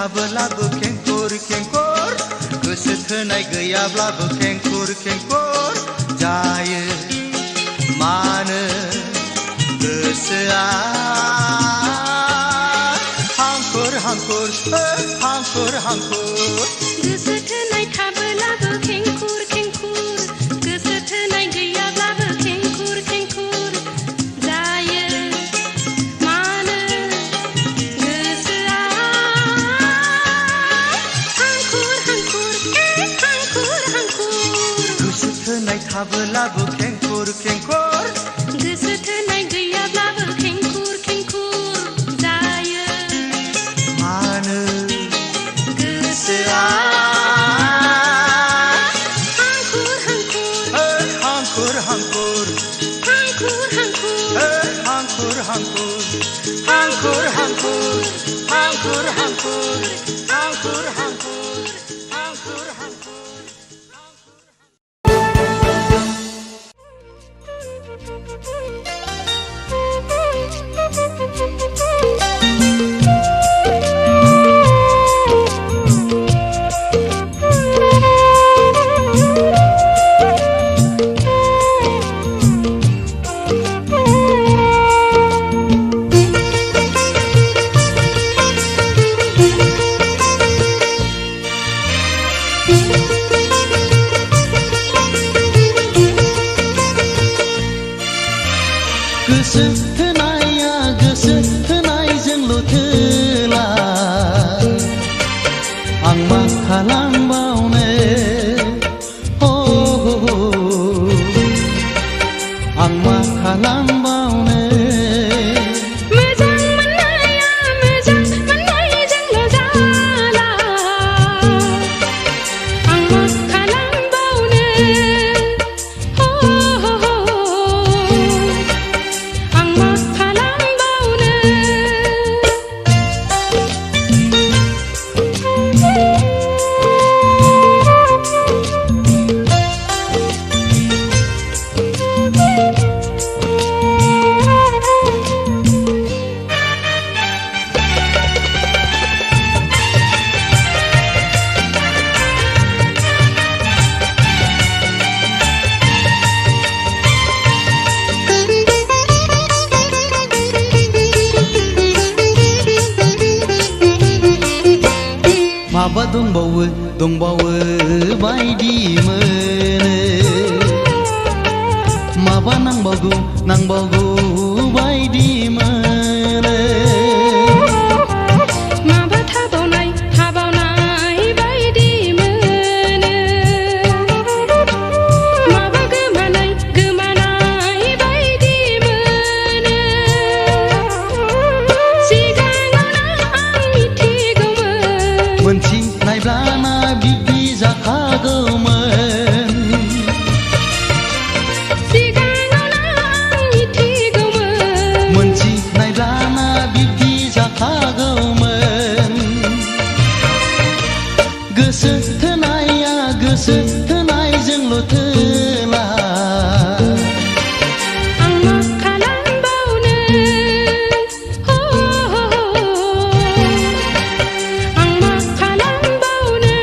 थाबोलाबो खेंखुर खेंखुर गोसो थोनाय गैयाब्लाबो खेंखुर खेंखुर जायो मानो गोसोआ हांखुर हांखुर हांखुर हांखुर गोसो थोनाय थाबोलाबो खेंखुर खेंखुर गोसो थोनाय गैयाब्लाबो खेंखुर खेंखुर जायो मानो गोसोआ हांखुर हांखुर हांखुर हांखुर गोसो थोनाय थाबोलाबो खेंखुर खेंखुर गोसो थोनाय गैयाब्लाबो खेंखुर खेंखुर जायो मानो गोसोआ हांखुर हांखुर हांखुर हांखुर हांखुर हांखुर हांखुर हांखुर हांखुर हांखुर हांखुर हांखुर हांखुर हांखुर हांखुर गोसो थोनाया गोसो थोनायजोंल' थोला आं मा खालामबावनो आं मा खालामबावनो मोजां मोननायजोंल' जाला आं मा खालामबावनो आं मा खालामबावनो माबा दंबावो बायदि मोनो माबा नांबावगौ बायदि मोनो माबा थाबावनाय बायदि मोनो माबा गोमानाय बायदि मोनो सिगाङावनो आं मिथिगौमोन मोनथिनायब्लाना बिब्दि जाखागौमोन सिगाङावनो आं मिथिगौमोन मोनथिनायब्लाना बिब्दि जाखागौमोन गोसो थोनाया गोसो थोनायजोंल' थोला आं मा खालामबावनो आं मा खालामबावनो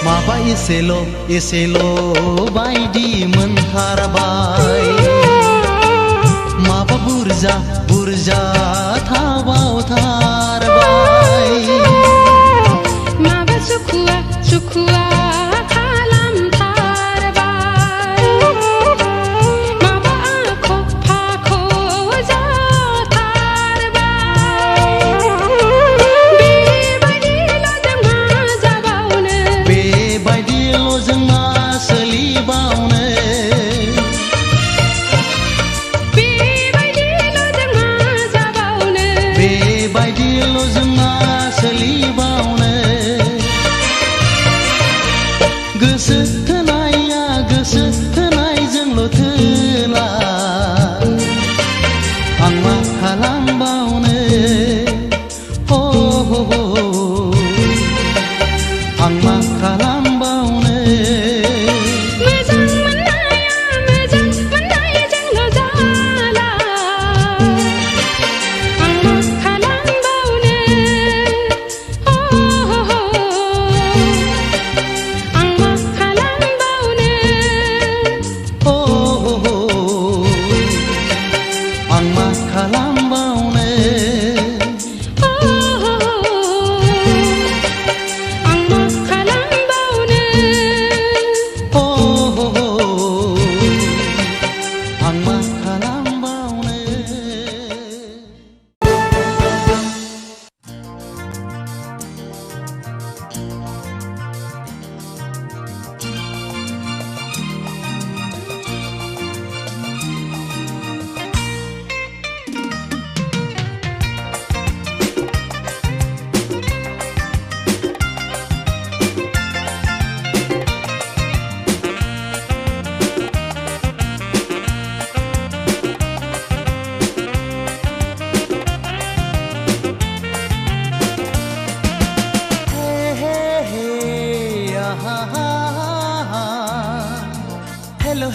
माबा एसेल' बायदि मोनथारबाय माबा बुरजा थाबावथारबाय माबा सुखुआ खालामथारबाय माबा आख' जाथारबाय बेबायदिल' जों मा जाबावनो बेबायदिल' जों मा सोलिबावनो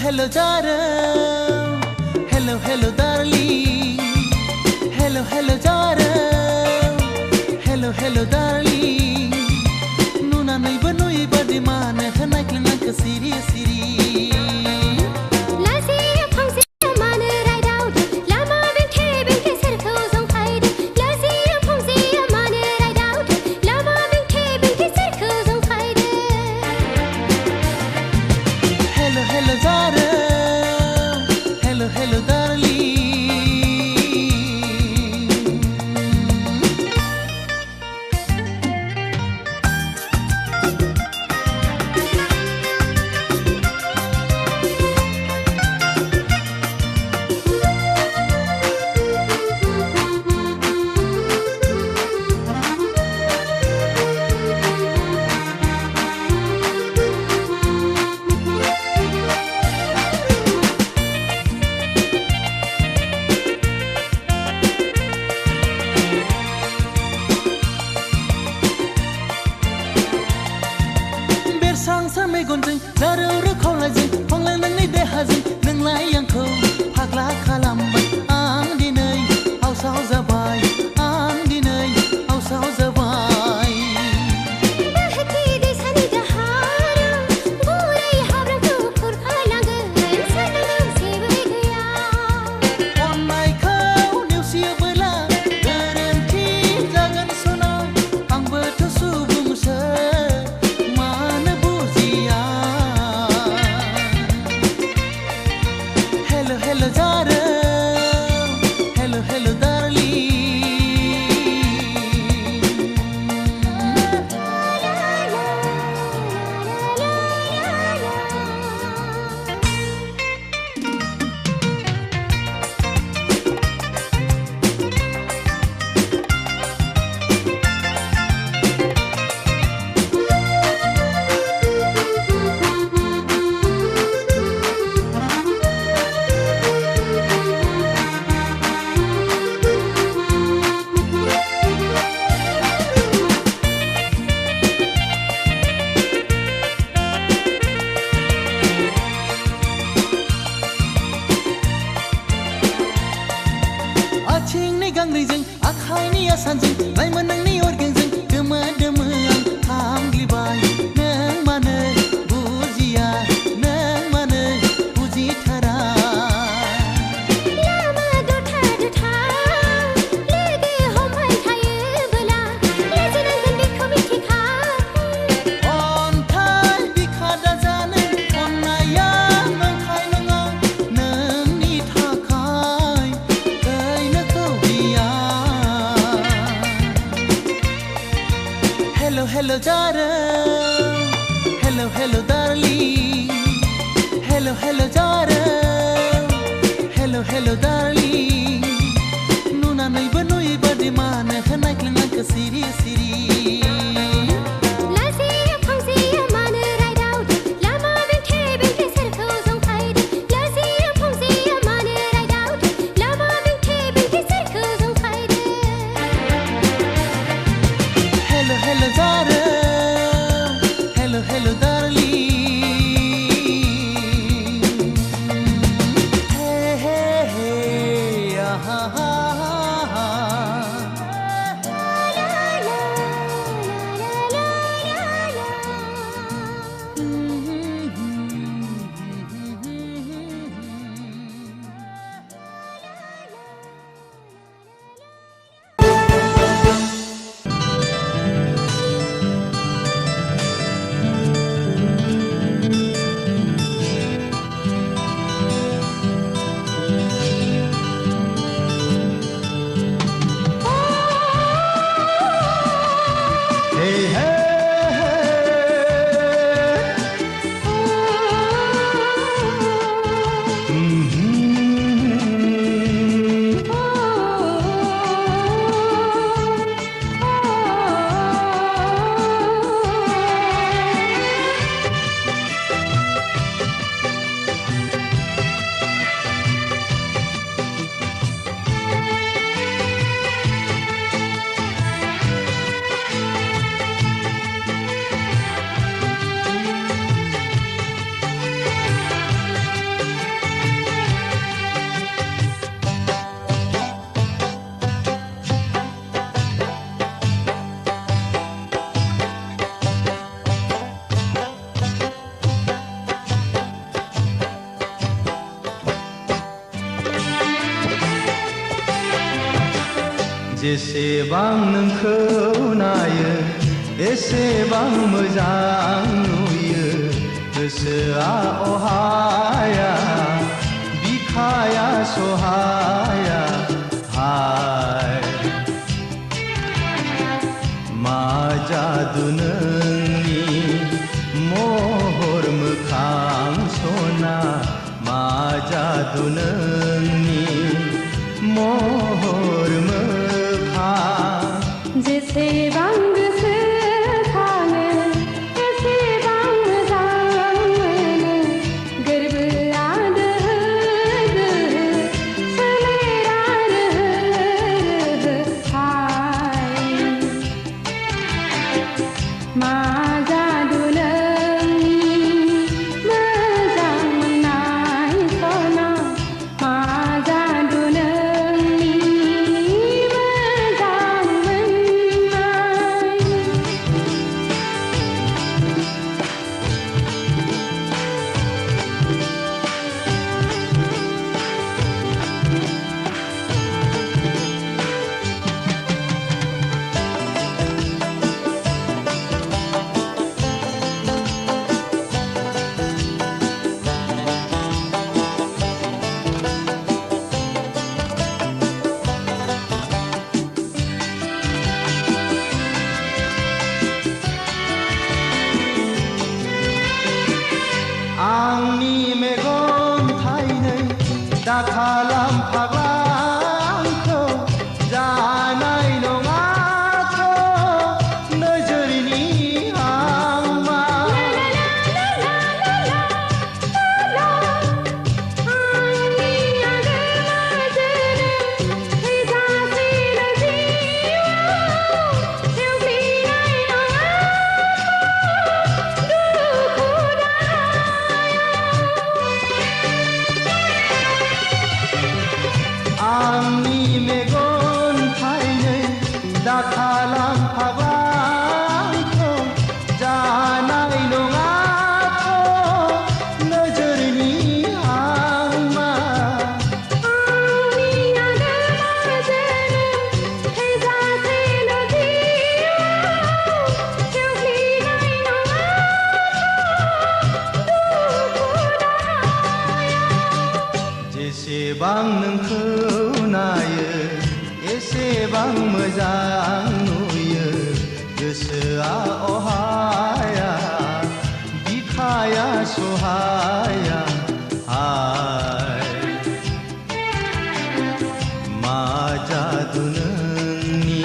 hello darling, hello hello darling, hello hello darling, hello hello darling. Nuna nai banui badi mana hanai klang ka siri siri. Hello darling, hello hello darling. Sang sa mai gonjing darau ru khawlajing phanglang nangni dehajing nanglai yangkho phakla khalambai ang dinai hausau zabai ang dinai hausau zabai bahti desani jahara burai habrang tu khur khalang sanam sebai gaya on mai khau new sia bela garanti jangan sona ang bertusu bungsa. Hello hello darling, hello hello darling. Achingni gangrijing akhayni asanjing laiman nangni orgengjing dema dema ang hanglibai nang mane bujia nang mane buji thara lama dotha dotha lege homai thaye bala lejinan kan bikho bithi kha on thai bikha da jane on naya nang khai nanga nang ni tha khai Hello hello darling, hello hello darling, hello hello darling, hello hello darling. Nuna nai banui badi mana hanai klang ka siri siri. Hello hello darling, hello hello darling. Hey hey hey, ah ah ah ah. जेसेबां नोंखौ नायो एसेबां मोजां नुयो गोसोआ अहाया बिखाया सहाया हाय मा जादु नोंनि महर मोखां सना मा जादु नोंनि महर मोखां जेसेबां गोसो खाङो एसेबां मोजां मोनो गोरबोआ दोहो दोहो सोलेरा रोहो रोहो हाय मा जादु नोंनि मोजां मोननाय सना मा जादु नोंनि मोजां मोननाय आंनि मेगन थाइनै दाखालाम फाग्ला आंखौ जानाय नङाथ' नोजोरनि हांमा आंनि मेगन थाइनै दाखालाम फाग्ला आंखौ जानाय नङाथ' नोजोरनि हांमा जेसेबां नोंखौ नायो एसेबां मोजां नुयो गोसोआ अहाया बिखाया सहाया हाय मा जादु नोंनि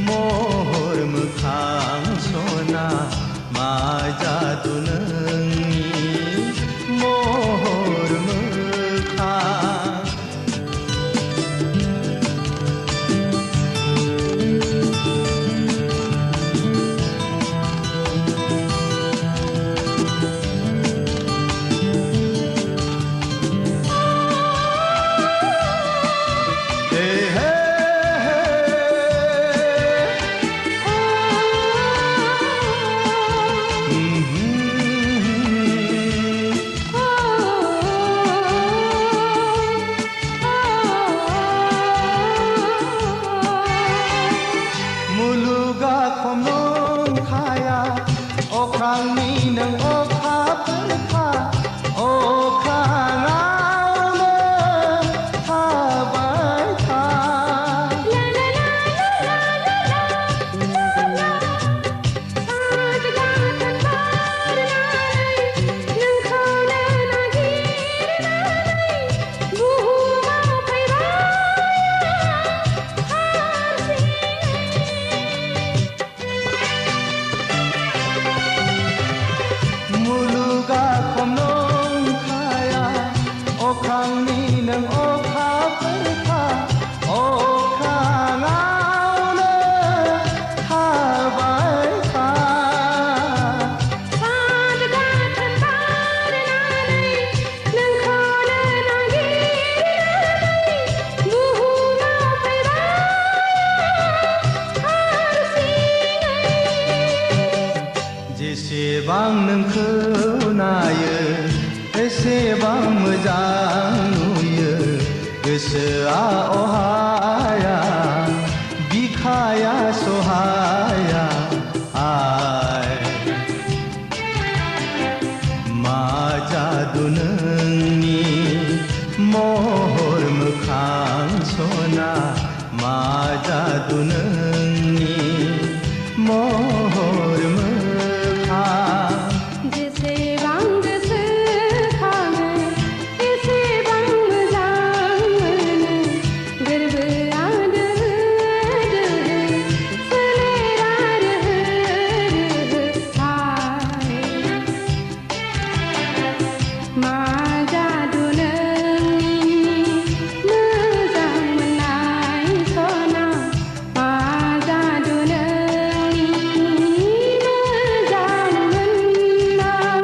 महर मोखां सना मा जादु नोंनि महर मोखां मुलुगा खम नंखाया अख्रांनि नों अखाफोरखा अख्राङावनो थाबाय था मुलुगा खम नंखाया अख्रांनि नों अखाफोरखा अख्राङावनो थाबाय था जेसेबां नोंखौ नायो एसेबां मोजां नुयो गोसोआ अहाया हाया सहाया आय मा जादु नोंनि महर मोखां सना मा जादु नोंनि महर मोखां जेसेबां गोसोखाङो एसेबां मोजां मोनो गोरबोआ दोहो दोहो सोलेरा रोहो रोहो हाय मा जादु नोंनि मोजां मोननाय सना मा जादु नोंनि मोजां मोननाय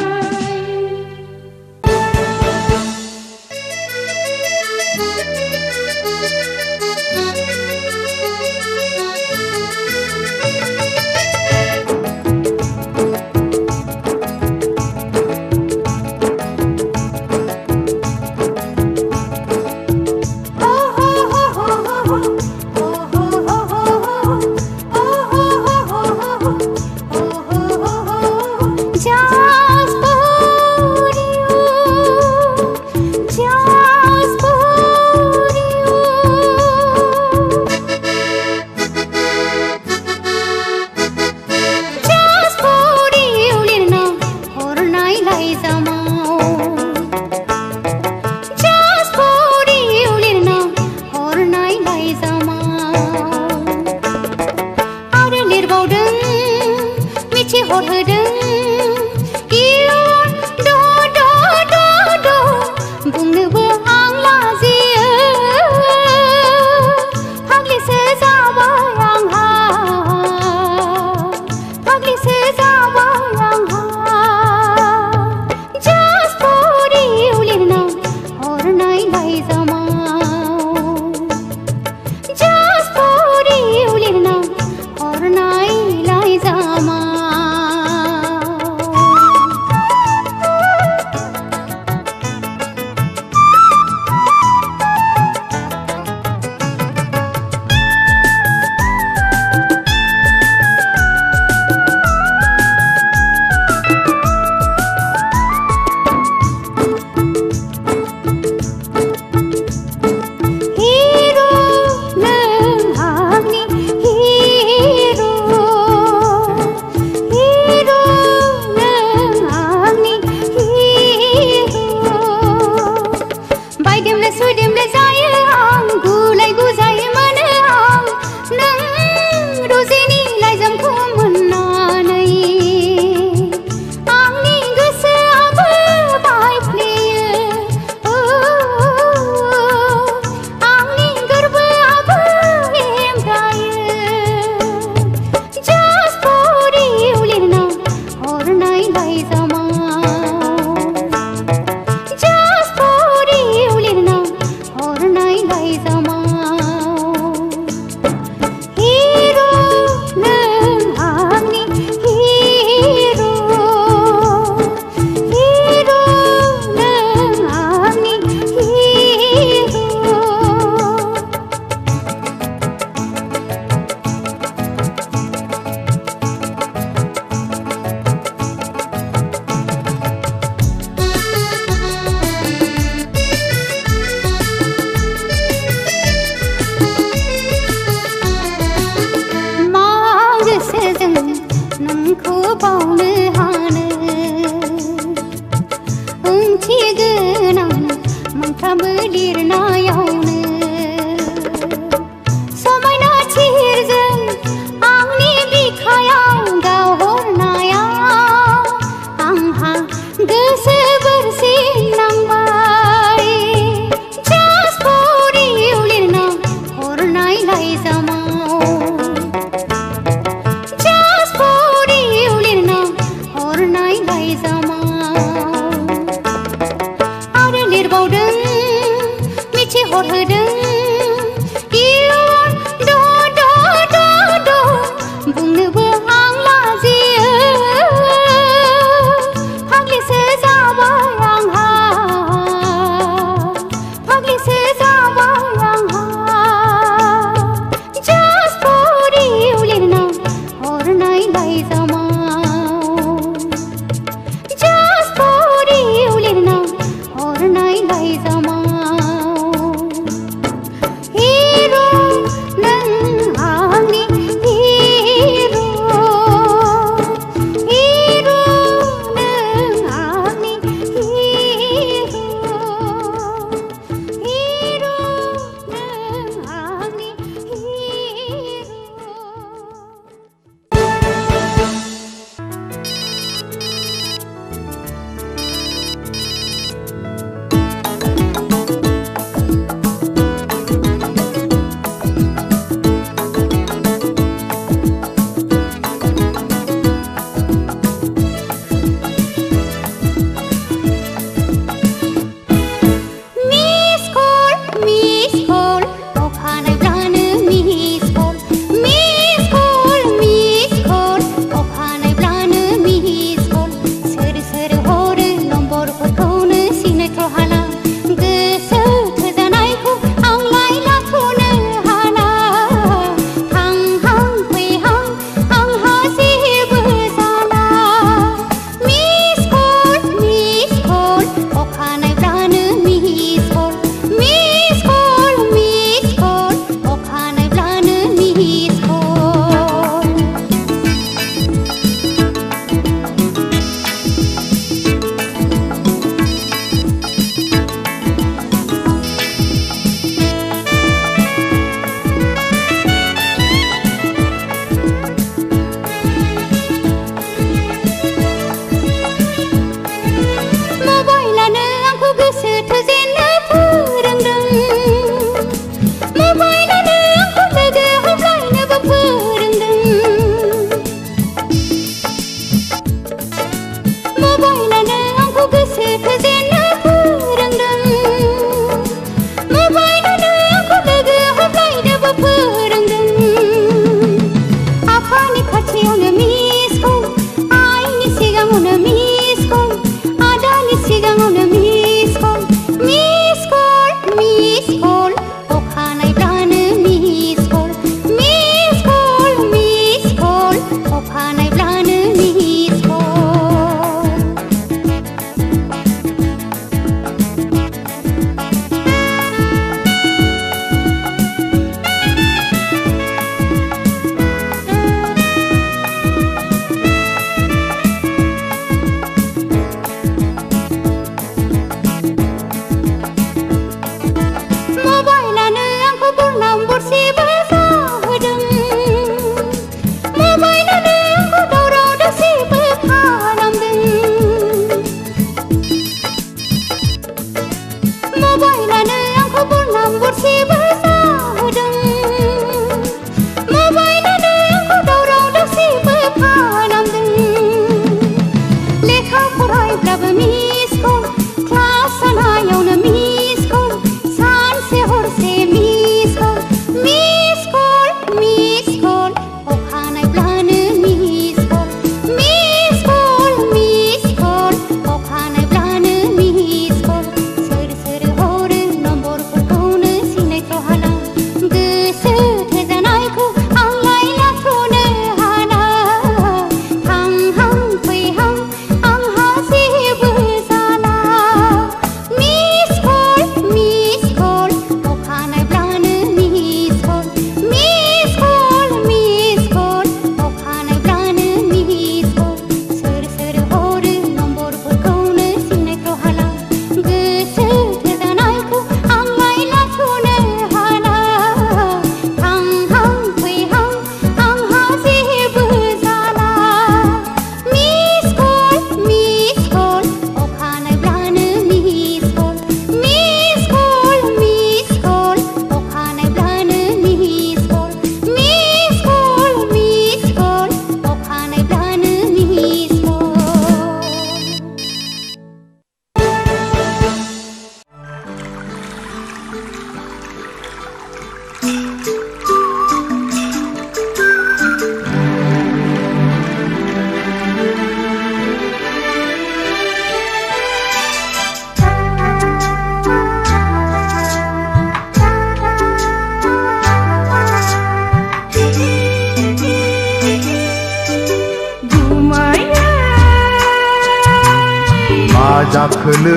जाखोलै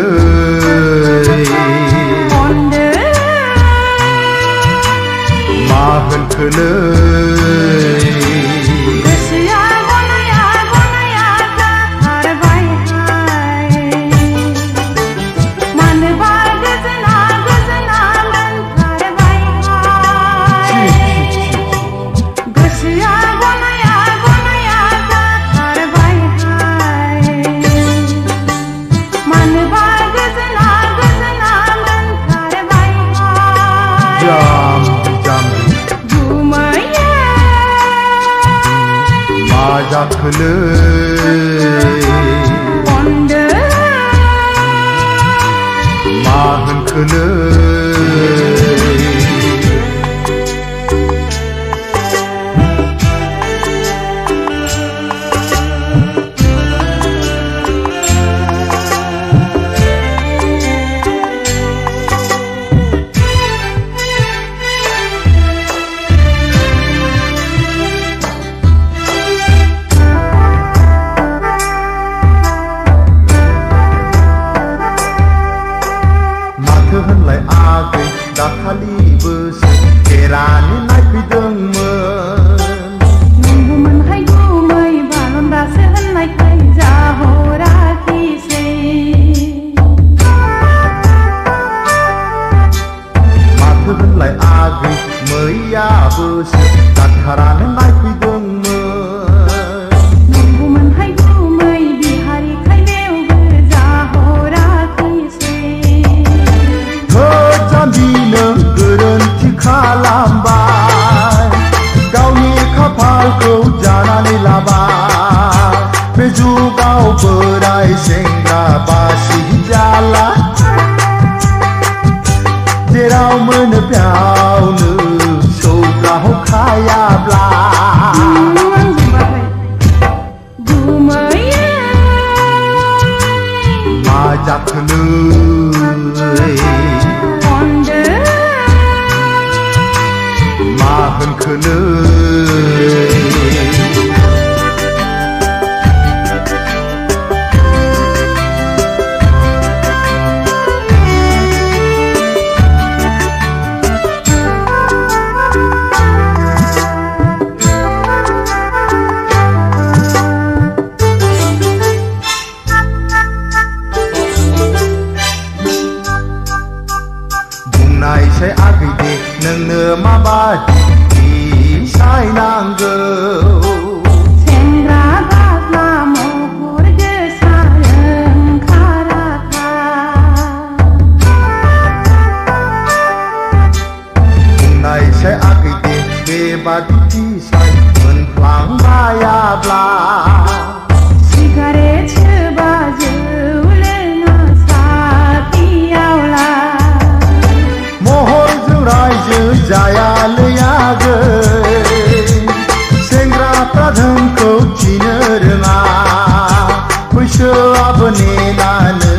मा होनखोलै गोसोआ गनाया गनाया जाथारबायहाय मानोबा गोजोना गोजोना मोनथारबायहाय गोसोआ गनाया गनाया जाथारबायहाय मानोबा गोजोना गोजोना मोनथारबायहाय जाम्बि जाम्बि गुमैया मा जाखोलै खनदो मा होनखोलै माथो होनलाय आगै दाखालिबोसो खेरानि नायफैदोंमोन नंगौमोनहाय गुमै बालन्दासो होननायखाय जाहराखिसै माथो होनलाय आगै मैयाबोसो डाक्टारानो नायफैदोंमोन नंगौमोनहाय गुमै बिहारिखाय बेवबो जाहराखिसै जाम्बि नों गोरोन्थि खालामबाय गावनि खाफालखौ जानानै लाबाय बे जुगाव बोराय सेंग्रा बासि जाला जेराव मोनो बेयावनो सौग्रा हखायाब्ला आंजोंबाथाय गुमैया मा जाखोलै खनदो मा होनखोलै बुंनायसै आगै दे नोंनो माबादि सायनांगौ सेंग्रा बाख्ला महर गोसा ओंखाराखा बुंनायसै आगै दे बेबादि साय मोनफ्लांबायाब्ला सिगारेट सोबा जौ लोङा साथियावला महरजों रायजो जायालै आगै सेंग्राफ्रा धोनखौ थिनो रोङा बैसोआबो नेनानै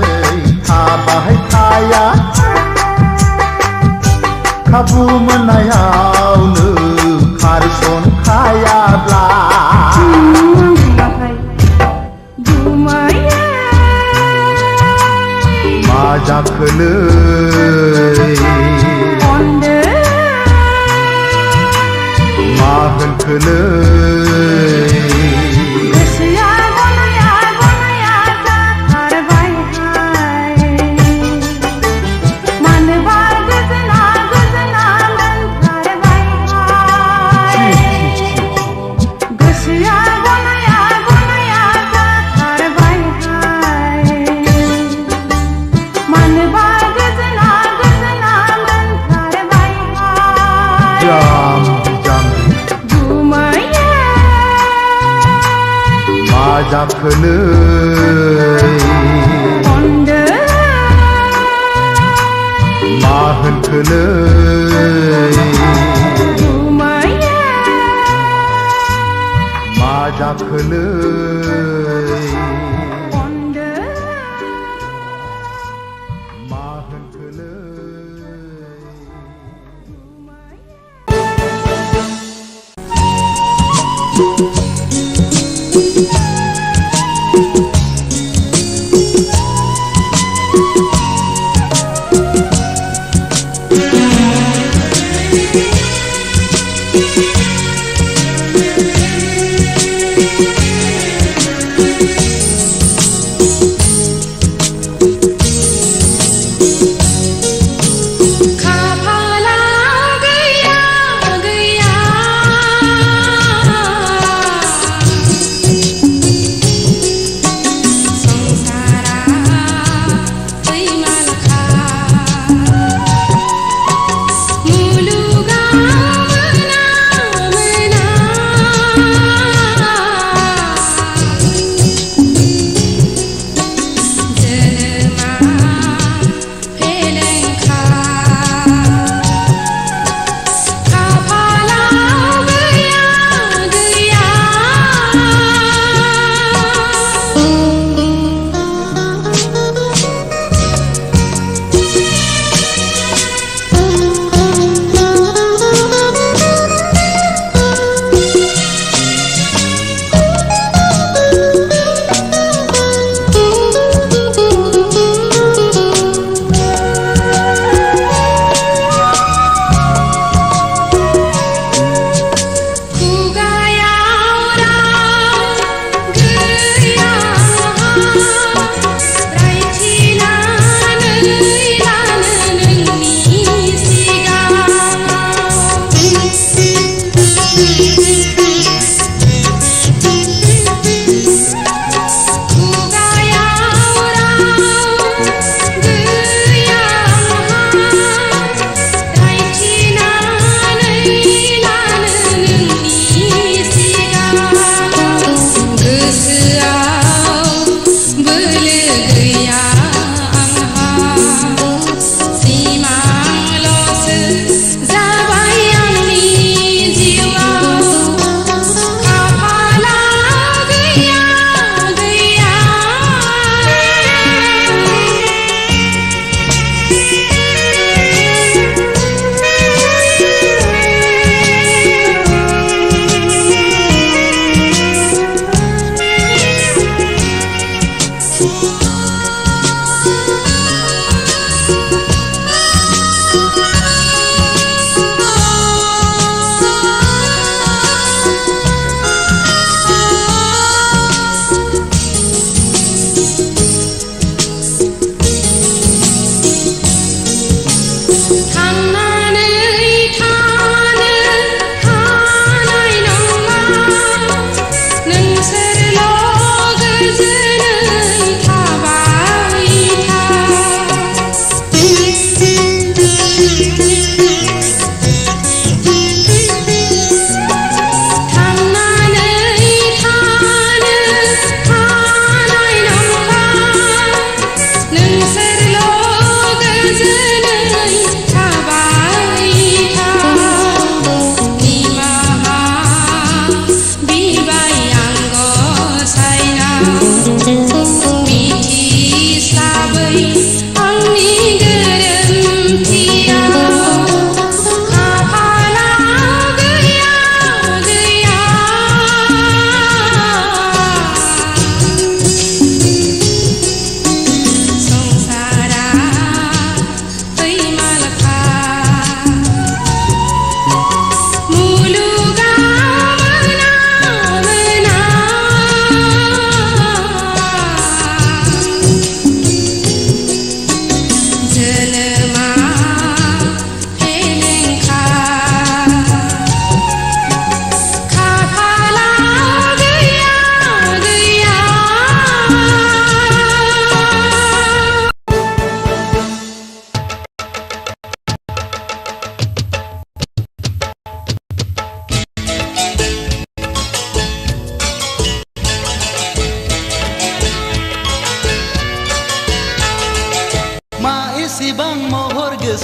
थाबाय थाया खाबु मोननायावनो खारसनखायाब्ला आंजोंबाथाय गुमैया मा जाखोलै खनदो मा होनखोलै गोसोआ गनाया गनाया जाथारबायहाय मानोबा गोजोना गोजोना मोनथारबायहाय गोसोआ गनाया गनाया जाथारबायहाय मानोबा गोजोना गोजोना मोनथारबायहाय जाम्बि जाम्बि गुमैया मा जाखोलै खनदो मा होनखोलै गुमैया मा जाखोलै खनदो मा होनखोलै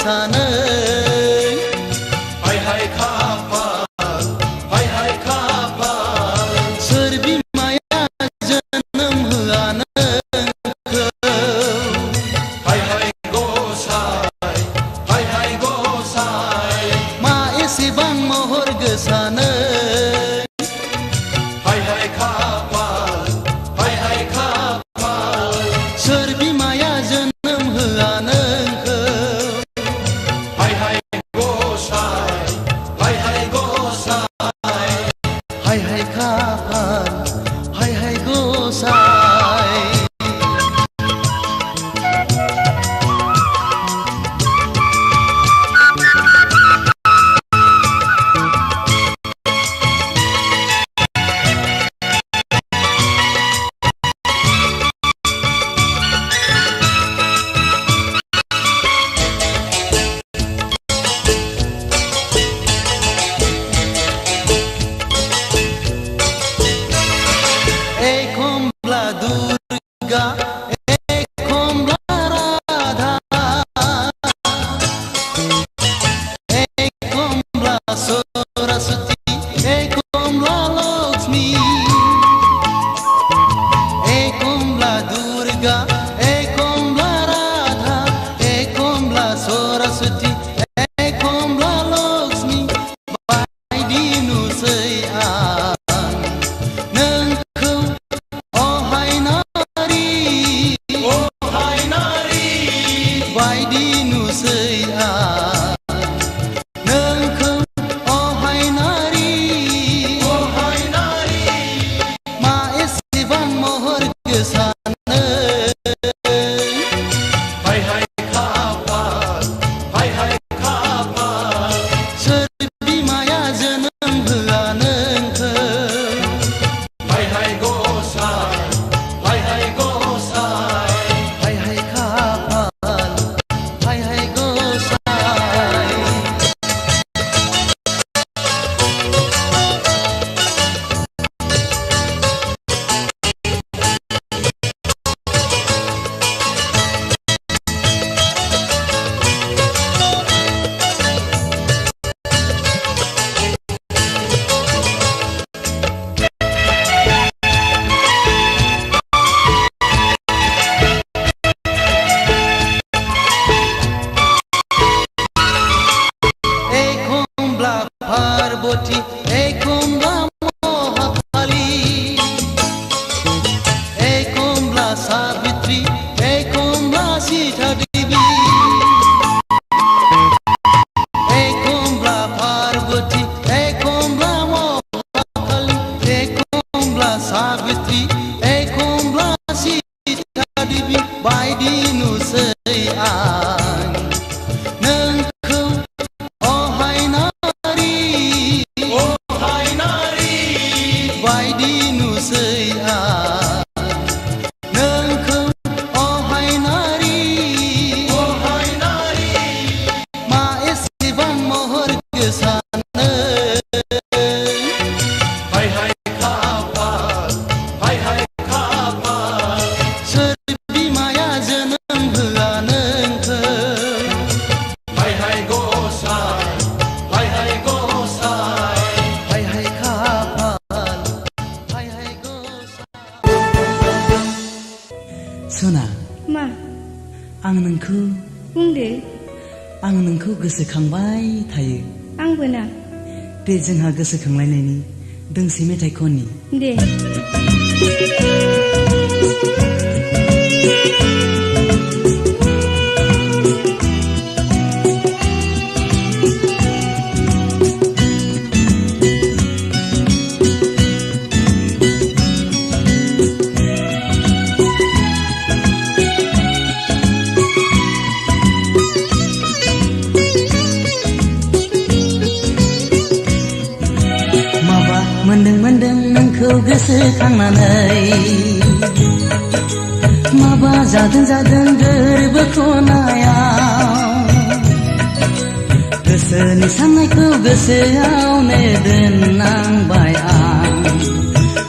गोसानै हाय हाय खाफाल हाय हाय खाफाल सोर बिमाया जोनोम होआ नोंखौ हाय हाय गसाय हाय हाय गसाय मा एसेबां महर गोसानै हाय हाय खाफाल हाय हाय खाफाल सोर बिमाया जोनोम होआ नोंखौ हाय हाय गसाय हाय हाय गसाय हाय हाय खाफाल हाय हाय गसाय कमला दुर्गा कमला राधा कमला सरस्वती कमला लक्ष्मी कमला दुर्गा कमला राधा कमला सरस्वती कमला लक्ष्मी बायदि नुसै आं नोंखौ अहाय नारी बायदि नुसै आं नोंखौ अहाय नारी मा एसेबां महर गोसानै हाय हाय खाफाल हाय हाय खाफाल सोर बिमाया जोनोम होआ नोंखौ हाय हाय गसाय हाय हाय गसाय हाय हाय खाफाल हाय हाय गसाय कमला पार्वती कमला महाकाली कमला सावित्री कमला सीता देवी कमला पार्वती कमला महाकाली कमला सावित्री कमला सीता देवी बायदि नुसै आं नोंखौ अहाय नारी बायदि नुसै आं नोंखौ अहाय नारी मा एसेबां महर गोसानै हाय हाय खाफाल हाय हाय खाफाल सोर बिमाया जोनोम होआ नोंखौ हाय हाय गसाय हाय हाय गसाय हाय हाय खाफाल हाय हाय गसाय सना मा आं नोंखौ बुंदो आं नोंखौ गोसोखांबाय थायो आंबो ना दे जोंहा गोसोखांलायनायनि दोंसे मेथाइ खननि दे माबा मोनदों नोंखौ गोसोखांनानै माबा जादों गोरबो खनायाव गोसोनि साननायखौ गोसोआवनो दोननांबाय आं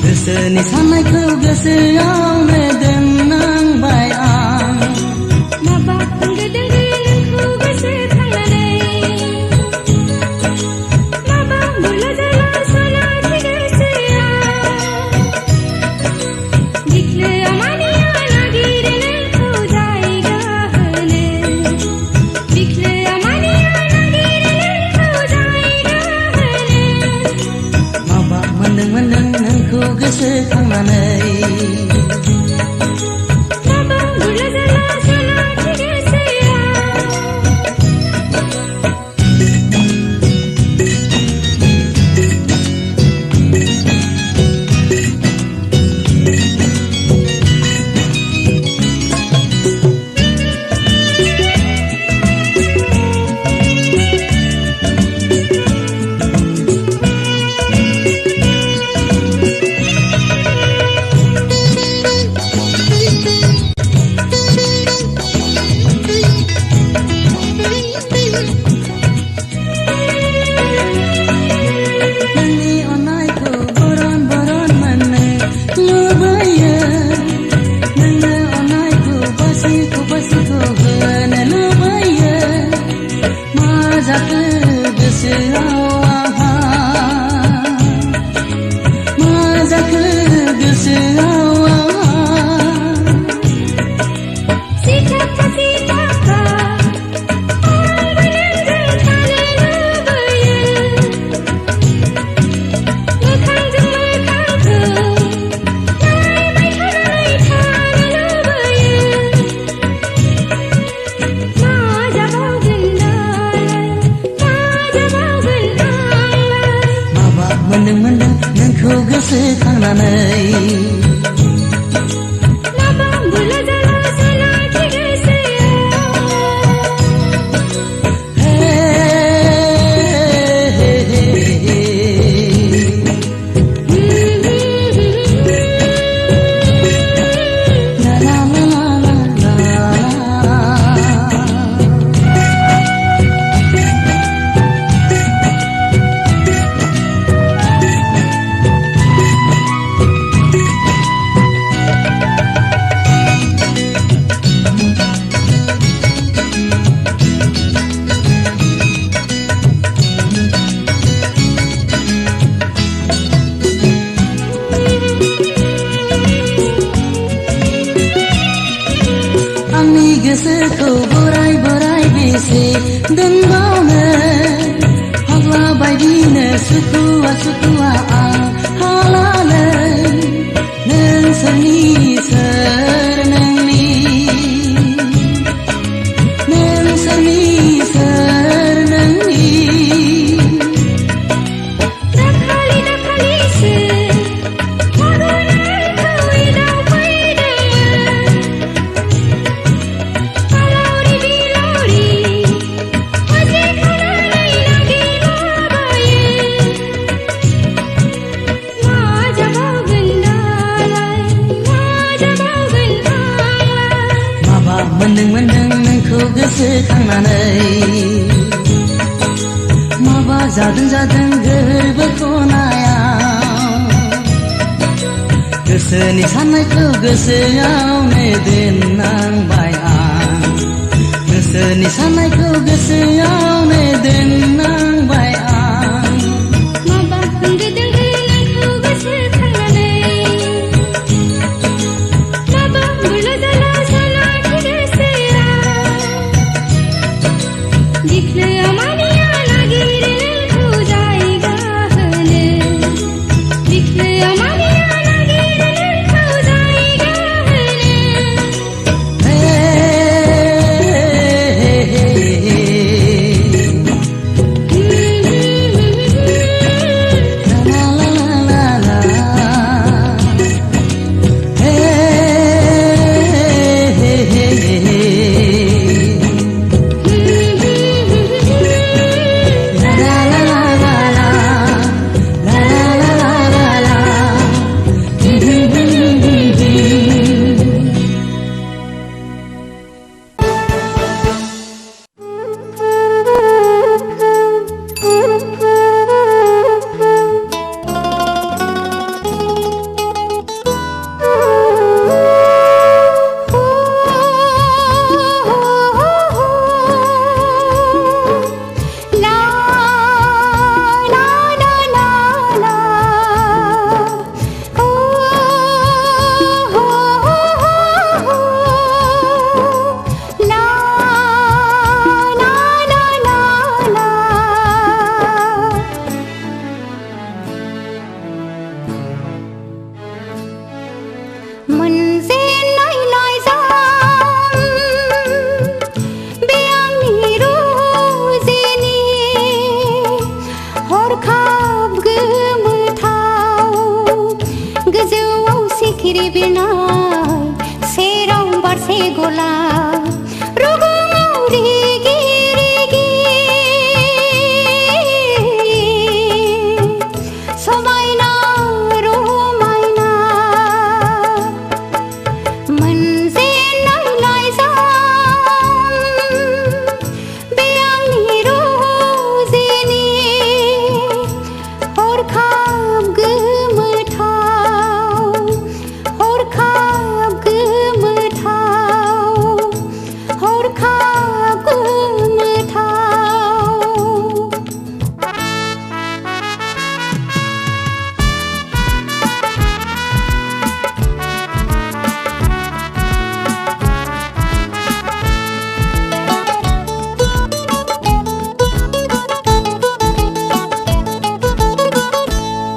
गोसोनि साननायखौ गोसोआवनो दोननांबाय आं माबा होंगो दोंगो नोंखौ गोसोखांनानै नोंखौ गोसोखांनानै गोसोखौ बोराय बोराय बेसे दोनबावनो फाग्ला बायदिनो सुखुआ सुखुआ आं हालालै नोंसोरनि सोर नोंनि नोंसोरनि सोर नोंनि दाखालि दाखालिसो फागुनखौ इदाव मोनदों नोंखौ गोसोखांनानै माबा जादों गोरबो खनायाव गोसोनि साननायखौ गोसोआवनो दोननांबाय आं गोसोनि साननायखौ गोसोआवनो दोननांबाय आं माबा होंगो दोंगो नोंखौ गोसोखांनानै माबा बुरला जाला सानाखि दिखनो मानिया नागिरो नोंखौ जायगा होनो दिखनो मानिया नागिरो नोंखौ जायगा होनो सिरि बिरनाय सेराव बारसे गलाब रुगुङाव रिगि रिगि समायना रमायना मोनजेननाय लाइजाम बे आंनि रजेनि हरखाब गोमोथाव हरखाब गोमोथाव हरखाब गोमोथाव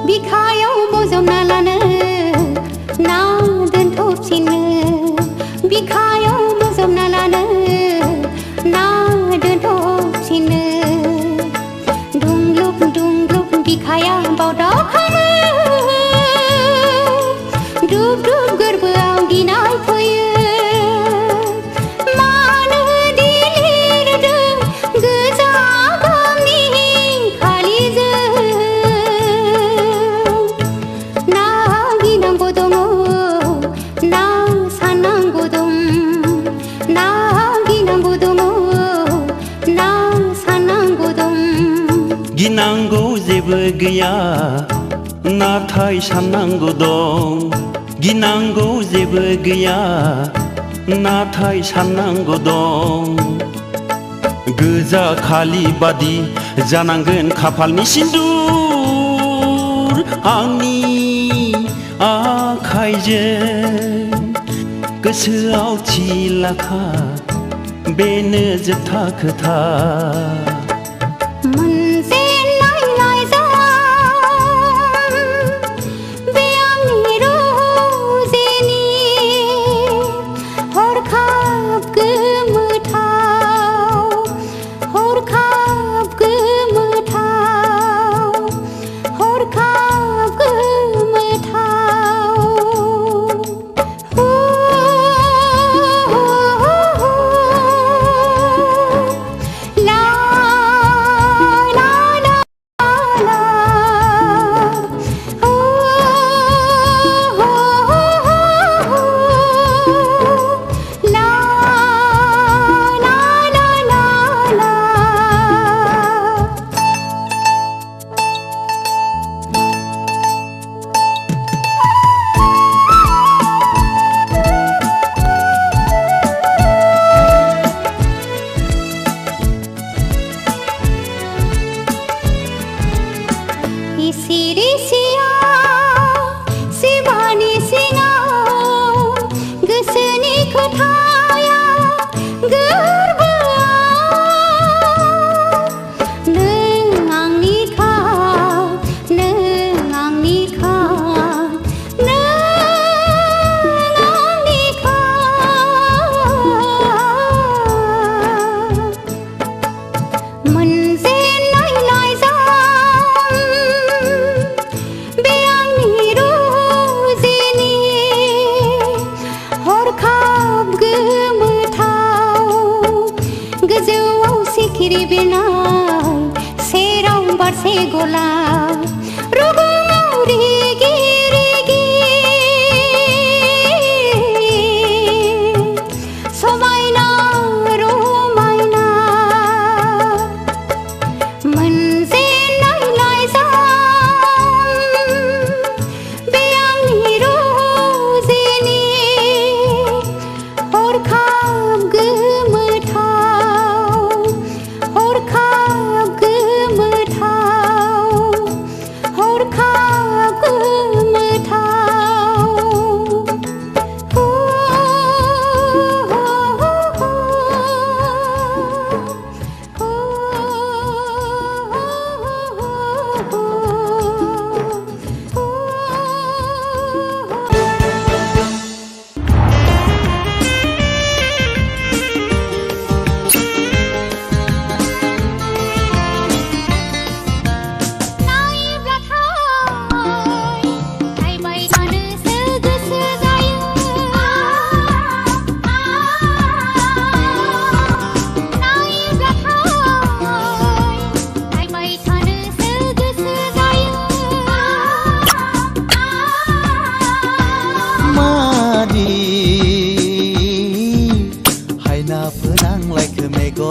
बिखायाव बजबना लानो ना दोनथ'फिनो बिखायाव बजबना लानो ना दोनथ'फिनो दुंग्लुब बिखाया बावदावखाङो दुब दुब गोरबोआव गिनाय फैयो मानो दि लिरदों गोजा गाबनि खालिजों ना गिनांगौ दङ ना साननांगौ दं ना गिनांगौ दङ ना साननांगौ दं गिनांगौ जेबो गैया नाथाय साननांगौ दं गिनांगौ जेबो गैया नाथाय साननांगौ दं गोजा खालि बादि जानांगोन खाफालनि सिन्दुर आंनि आखाइजों गोसोआव थि लाखा बेनो जोबथा खोथा मोनजेननाय लाइजाम बे आंनि रजेनि हरखाब गोमोथाव हरखाब गोमोथाव हरखाब गोमोथाव ला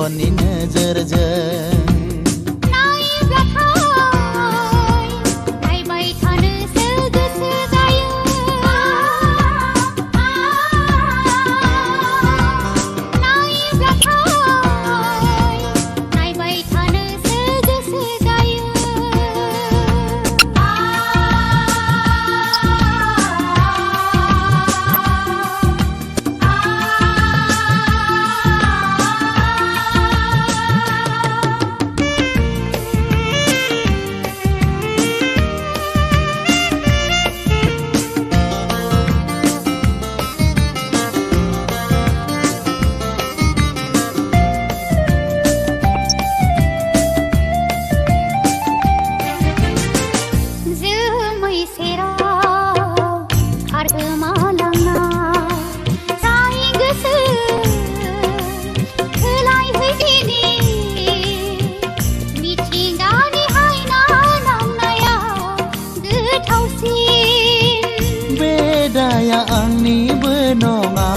मेगननि नोजोरजों बेदाया आंनिबो नङा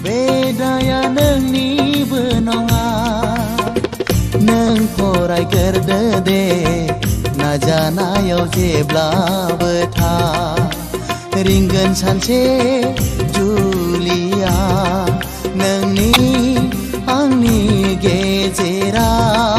बेदाया नोंनिबो नङा नों फरायग्रोदो दे नाजानायाव जेब्लाबो था रिंगोन सानसे जुलिया नोंनि आंनि गेजेराव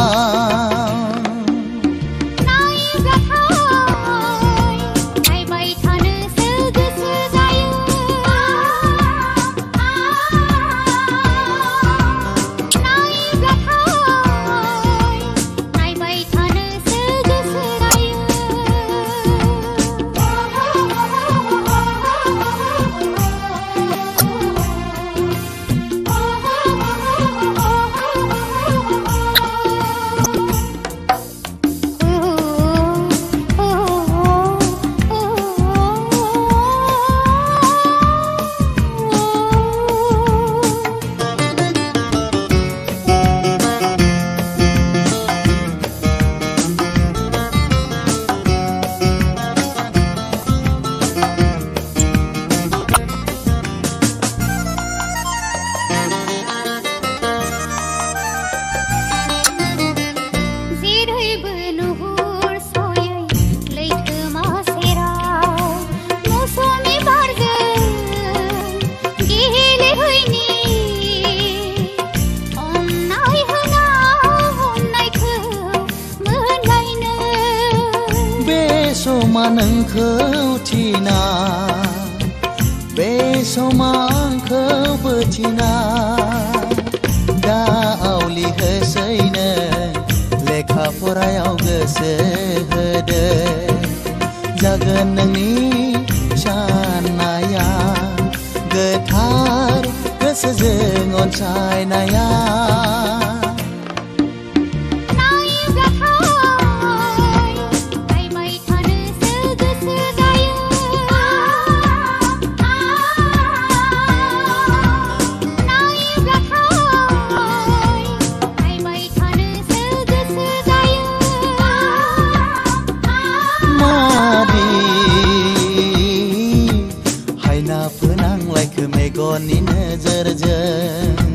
समा नोंखौ थिना बे समा आंखौबो थिना दा आवलि होसैनो लेखा फरायाव गोसो होदो जागोन नोंनि साननाया गोथार गोसोजों अनसायनाया फोनांलायखो मेगननि नोजोरजों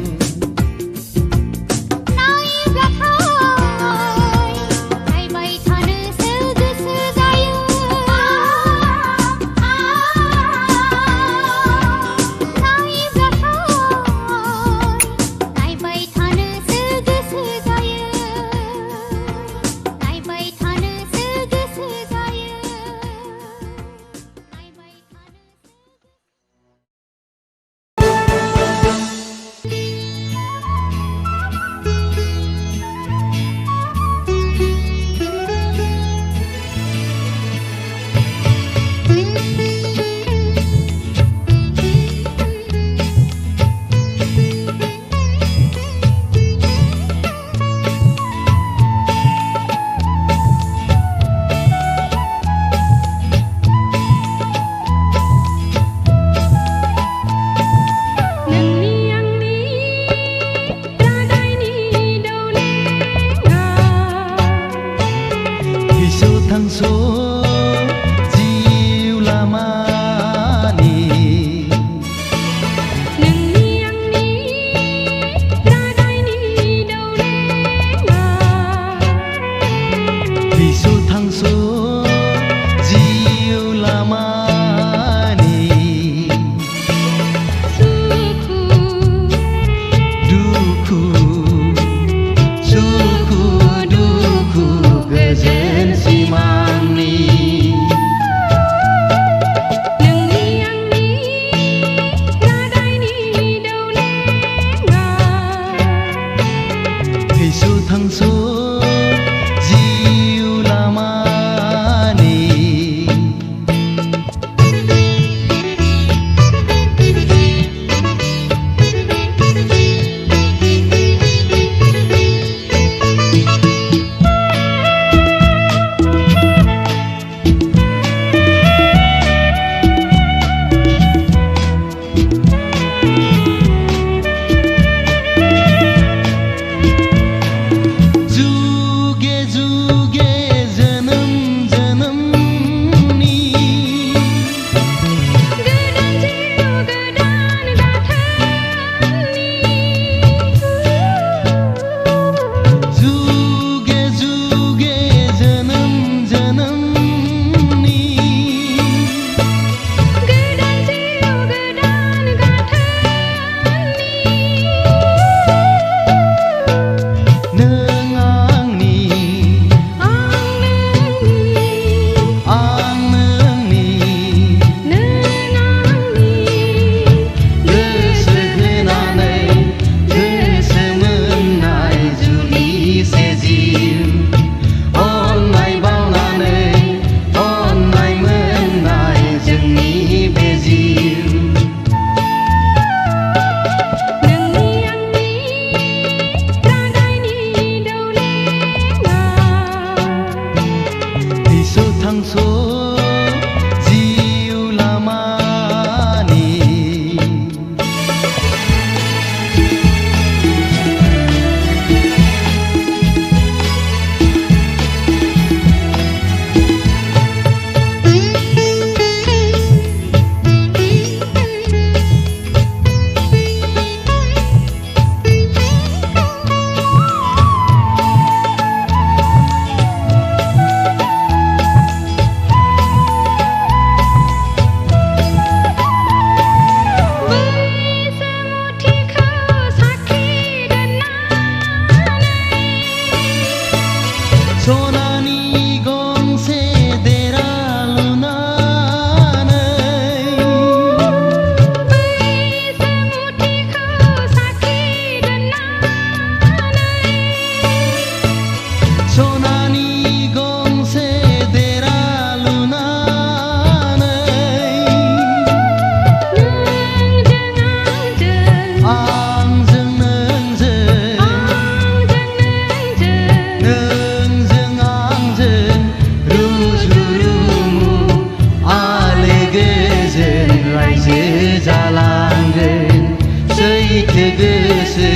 सैथो गोसो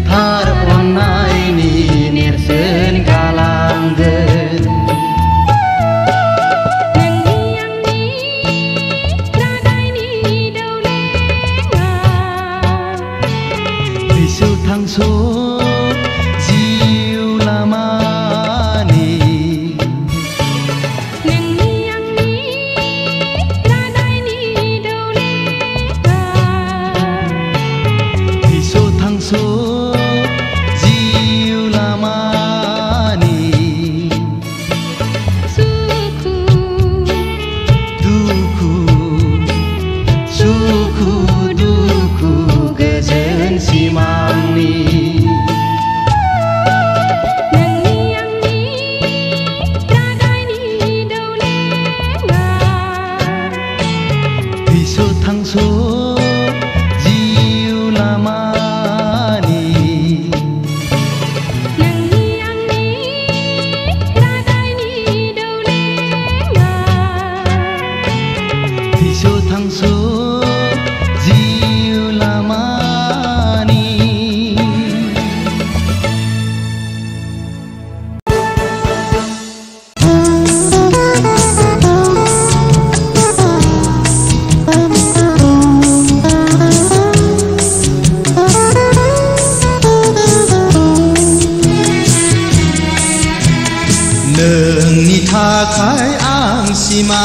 थार अननायनि नेरसोन गालांगोन बिसु थांसो जिउ लामानि बिसु थांसो जिउ लामानि सुखु दुखु सुखु दुखु गोजोन सिमांनि बिसु थांसो जिउ लामानि बिसु थांसो जिउ लामानि नोंनि थाखाय आं सिमां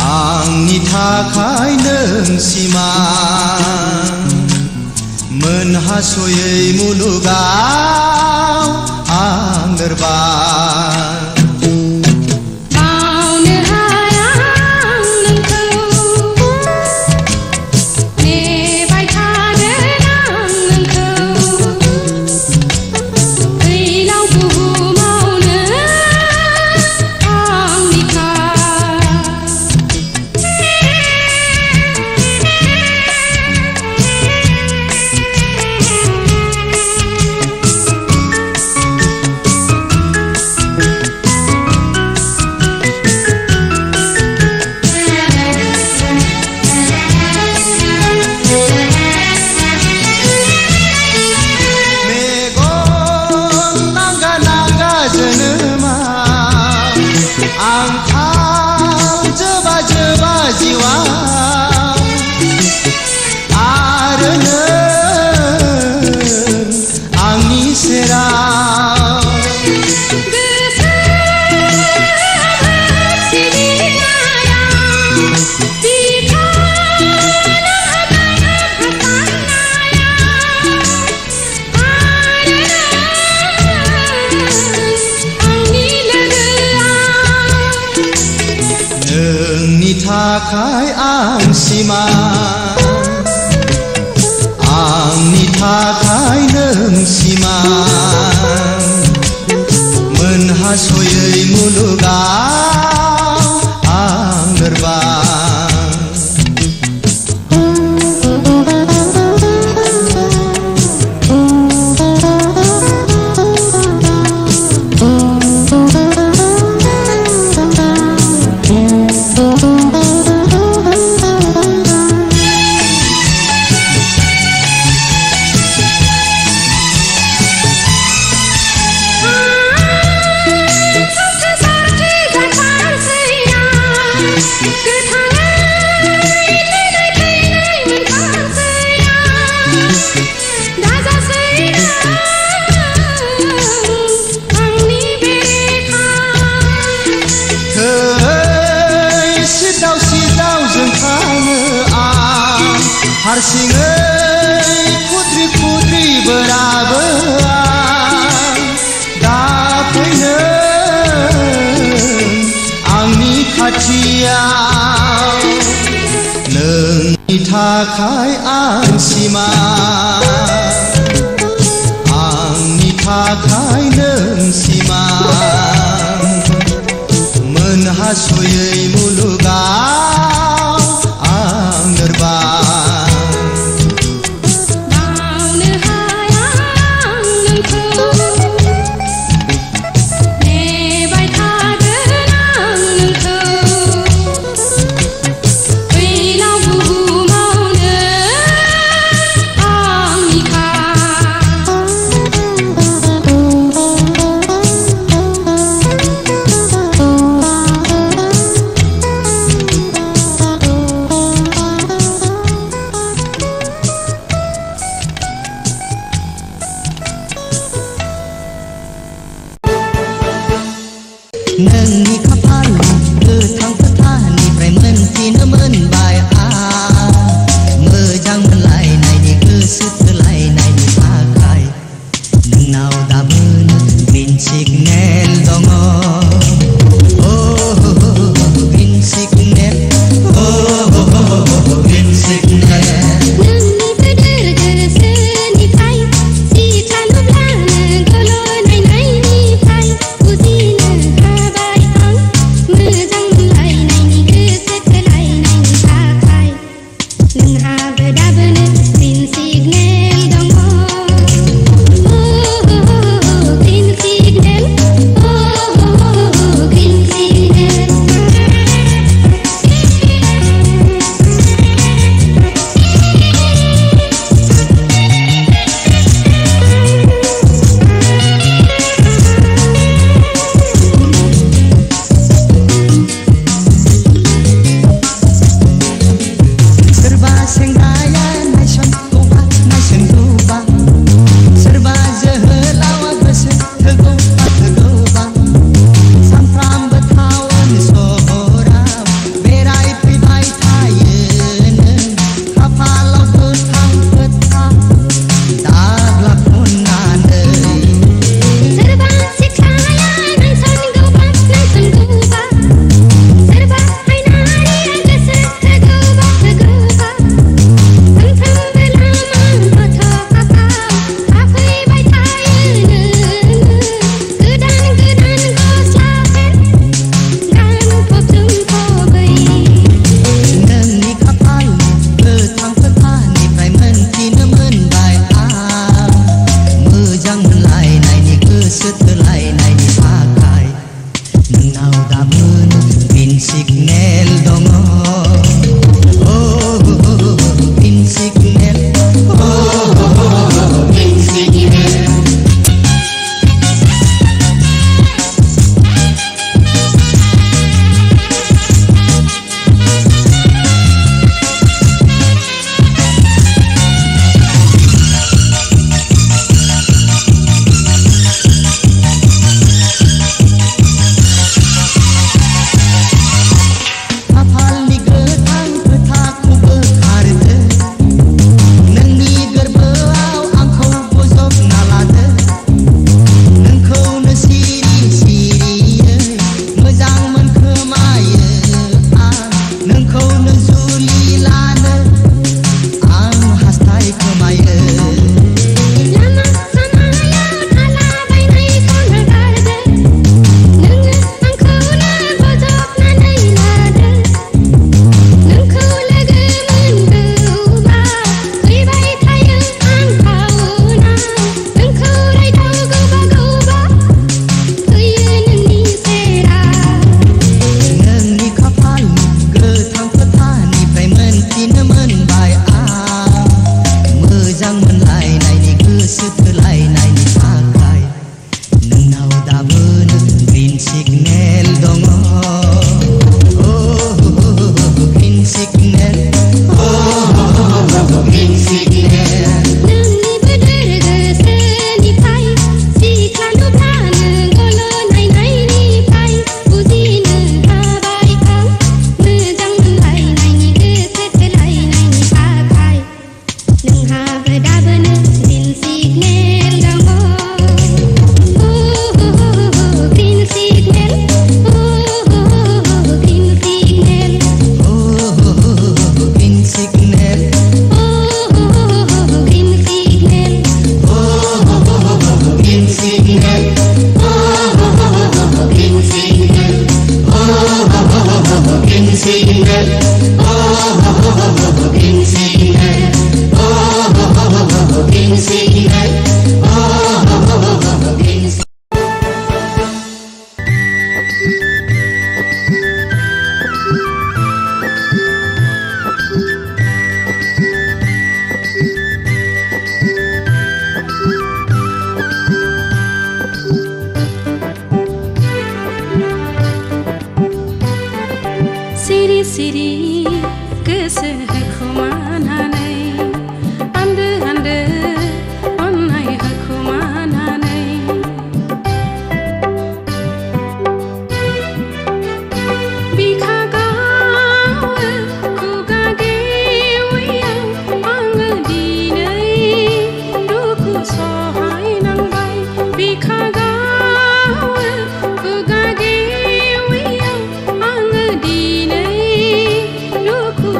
आंनि थाखाय नों सिमां मोनहासयै मुलुगाव आं लोरबां बावनो हाया आं नोंखौ नेबाय थागोन आं नोंखौ फैलाव बुहुमावनो आंनिखा मेगन नांगा नांगा जोनोमा आंखाल जोबा जोबा जिउआ आरो नों आंनि सेराव नोंनि थाखाय आं सिमां आंनि थाखाय नों सिमां मोनहासयै मुलुगाव आं लोरबां हारसिङै खुद्रि खुद्रि बोराबो आं दा फैनो आंनि खाथियाव नोंनि थाखाय आं सिमां आंनि थाखाय नों सिमां मोनहासयै मुलुगाव आं लोरबां फैलाव बुहुमावनो dong oh green signal oh green signal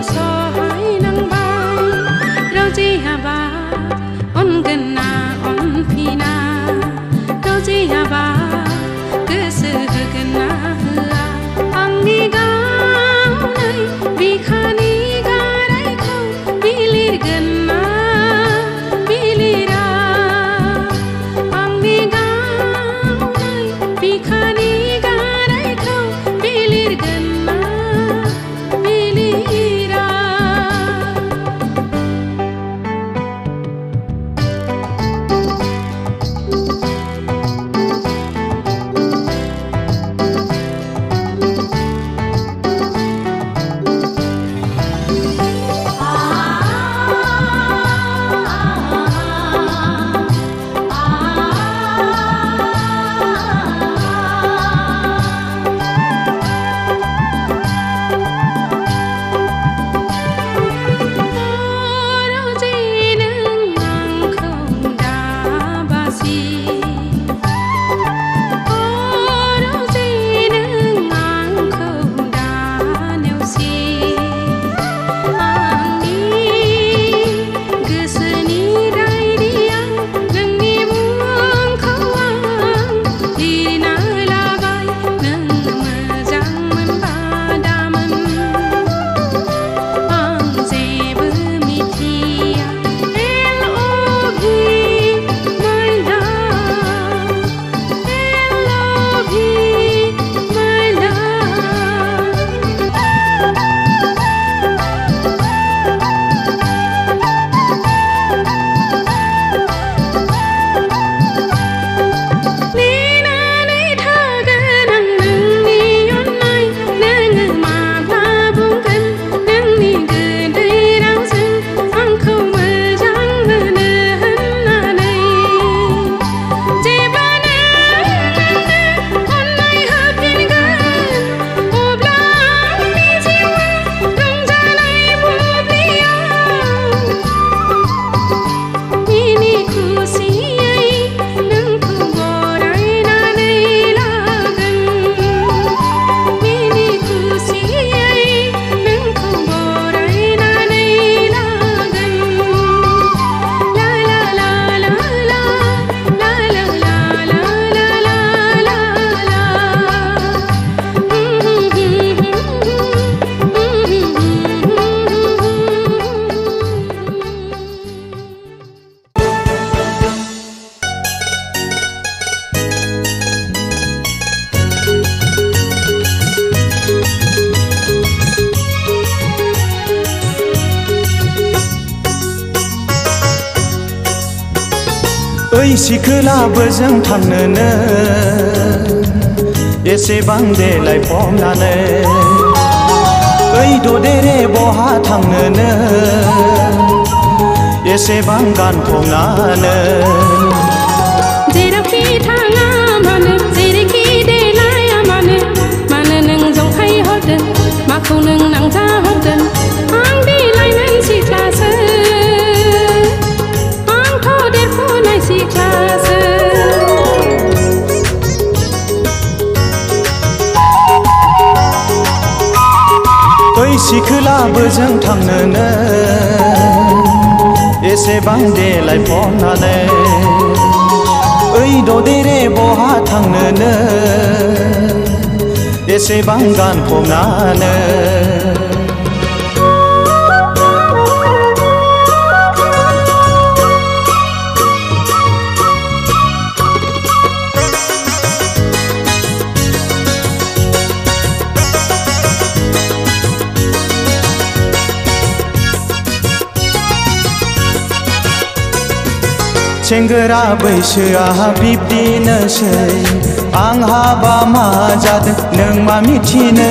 Sahai nang ba ओइ सिखोलाबो जों थांनोनो एसेबां देलाय फबनानै ओइ ददेरे बहा थांनोनो एसेबां गानफबनानै जेरावखि थाङा मानो जेरैखि देलाया मानो मानो नों जंखाय हरदों माखौ नों नांजा हरदों आं देलायनाय सिख्लासो आंथ' देरफुनाय सिख्लासो ओइ सिखोलाबो जों थांनोनो एसेबां देलाय फबनानै ओइ ददेरे बहा थांनोनो एसेबां गानफबनानै सेंग्रा बैसोआ बिब्दिनोसै आं हाबा मा जादों नों मा मिथिनो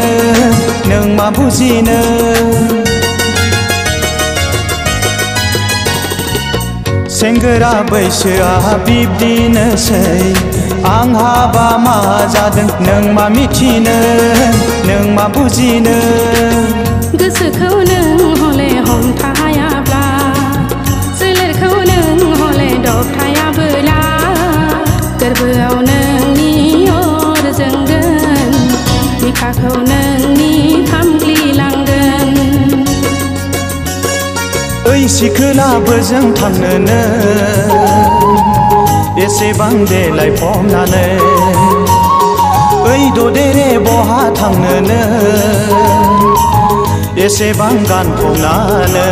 नों मा बुजिनो सेंग्रा बैसोआ बिब्दिनोसै आं हाबा मा जादों नों मा मिथिनो नों मा बुजिनो गोसोखौ नों हले हमथायाब्ला सोलेरखौ नों हले दबथायाबोला गोरबोआव नोंनि अर जोंगोन बिखाखौ नोंनि खामग्लिलांगोन ओइ सिखोलाबो जों थांनोनो एसेबां देलाय फबनानै ओइ ददेरे बहा थांनोनो एसेबां गानफबनानै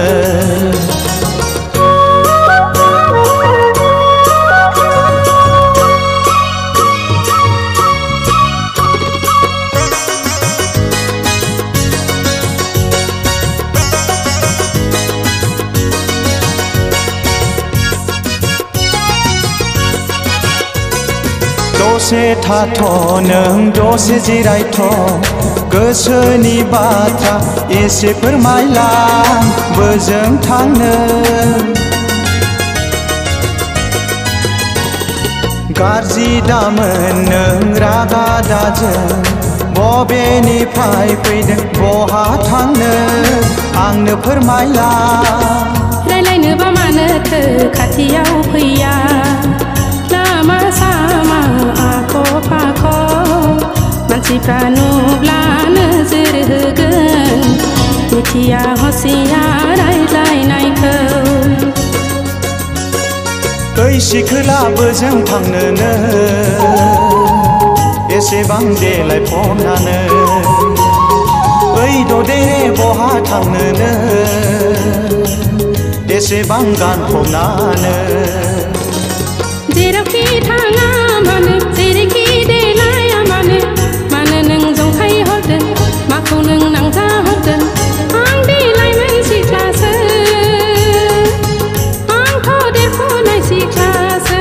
दसे थाथ' नों दसे जिरायथ' गोसोनि बाथ्रा एसे फोरमायलां बोजों थांनो गाज्रि दामोन नों रागा दाजों बबेनिफ्राय फैदों बहा थांनो आंनो फोरमायलां रायलायनोबा मानोथो खाथियाव फैया लामा सामा आख' फाख' मानसिफ्रा नुब्ला नोजोर होगोन मिथिया हसिया रायज्लायनायखौ ओइ सिखोलाबो जों थांनोनो एसेबां देलाय फबनानै ओइ ददेरे बहा थांनोनो एसेबां गानफबनानै जेरावखि थाङा मानो जेरैखि देलाया मानो मानो नों जंखाय हरदों माखौ नों नांजा हरदों आं देलायनाय सिख्लासो आंथ' देरफुनाय सिख्लासो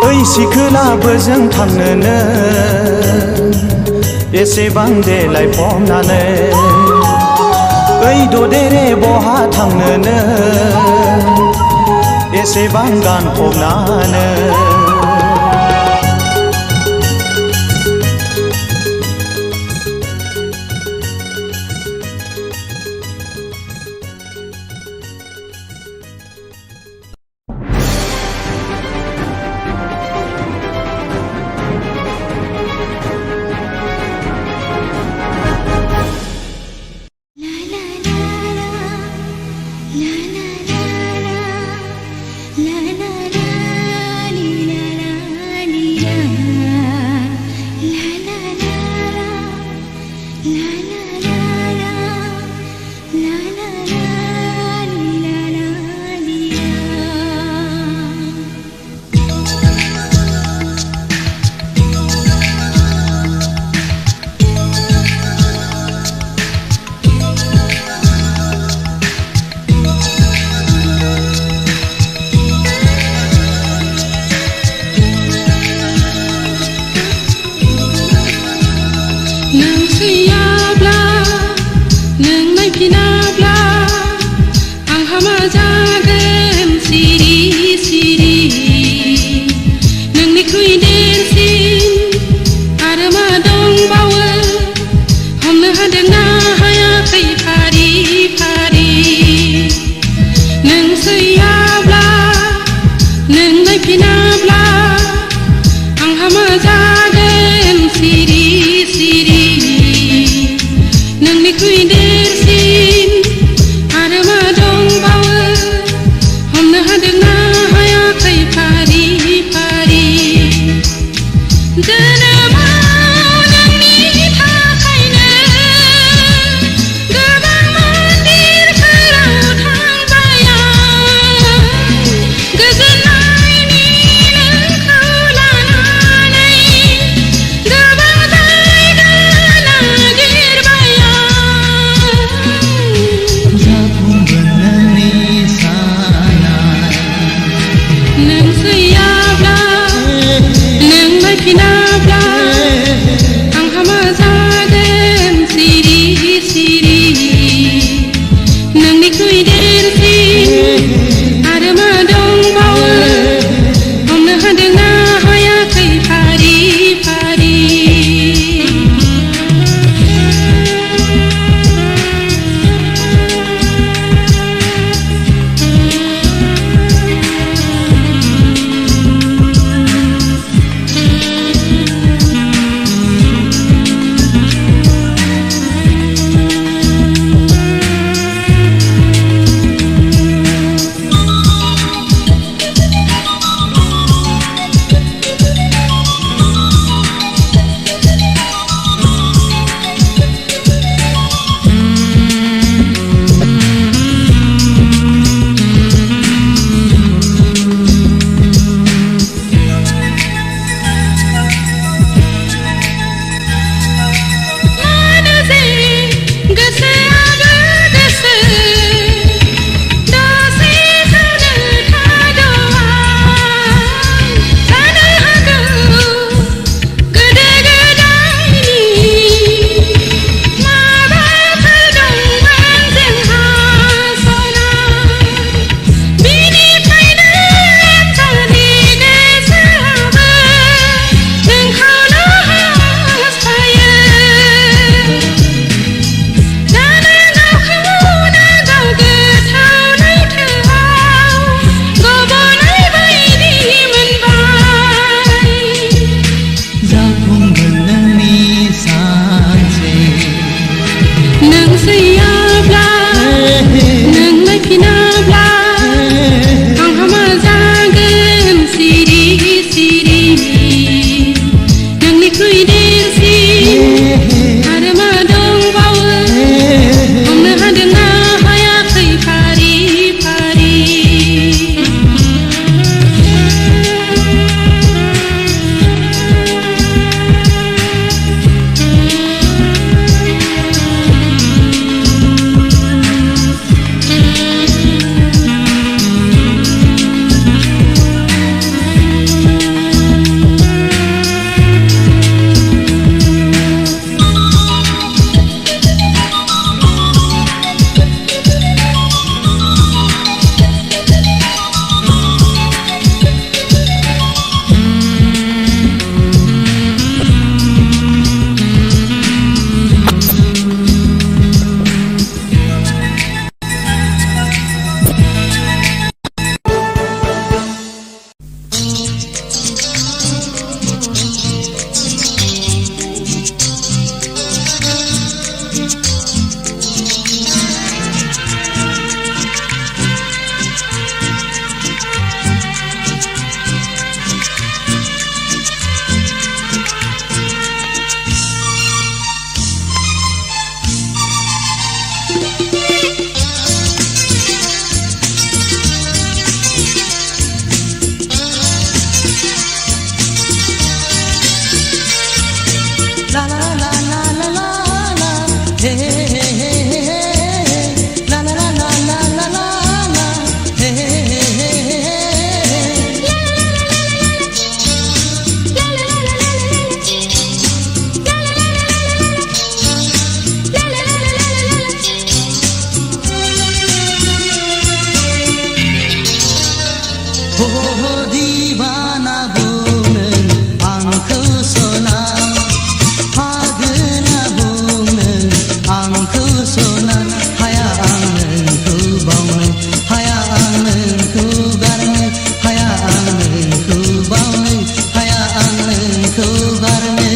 ओइ सिखोलाबो जों थांनोनो एसेबां देलाय फबनानै ओइ ददेरे बहा थांनोनो एसेबां गानफबनानै la la la la la la la हादोंना हायाखै फारि फारि नों सैयाब्ला नों नायफिनाब्ला आंहा मा जागोन सिरि सिरि नोंनिख्रुइ देरसिन आरो मा दंबावो हमनो हादोंना हायाखै फारि फारि जोनोमाव नोंनि थाखायनो गोबां मन्दिरफोराव थांबाय आं गोजोननायनि नोंखौ लानानै गोबां जायगा नागिरबाय आं जाफुंगोन नोंनि सानाय नों सैयाब्ला नों नायफिनाब्ला आंहा मा जागोन सिरि सिरि नोंनिख्रुइ देरसिन आरो मा दंबावो हमनो हादोंना हायाखै फारि फारि मानोजे गोसोआबो गोसो दसे थानो थाद'आ जानो हागौ गोदो गोदायनि माबाफोर दंमोन जोंहा सना बिनिखायनो आंनि गोसोआबो नोंखौनो हास्थायो जानो गावखौनो गाव गोथौ लैथोआव गब'नाय बायदि मोनबाय जाफुंगोन नोंनि सानसे नों सैयाब्ला नों नायफिनाब्ला आंहा मा जागोन सिरि सिरि नोंनिख्रुइ देरसिन आरो मा दंबावो हमनो हादोंना हायाखै फारि फारि नोंखौ गारनो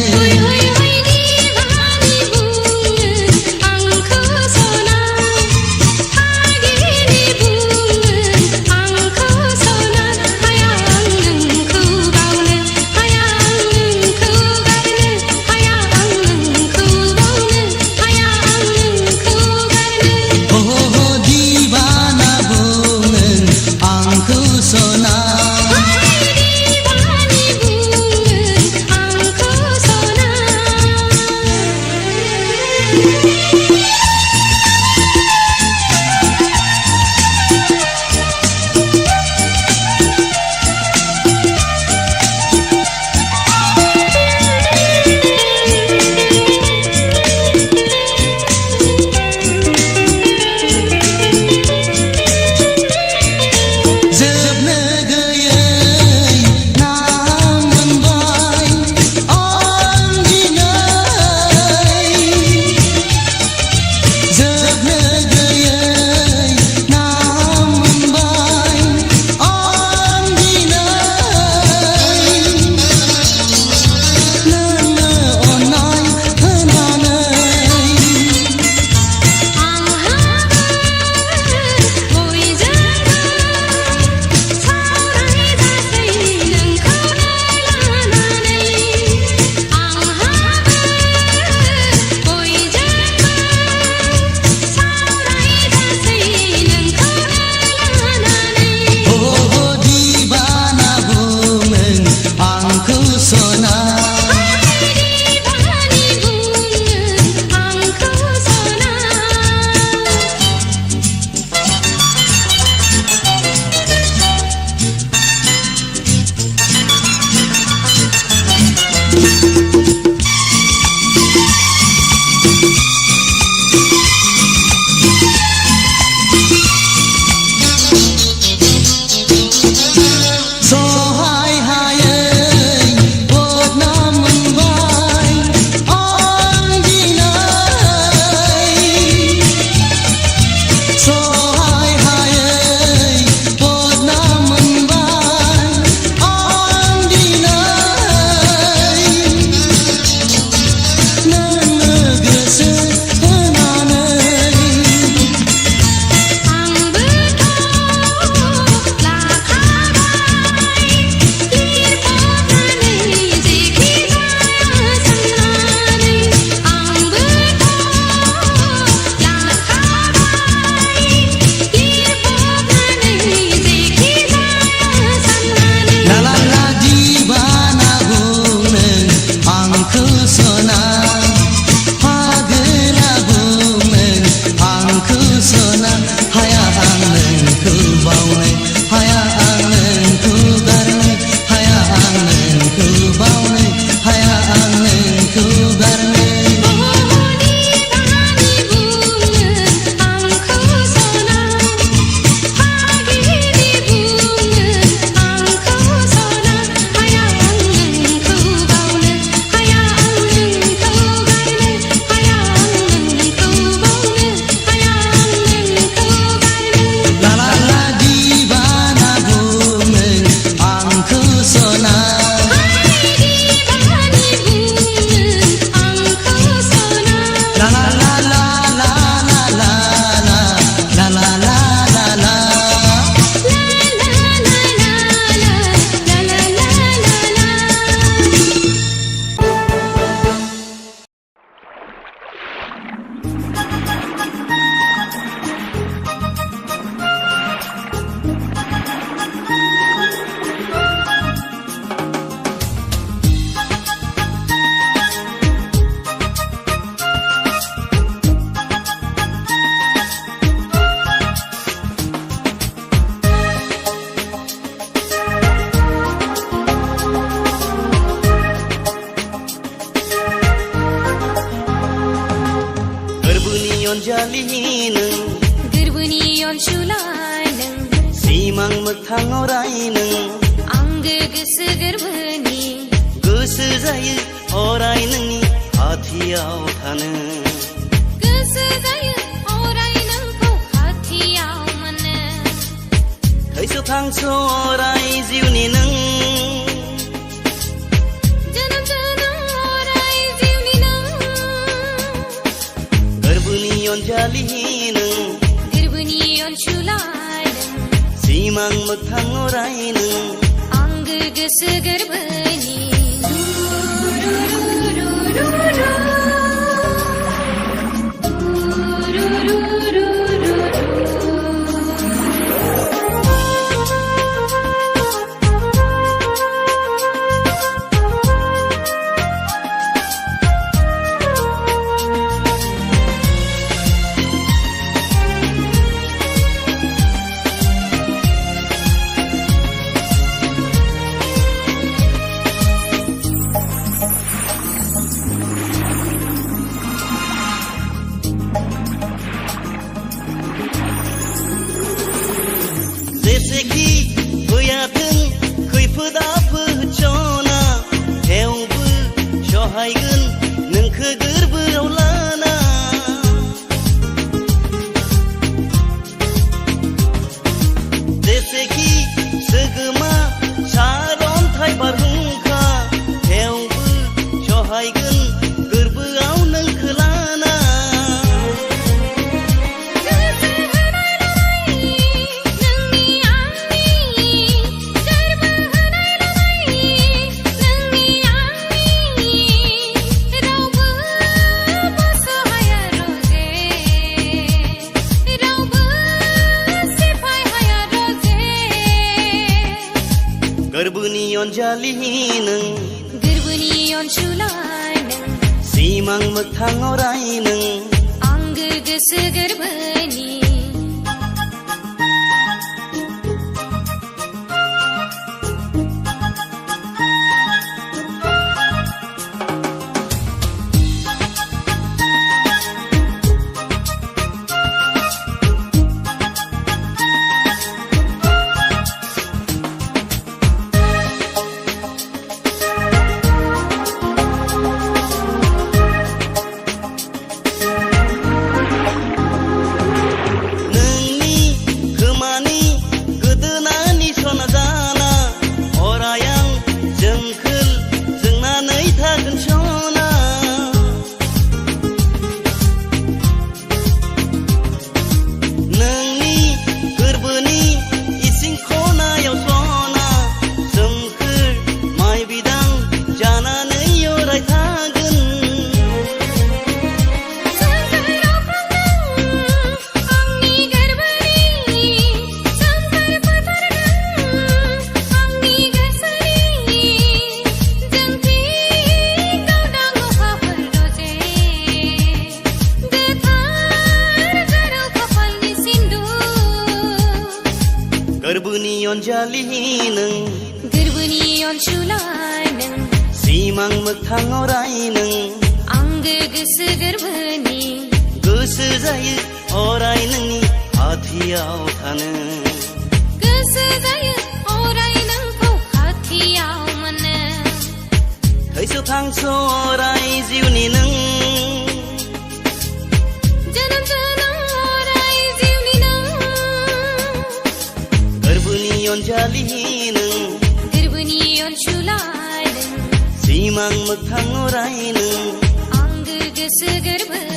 अनजालि नों गोरबोनि अनसुलाय नों सिमां मोगथाङाव राय नों आंगो गोसो गोरबोनि गोसो जायो अराय नोंनि खाथियाव थानो गोसो जायो अराय नोंखौ खाथियाव मोननो थैस' थांस' अराय जिउनि नों जोनोम अनजालि नों गोरबोनि अनसुलाय सिमां मोगथां अराय नों आंगो गोसो गोरबोनि जेसेखि फैयाथों खैफोदा फोज'ना थेवबो सहायगोन नोंखो गोरबोआव लाना जेसेखि सोगोमा सारन्थाइ बारहुंखा थेवबो सहायगोन गोरबोआव नोंखो लाना गोरबोनि अनजालि नों गोरबोनि अनसुलाय सिमां मोगथां अराय नों आंगो गोसो गोरबोनि गोरबोनि अनजालि नों गोरबोनि अनसुलाय सिमां मोगथां अराय नों आंगो गोसो गोरबोनि गोसो जायो अराय नोंनि खाथियाव थानो गोसो जायो अराय नोंखौ खाथियाव मोननो थैस' थांस' अराय जिउनि नों जोनोम जोनोम अराय जिउनि नों गोरबोनि अनजालि नों गोरबोनि अनसुलाय सिमां मोगथां अराय नों आंगो गोसो गोरबोनि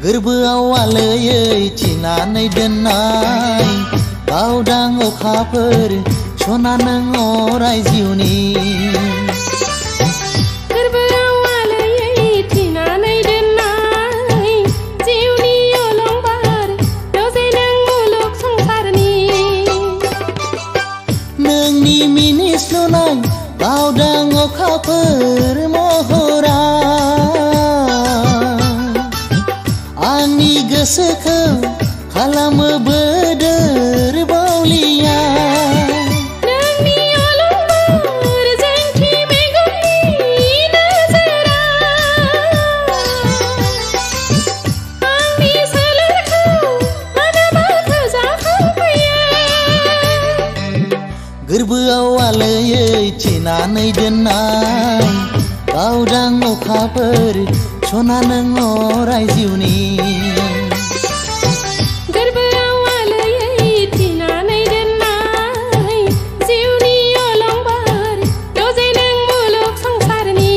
गोरबोआव आलोयै थिनानै दोननाय गावदां अखाफोर सना नों अराय जिउनि गोरबोआव आलोयै थिनानै दोननाय जिउनि अलंबार दजे नों मुलुग संसारनि नोंनि मिनिस्लुनाय गावदां अखाफोर महरा आंनि गोसोखौ खालामो गोरबोआव आलोयै थिनानै दोननाय गावदां अखाफोर सना नों अराय जिउनि गोरबोआव आलोयै थिनानै दोननाय जिउनि अलंबार रजे नों मुलुग संसारनि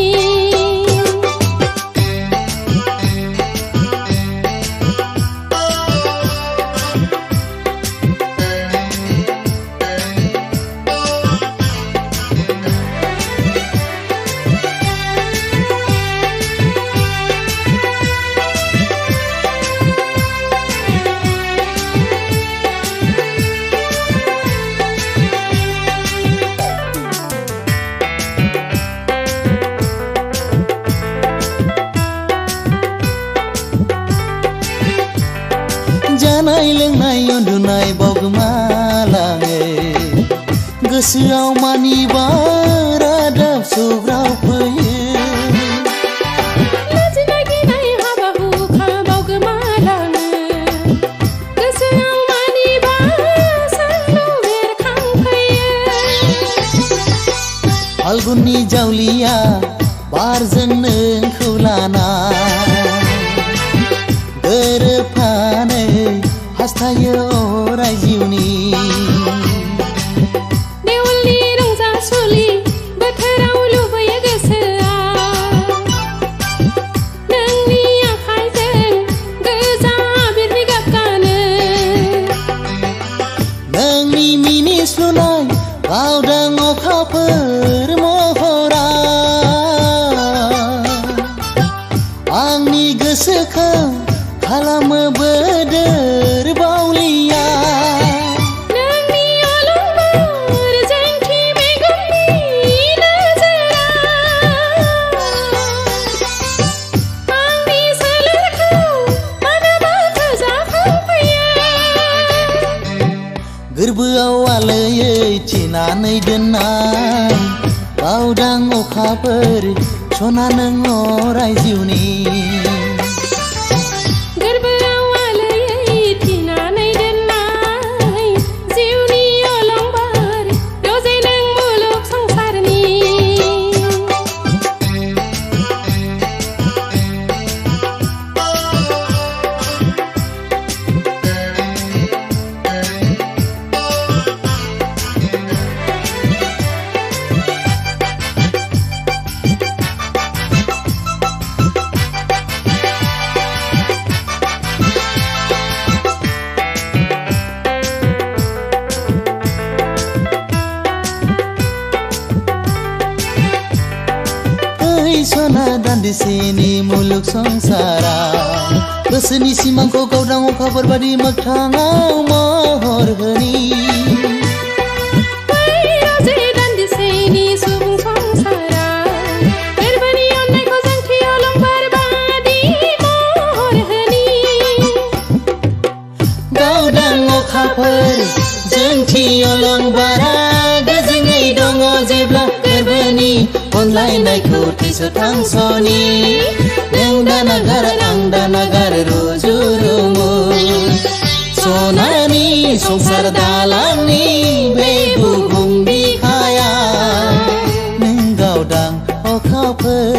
जानाय लोंनाय उन्दुनाय बावगोमालाङो गोसोआव मानिबा रादाब सुग्राव फैयो लाजिनाय गिनाय हाबा हुखा बावगोमालाङो गोसोआव मानिबा सानदु बेरखांफैयो फाल्गुननि जावलिया बारजों नोंखौ लाना गोरोबफानो हास्थायो अराय जिउनि देवलनि रंजासुलि बोथोराव लुबैयो गोसोआ नोंनि आखाइजों गोजा बिरनि गाब गानो नोंनि मिनिस्लुनाय गावदां अखाफोर महरा आंनि गोसोखौ खालामो बोदोर बावलिया नोंनि अलंबार जोंथि मेगननि नोजोरा आंनि सोलेरखौ मानोबा फोजाखांफैयो गोरबोआव आलोयै थिनानै दोननाय गावदां अखाफोर सना नों अराय जिउनि गोरबोआव आलोयै थिनानै दोननाय जिउनि अलंबार रजे नों मुलुग संसारनि सना दान्दिसेनि मुलुग संसारा गोसोनि सिमांखौ गावदां अखाफोर बादि मोगथाङाव महर होनि रजे दान्दिसेनि सुबुं संसारा गोरबोनि अननायखौ जोंथि अलंबार बादि महर होनि गावदां अखाफोर जोंथि अलंबारा गोजोङै दङ जेब्ला गोरबोनि अनलायनायखौ थैस' थांस'नि नों दानागार आं दानागार रुजु रुमु सनानि संसार दालांनि बे बुहुम बिखाया नों गावदां अखाफोर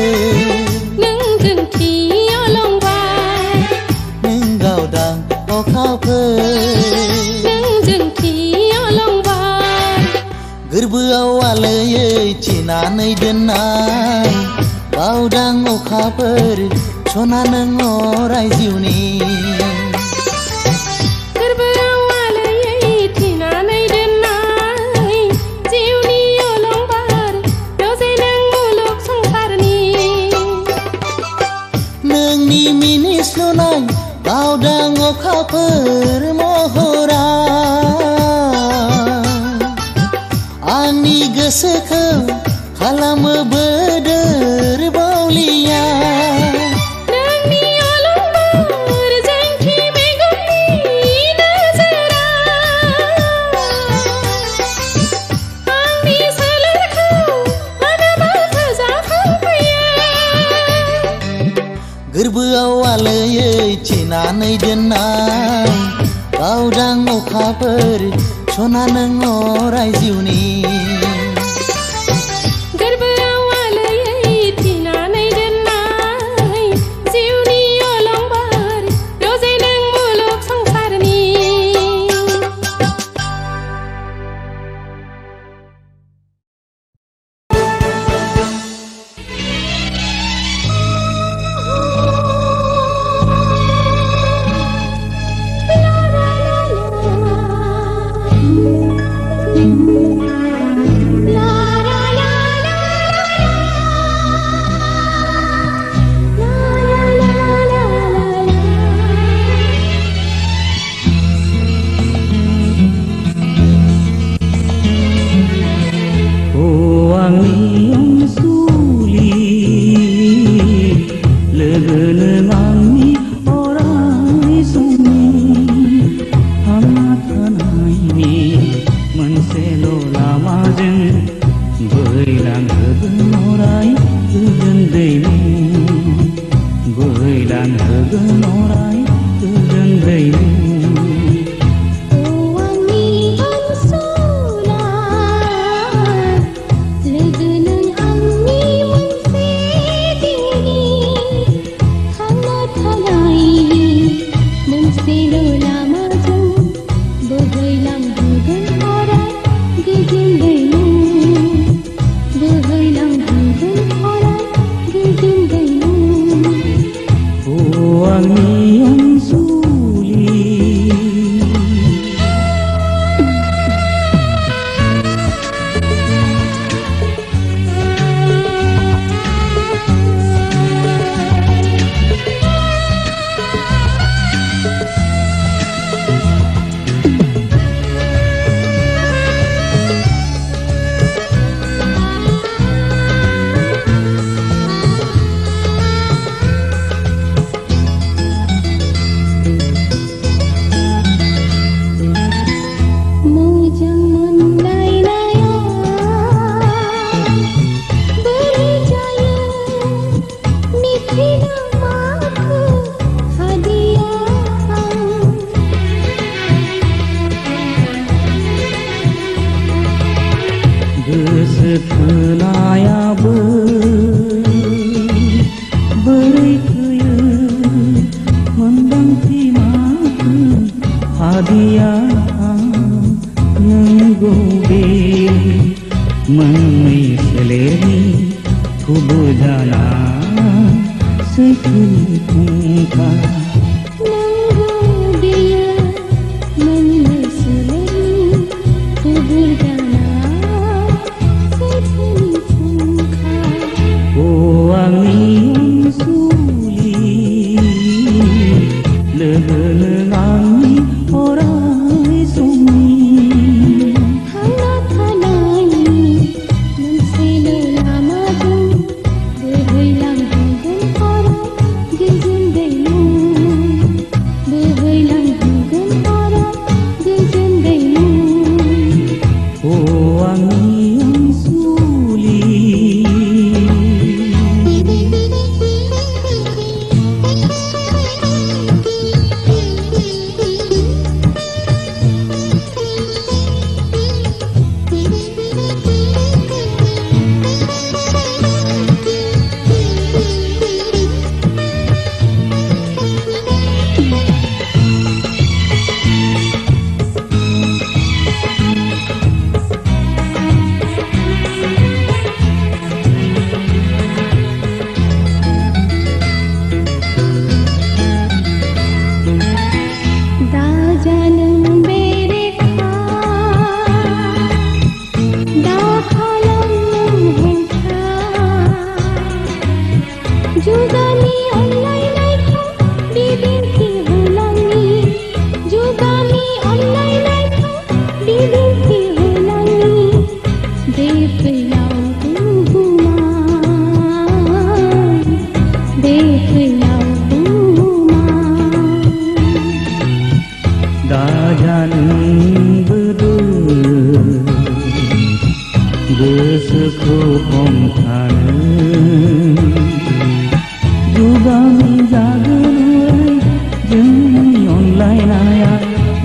नों जोंथि अलंबार नों गावदां अखाफोर नों जोंथि अलंबार गोरबोआव आलोयै थिनानै दोननाय गावदां अखाफोर सना नों अराय जिउनि गोरबोआव आलोयै थिनानै दोननाय जिउनि अलंबार रजे नों मुलुग संसारनि नोंनि मिनिस्लुनाय गावदां अखाफोर महरा आंनि गोसोखौ खालामो बोदोर बावलिया नोंनि अलंबार जोंथि मेगननि नोजोरा आंनि सोलेरखौ मानोबा फोजाखांफैयो गोरबोआव आलोयै थिनानै दोननाय गावदां अखाफोर सना नों अराय जिउनि गोरबोआव आलोयै थिनानै दोननाय जिउनि अलंबार रजे नों मुलुग संसारनि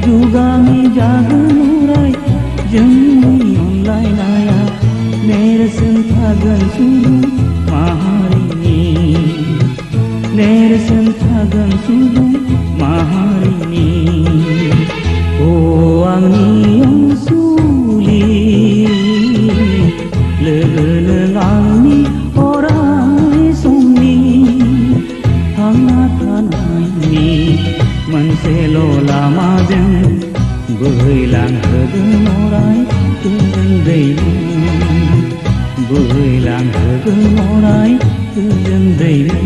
जुगामी जागनुराय जोंनि अनलायनाया नेरसोन थागोन सुबुं माहारिनि नेरसोन थागोन सुबुं माहारिनि ओ आंनि अनसुलि लोगो नों आंनि अराय समनि थांना थानायनि मोनसेल' लामाजों बोहैलांहोगोन अराय गोजोन दैमु बोहैलांहोगोन अराय गोजोन दैमु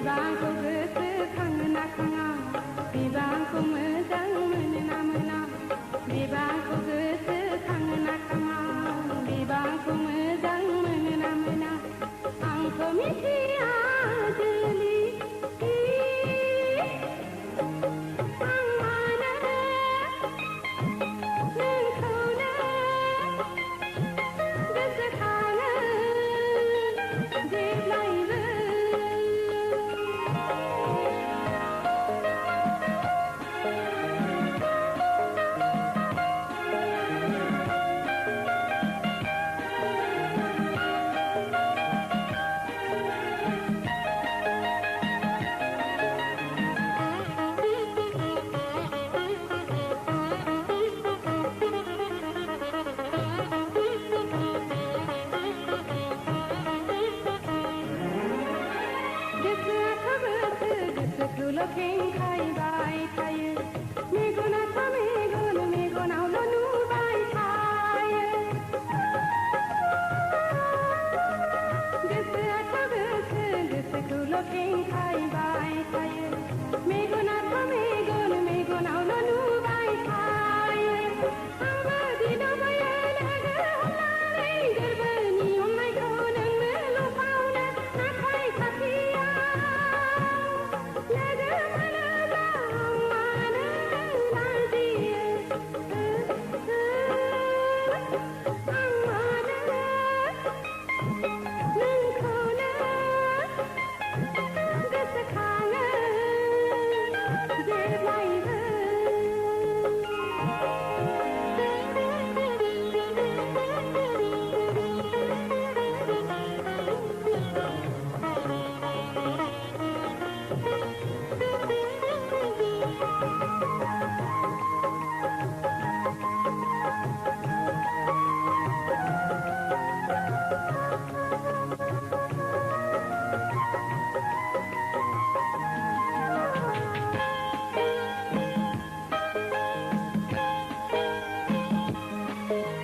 बिबांखौ गोसोखाङो ना खाङा बिबांखौ मोजां मोनो ना मोना बिबांखौ गोसोखाङो ना खाङा बिबांखौ मोजां मोनो ना मोना आंथ' मिथिया जुलि आं मानो नोंखौनो गोसोखाङो जेब्लायबो गोसोखौल' खेंखायबाय थायो मेगनाथ' मेगन मेगनावल' नुबाय थायो गोसोआथ' गोसोखौल' खेंखायबाय थायो मेगनाथ' मेगन मेगनावल' नुबाय थायो आंबो दिदोमैनो लोगो हमनानै गोरबोनि अननायखौ नोंनो लुफावनो नाथाय खाथिया लोगो मोनोब्ला आं मानो लाजियो आं मानो नोंखौनो गोसोखाङो जेब्लायबो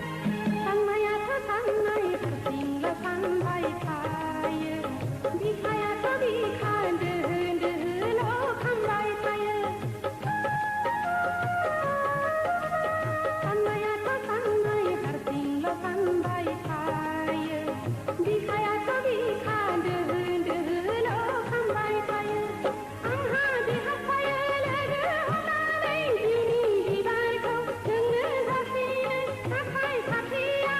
साननायाथ' साननाय फारसेल' सानबाय थायो बिखायाथ' बिखा दोहो दोहोल' खामबाय थायो साननायाथ' साननाय फारसेल' सानबाय थायो बिखायाथ' बिखा दोहो दोहोल' खामबाय थायो आंहा देहाखायो लोगो हमनानै जिउनि बिबारखौ नोंनो जासिनो नाथाय खाथिया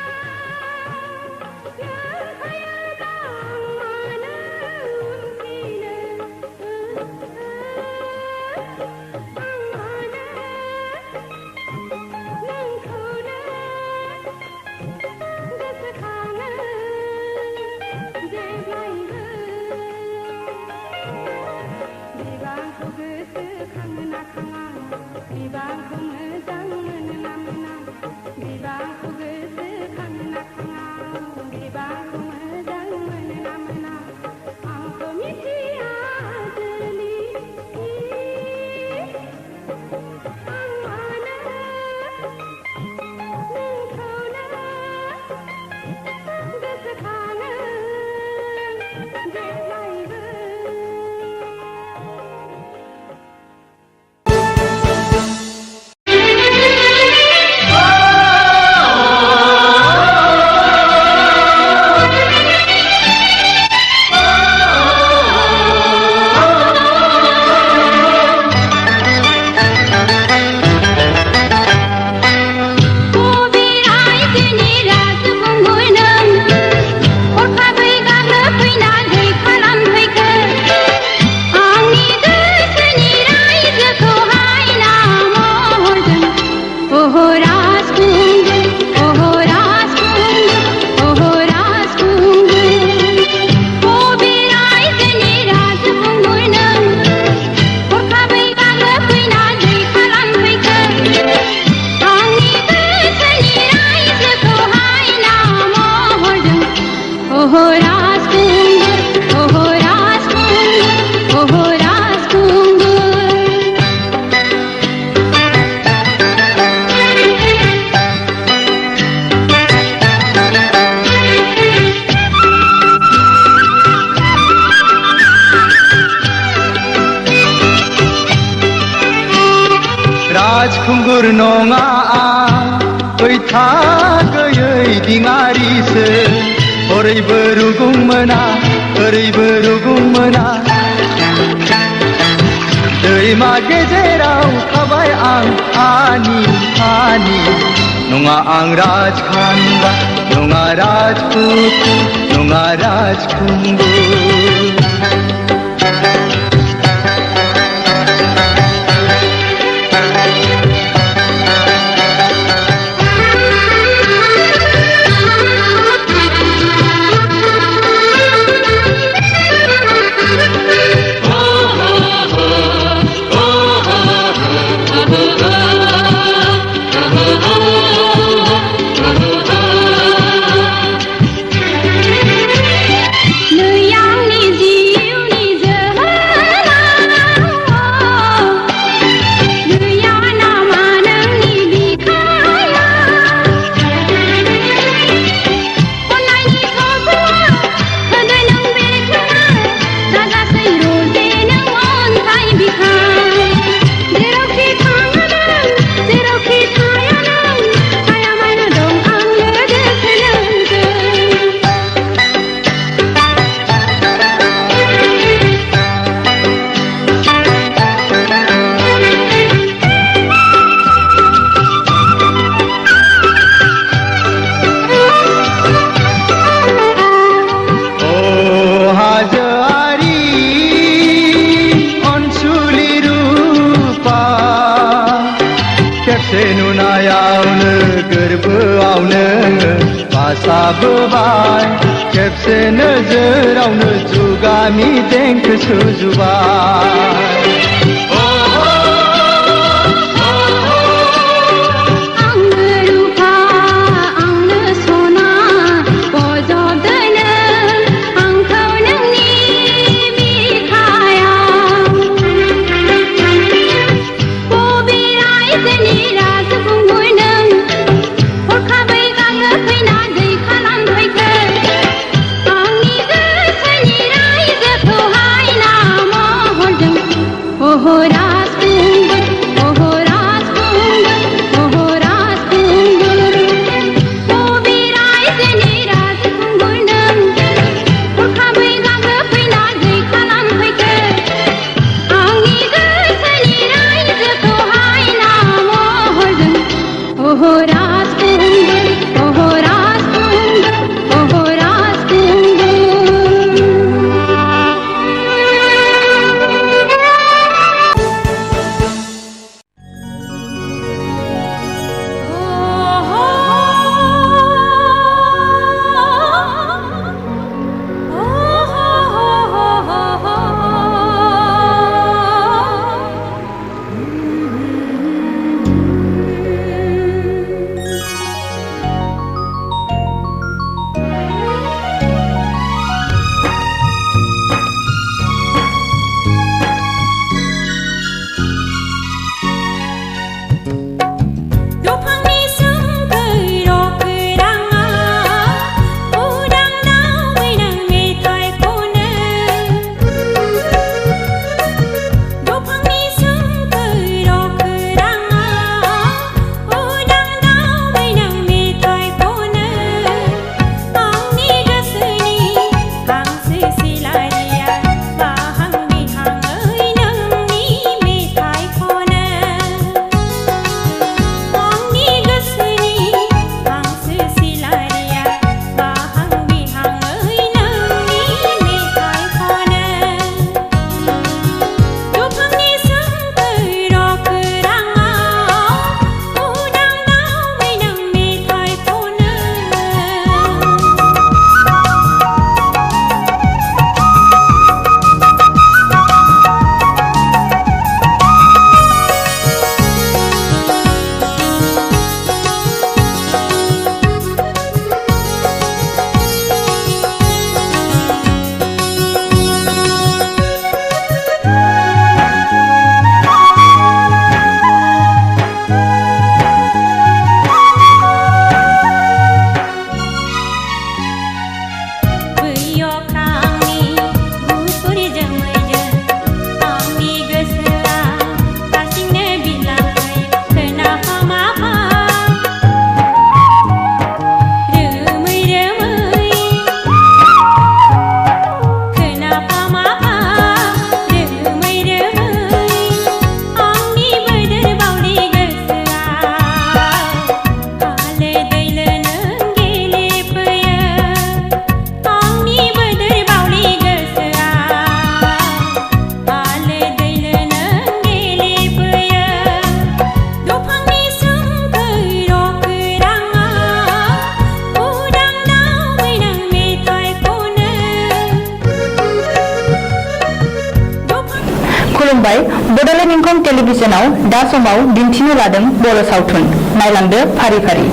नोंखायोब्ला आं मानो उनफिनो आं मानो नोंखौनो गोसोखाङो जेब्लायबो बिबांखौ गोसोखाङो ना खाङा बिबांखौ मोजां मोनो ना मोना बिबांखौ गोसोखाङो ना खाङा बिबांखौ मोजां मोनो ना मोना आंथ' मिथिया जुलि आं मानो नोंखौनो गोसोखाङो जेब्लायबो आंगुर नङा आं बैथा गैयै दिङारिसो ओरैबो रुगुं मोना ओरैबो रुगुं मोना दैमा गेजेराव थाबाय आं आनि आनि नङा आं राजखान्दा नङा राजपुत नङा राजखुंगुर साबोबाय खेबसे नोजोरावनो जुगामि देंखो सुजुबाय हो खुलुमबाय बड'लेण्ड इंखं टेलिभिजनाव दा समाव दिन्थिनो लादों बर' सावथुन नायलांदो फारि फारि।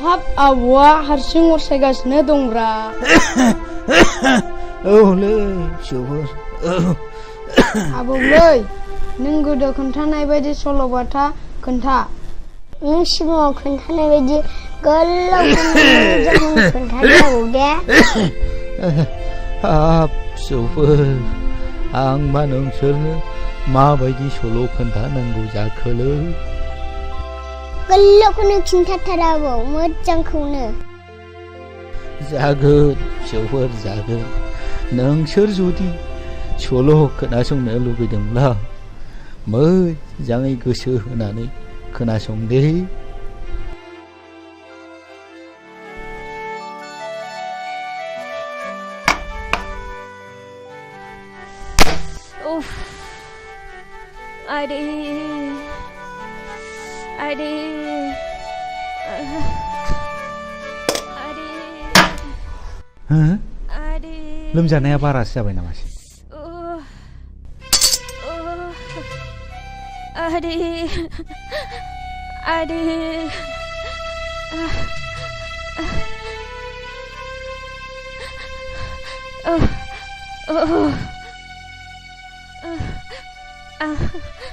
हाब आबौआ हारसिं अरसायगासिनो दंब्रा। औलै फिसौफोर आबौलै नों गोदो खोन्थानाय बायदि सल'बाथा खोन्था। नों सिगाङाव खोन्थानाय बायदि गोलाव खोन्थादो आबौ दे। हाब फिसौफोर आंबा नोंसोरनो माबायदि सल' खोन्थानांगौ जाखोलै। गोलावखौनो खिन्थाथार आबौ मोजांखौनो। जागोन फिसौफोर जागोन। नोंसोर जुदि सल' खोनासंनो लुबैदोंब्ला मोजाङै गोसो होनानै खोनासंदे। लोमजानाया बारासो जाबाय नामासै?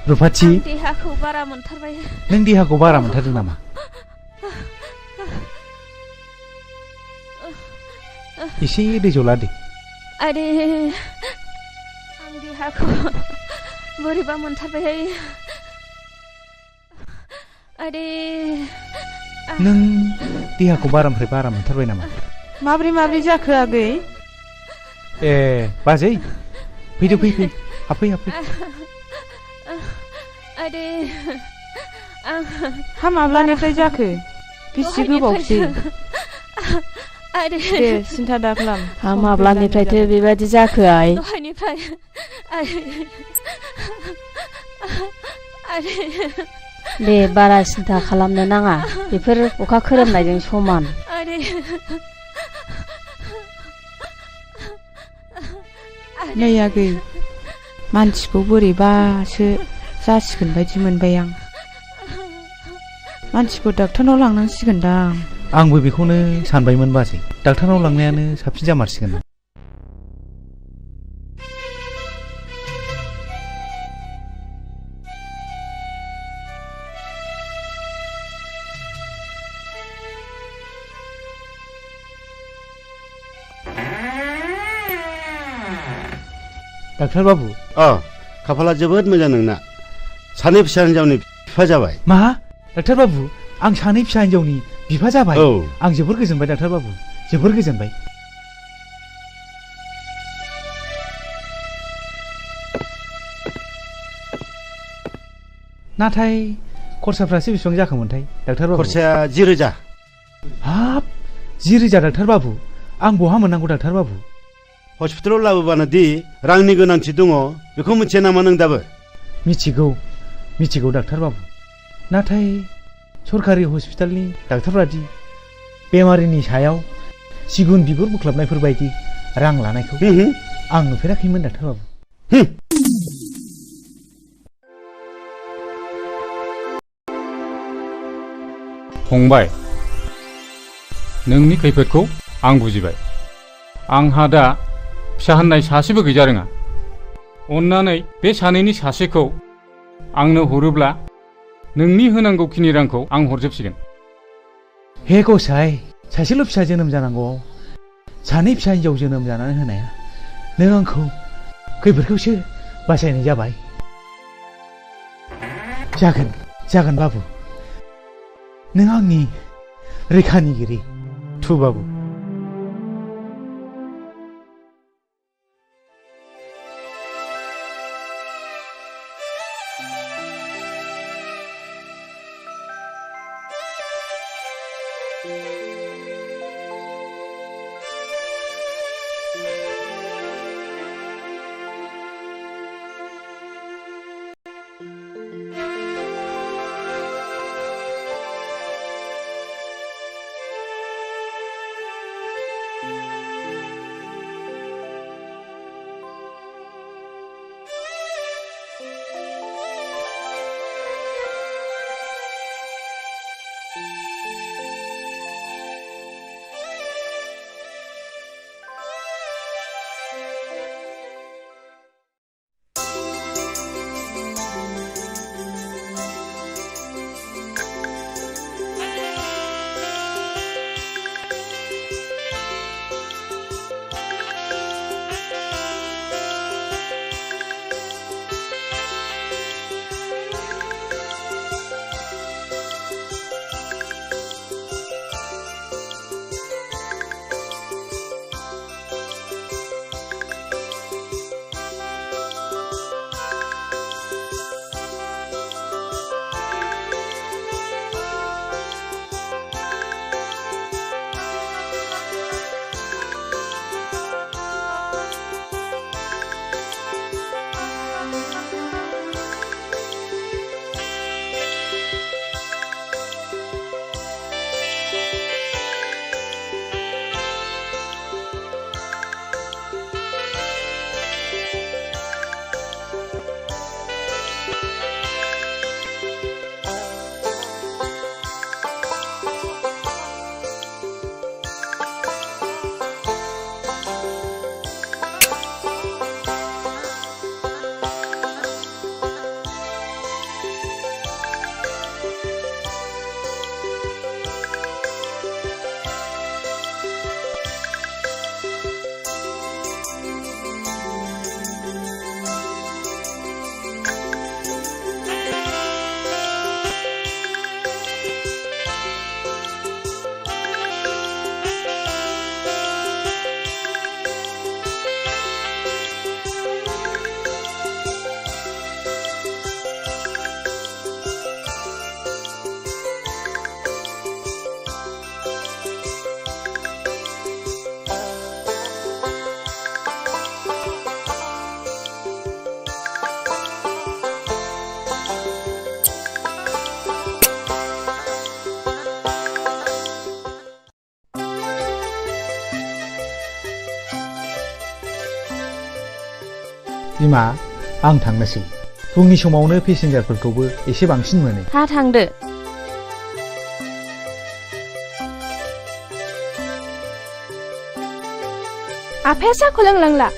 रुफाथि देहाखौ बारा मोनथारबाय। नों देहाखौ बारा मोनथारदों नामा? एसे दै जला दे। आं देहाखौ बोरैबा मोनथारबाय। नों देहाखौ बारानिफ्राय बारा मोनथारबाय नामा? माब्रै जाखो आगै? ए बाजै फैदो फै हाबफै। हा माब्लानिफ्राय जाखो? बेसे गोबावसै? दे सिन्था दाखालाम। हा माब्लानिफ्रायथो बेबायदि जाखो आइ? दहायनिफ्राय। दे बारा सिन्था खालामनो नाङा, बेफोर अखा खोरोमनायजों समान। नै आगै मानसिखौ बोरैबासो जासिगोन बायदि मोनबाय आं। मानसिखौ डाक्टारनाव लांनांसिगोनदां। आंबो बेखौनो सानबायमोन बाजै, डाक्टारनाव लांनायानो साबसिन जामारसिगोन। डाक्टार बाबु। खाफाला जोबोद मोजां नोंना, सानै फिसा हिनजावनि बिफा जाबाय। मा? डाक्टार बाबु आं सानै फिसा हिनजावनि बिफा जाबाय? आं जोबोर गोजोनबाय डाक्टार बाबु, जोबोर गोजोनबाय। नाथाय खरसाफ्रासो बेसेबां जाखोमोनथाय डाक्टार बाबु? खरसाया 10,000। हाब 10,000 डाक्टार बाबु, आं बहा मोननांगौ डाक्टार बाबु? हस्पिटालाव लाबोबानो दि रांनि गोनांथि दङ बेखौ मिथिया नामा नों दाबो? मिथिगौ डाक्टार बाबु, नाथाय सरकारि हस्पिटालनि डाक्टारफ्रादि बेमारिनि सायाव सिगुन बिगुर बोख्लाबनायफोर बायदि रां लानायखौ आं नुफेराखैमोन डाक्टार बाबु। फंबाय, नोंनि खैफोदखौ आं बुजिबाय। आंहा दा फिसा होननाय सासेबो गैजा रोङा। अन्नानै बे सानैनि सासेखौ आंनो हरोब्ला नोंनि होनांगौखिनि रांखौ आं हरजोबसिगोन। हे गसाइ, सासेल' फिसा जोनोम जानांगौआव सानै फिसा हिनजाव जोनोम जानानै होनाया नों आंखौ खैफोदखौसो बासायनाय जाबाय। जागोन बाबु, नों आंनि रैखानिगिरि। थु बाबु। बिमा आं थांनोसै फुंनि समावनो पेसेन्जारफोरखौबो एसे बांसिन मोनो हा थांदो आफाया साहाखौ लोंलांला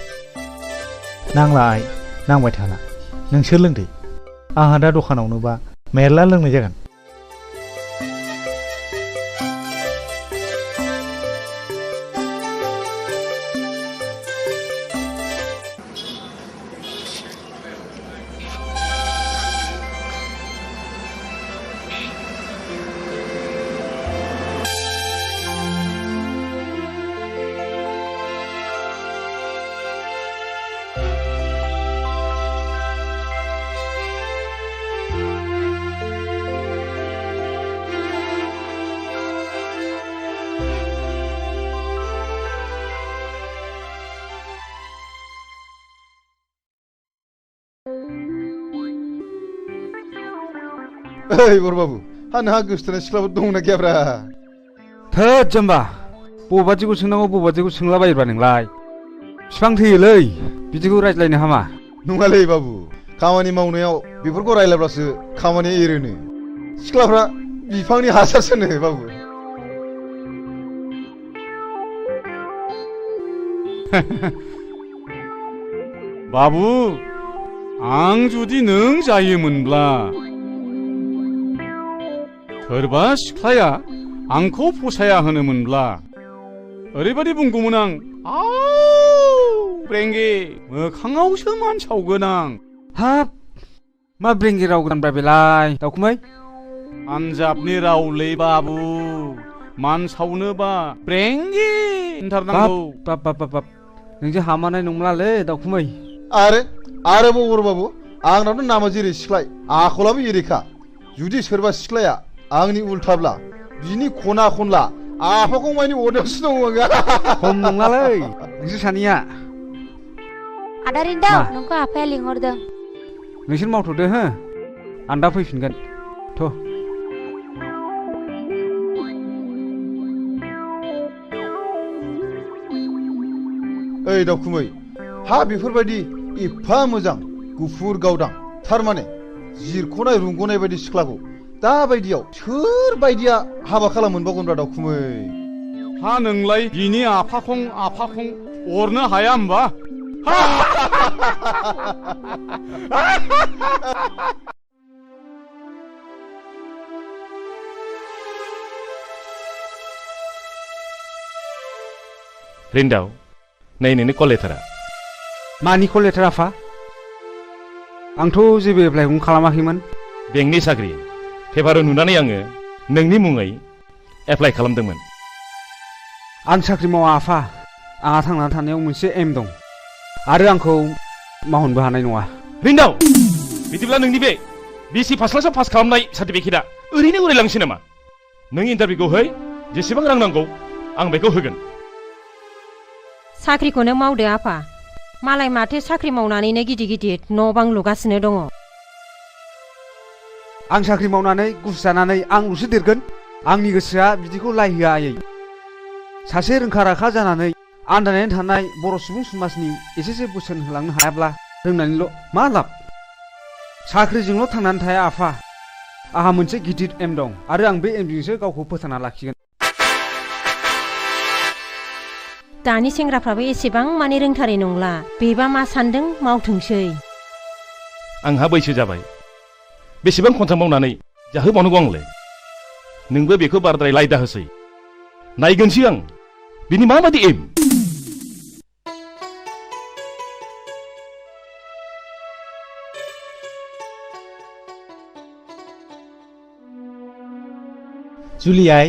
नांला आइ नांबाय थाला नोंसोर लोंदो आंहा दा दखानावनोबा मेरला लोंनाय जागोन ओइ बरबाबु हा गोसोथोनाय सिख्लाफोर दंना गैयाब्रा थोद जाम्बा बबादिखौ सोंनांगौ बबादिखौ सोंलाबायोब्रा नोंलाय बिफां थैयोलै बिदिखौ रायज्लायनो हामा नङालै बाबु खामानि मावनायाव बेफोरखौ रायलायब्लासो खामानिया एरोनो सिख्लाफ्रा बिफांनि हासारसोनो बाबु बाबु आं जुदि नों जायोमोनब्ला सोरबा सिख्लाया आंखौ फसाया होनोमोनब्ला ओरैबादि बुंगौमोन आं ब्रेंगे मोखाङावसो मानसावगोन आं हाब मा ब्रेंगे राव गोदानब्रा बेलाय दाउखुमै पान्जाबनि रावलै बाबु मानसावनोबा ब्रेंगे होनथारनांगौ बाब नोंजों हामानाय नंलालै दाउखुमै आरो बरबाबु आंनावथ' नामा जेरै सिख्लाय आखलाबो एरैखा जुदि सोरबा सिख्लाया आंनि उल्थाब्ला बिनि खना खनला आफाखौ मानि अरनायावसो दङ आङो खम नङालै नोंसोर सानैया आदा रिन्दाव नोंखौ आफाया लिंहरदों नोंसोर मावथ'दो हो आं दा फैफिनगोन थ' ओइ दावखुमै हा बेफोरबायदि एफा मोजां गुफुर गावदां थारमाने जिरख'नाय रुंग'नाय बायदि सिख्लाखौ दा बायदियाव सोर बायदिया हाबा खालाम मोनबावगोनब्रा दावखुमै हा नोंलाय बिनि आफाखं अरनो हाया होमबा रिन्दाव नै नोंनि कल लेटारा मानि कल लेटार आफा आंथ' जेबो एप्लाइखौनो खालामाखैमोन बेंकनि साख्रि पेपाराव नुनानै आङो नोंनि मुङै एप्लाइ खालामदोंमोन आं साख्रि मावा आफा आंहा थांनानै थानायाव मोनसे एम दं आरो आंखौ मावहोनबो हानाय नङा रिन्दाव बिदिब्ला नोंनि बे बिसि फार्स्ट क्लासाव पास खालामनाय सार्टिफिकेटआ ओरैनो उरायलांसै नामा नों इन्टारभिउखौ है जेसेबां रां नांगौ आं बेखौ होगोन साख्रिखौनो मावदो आफा मालाय माथो साख्रि मावनानैनो गिदिर गिदिर न' बां लुगासिनो दङ आं साख्रि मावनानै गुस जानानै आंल'सो देरगोन आंनि गोसोआ बिदिखौ लायहोआ आयै सासे रोंखा राखा जानानै आन्दायनानै थानाय बर' सुबुं समाजनि एसेसो बोसोन होलांनो हायाब्ला रोंनानैल' मा लाब साख्रिजोंल' थांनानै थाया आफा आंहा मोनसे गिदिर एम दं आरो आं बे एमजोंसो गावखौ फोथांना लाखिगोन दानि सेंग्राफ्राबो एसेबां माने रोंथारै नंला बेबा मा सान्दों मावथोंसै आंहा बैसो जाबाय बेसेबां खन्थाम मावनानै जाहोबावनांगौ आंलाय नोंबो बेखौ बाराद्राय लायदा होसै नायगोनसै आं बिनि माबादि एम जुलि आइ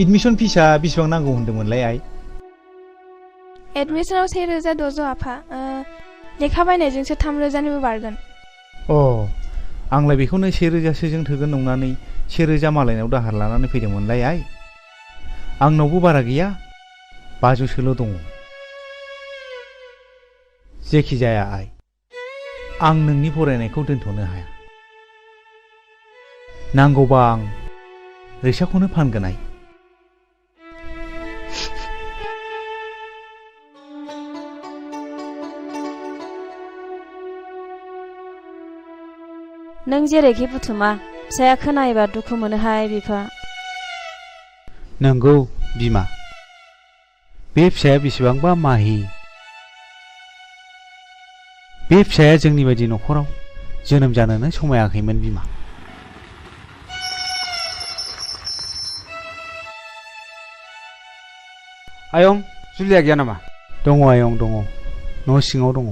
एडमिसन फिसा बेसेबां नांगौ होनदोंमोनलाय आइ एडमिसनाव 1600 आफा लेखा बायनायजोंसो 3000निबो बारगोन अ आंलाय बेखौनो 1000सोजों थोगोन नंनानै 1000 मालायनाव दाहार लानानै फैदोंमोनलाय आइ आंनावबो बारा गैया 500सोल' दङ जेखि जाया आइ आं नोंनि फरायनायखौ दोनथ'नो हाया नांगौबा आं रिक्साखौनो फानगोन आइ नों जेरैखि बुथुमा फिसाया खोनायोबा दुखु मोनोहाय बिफा नंगौ बिमा बे फिसाया बेसेबांबा माहि बे फिसाया जोंनि बायदि न'खराव जोनोम जानोनो समायाखैमोन बिमा आयं जुलिया गैया नामा दङ आयं दङ न' सिङाव दङ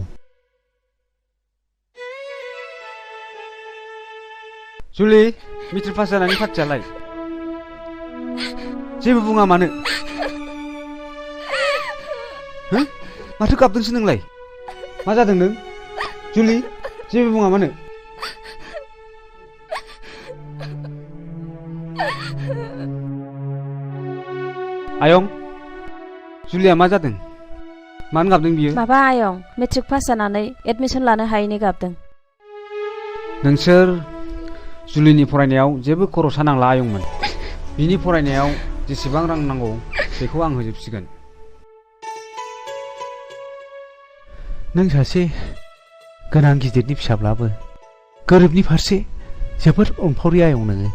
जुलि मेट्रिक पास जानायनि पार्टियालाय जेबो बुङा मानो माथो गाबदोंसो नोंलाय मा जादों नों जुलि जेबो बुङा मानो आयं जुलिया मा जादों मानो गाबदों बियो माबा आयं मेट्रिक पास जानानै एडमिसन लानो हायैनि गाबदों नोंसोर जुलिनि फरायनायाव जेबो खरसा नांला आयंमोन बिनि फरायनायाव जेसेबां रां नांगौ बेखौ आं होजोबसिगोन नों सासे गोनां गिदिरनि फिसाब्लाबो गोरिबनि फारसे जोबोद अनफावरि आयं नोङो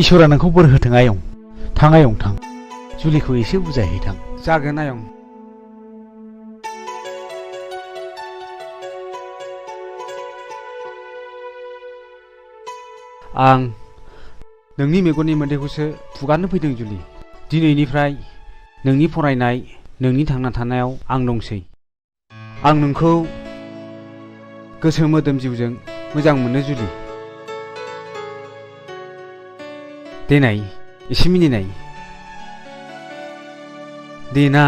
इसोरा नोंखौ बोर होथों आयं थां आयं थां जुलिखौ एसे बुजायहैथां जागोन आयं आं नोंनि मेगननि मोदैखौसो फुगारनो फैदों जुलि दिनैनिफ्राय नोंनि फरायनाय नोंनि थांना थानायाव आं दंसै आं नोंखौ गोसो मोदोम जिउजों मोजां मोनो जुलि देनाय एसे मिनिनाय देना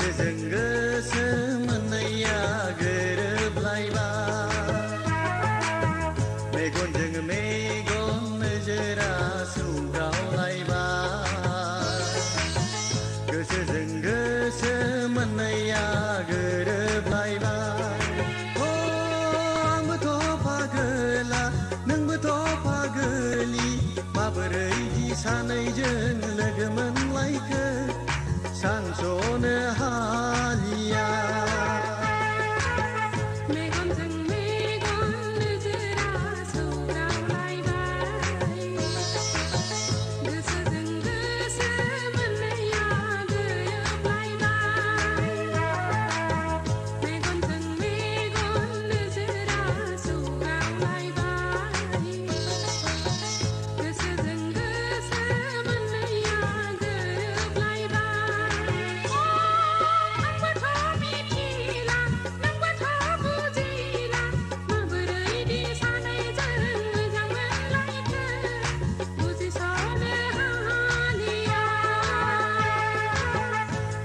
गोसोजों गोसो मोननैया गोरोबलायबाय मेगनजों मेगन नोजोरा सौग्रावलायबाय गोसोजों गोसो मोननैया गोरोबलायबाय आंबोथ' पागोला नोंबोथ' पागोलि माबोरै दि सानैजों लोगो मोनलायखो सानस'नो हालिया मेगनजों मेगन नोजोरा सौग्रावलायबाय गोसोजों गोसो मोननैया गोरोबलायबाय मेगनजों मेगन नोजोरा सौग्रावलायबाय गोसोजों गोसो मोननैया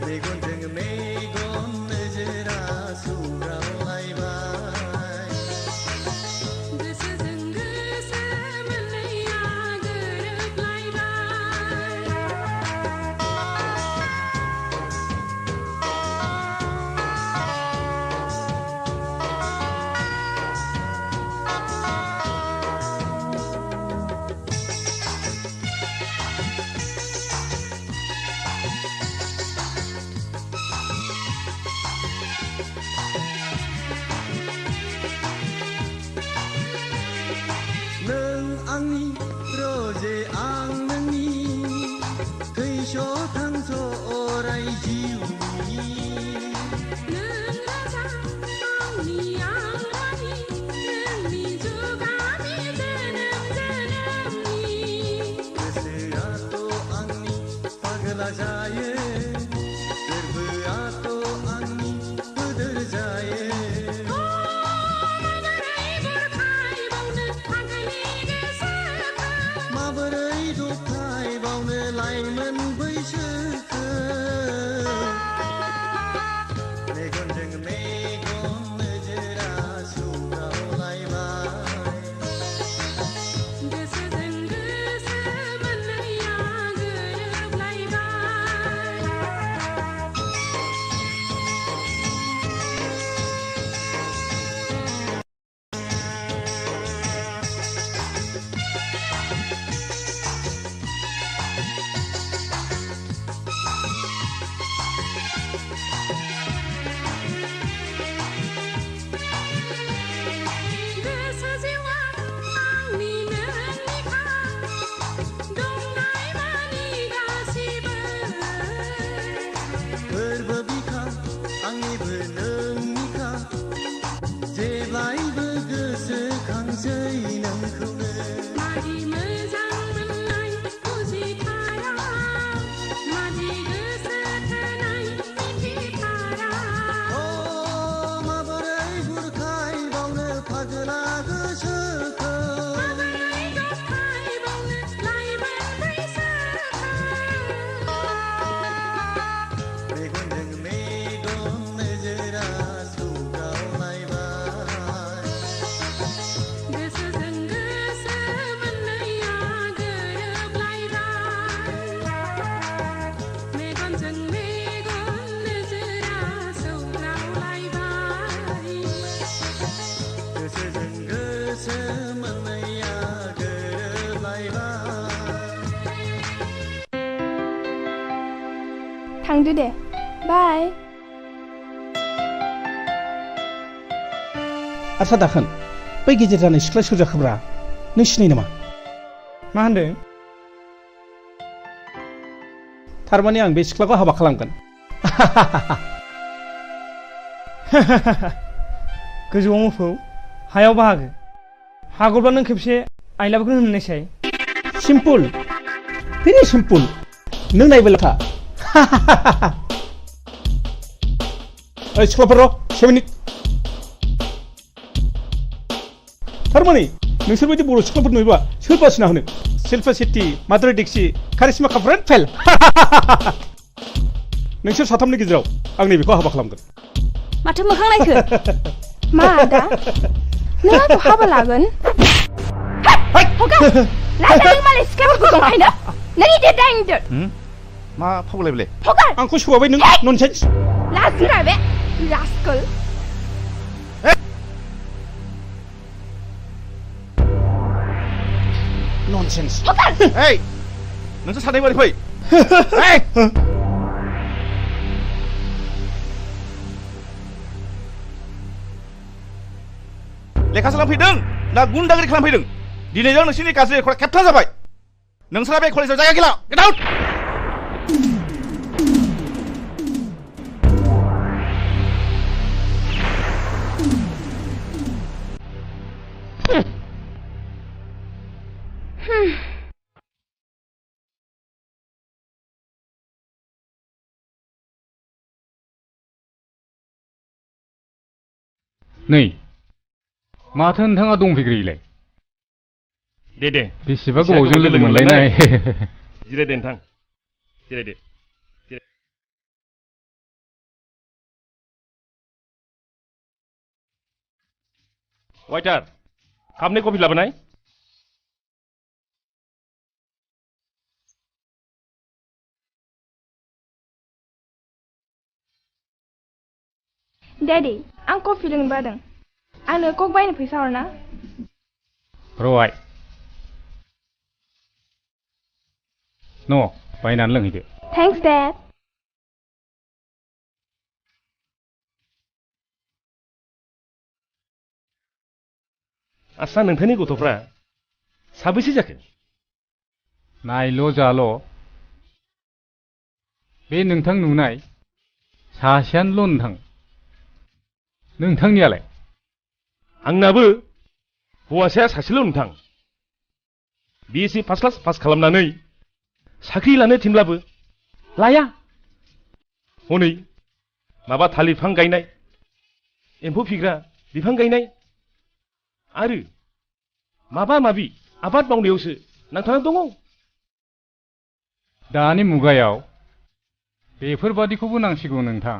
मेगनजों मेगन नोजोरा सौग्रावलायबाय गोसोजों गोसो मोननैया नों आंनि रजे आं नोंनि थैस' थांस' अराय जिउनि नों राजा आंनि आं रानि नोंनि जुगानि जोनोम जोनोमनि गोसोआथ' आंनि पागला जायो गोरबोआथ' आंनि बोदोर जायो माबोरै दबथायबावनो लाइमोन बैसोखो मेगनजों मेगन नोजोरा सौग्रावलायबाय गोसोजों गोसो मोननैया गोरोबलायबाय गोसो जिउआ आंनि नोंनिखा दंनाय मानि गासिबो फोरबो बिखा आंनिबो नोंनिखा जेब्लायबो गोसोखांसै नोंखौनो मादि मोजां मोननाय बुजिथारा मादि गोसो थोनाय मिथिथारा माबोरै बुरखायबावनो फागोला गोसोखौ माबोरै दबथायबावनो लाइमोन बैसोखौ मेगनजों मेगन नोजोरा सौग्रावलायबाय गोसोजों गोसो मोननैया गोरोबलायबाय मेगनजों मेगन नोजोरा सौग्रावलायबाय गोसोजों गोसो मोननैया गोरोबलायबाय थांदो दे बाय आच्छा दाखोन बै गेजेर जानाय सिख्ला सोर जाखोब्रा नों सिनायो नामा मा होनदों थारमाने आं बे सिख्लाखौ हाबा खालामगोन गोजौआव मोफौ हायाव बाहागो हागौब्ला नों खेबसे आइलाबखौनो होननायसाय सिम्पोल भेरि सिम्पोल नों नायबायल' था ओइ सिख्लाफोर र' 7 मिनिट थारमाने नोंसोरबायदि बर' सिख्लाफोर नुयोबा सोर बासिना होनो शिल्पा शेट्टी माधुरी दीक्षित कारिश्मा कापुर फेल नोंसोर साथामनि गेजेराव आं नैबेखौ हाबा खालामगोन माथो मोखां नायखो मा आदा नों आंखौ हाबा लागोन लायदों मालाय सिख्लाफोरखौ दंहायनो नों इदिट दा इदिट मा फावलाय बेलाय आंखौ सोबाबाय नों ननसेन्स लाजिरा बे रास्कल ननसेन्स ओइ नोंसोर सानै बारै फै लेखा सोलोंफैदों ना गुन्दागिरि खालामफैदों दिनैजों नोंसोरनि गाज्रि रेकर्डआ खेबथाम जाबाय नोंसोरा बे कलेजाव जायगा गैला गेट आउट नै माथो नोंथाङा दंफैग्रोयोलाय दे बेसेबा गोबावजों लोगो मोनलायनाय जिरायदे नोंथां जिरायदे वाइटार कापनि कफि लाबोनाय डैडी आं कफि लोंनो बादों आंनो कक बायनो फैसा हरना र'आइ न' बायनानै लोंहैदो थेंक्स डैड आस्सा नोंथांनि गथ'फ्रा साबैसे जाखो नायल' जाल' बे नोंथां नुनाय सासेयानोल' नोंथांनियालाय आंनाबो हौवासाया सासेल' नोंथां BSc फार्स्ट क्लास पास खालामनानै साख्रि लानो थिनब्लाबो लाया हनै माबा थालिर बिफां गायनाय एम्फौ फिग्रा बिफां गायनाय आरो माबा माबि आबाद मावनायावसो नांथाना दङ दानि मुगायाव बेफोरबादिखौबो नांसिगौ नोंथां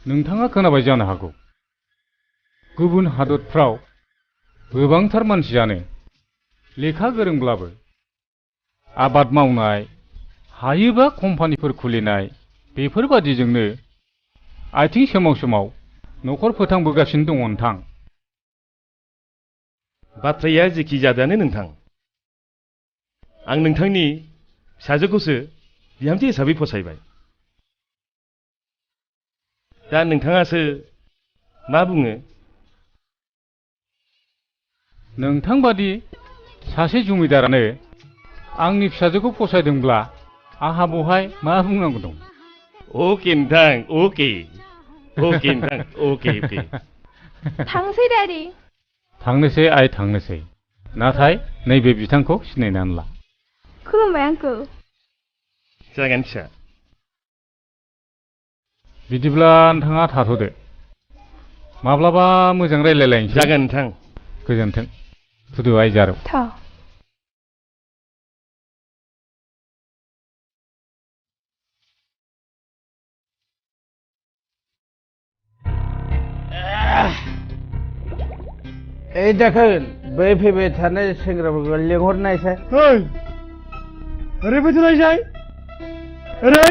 नोंथाङा खोनाबाय जानो हागौ गुबुन हादरफ्राव गोबांथार मानसियानो लेखा गोरोंब्लाबो आबाद मावनाय हायोबा कम्पानिफोर खुलिनाय बेफोरबादिजोंनो आथिं सोमाव सोमाव न'खर फोथांबोगासिनो दङ नोंथां बाथ्राया जेखि जादोआनो नोंथां आं नोंथांनि फिसाजोखौसो बिहामजो हिसाबै फसायबाय दा नोंथाङासो मा बुङो नोंथां बादि सासे जमिदारानो आंनि फिसाजोखौ फसायदोंब्ला आहा बहाय मा बुंनांगौ दं अके नोंथां अके नोंथां अके थांसै डैडी थांनोसै आइ थांनोसै नाथाय नैबे बिथांखौ सिनायनानै ला खुलुमबाय आंखौ जागोन फिसा बिदिब्ला नोंथाङा थाथ'दो माब्लाबा मोजां रायलायलायनोसै जागोन नोंथां गोजोन्थों थुदो आइ जारौ এই দেখেন बै फैबाय थानाय सेंग्राफोरखौ लेंहरनायसाय ओरै फैथ'नायसाय ओरै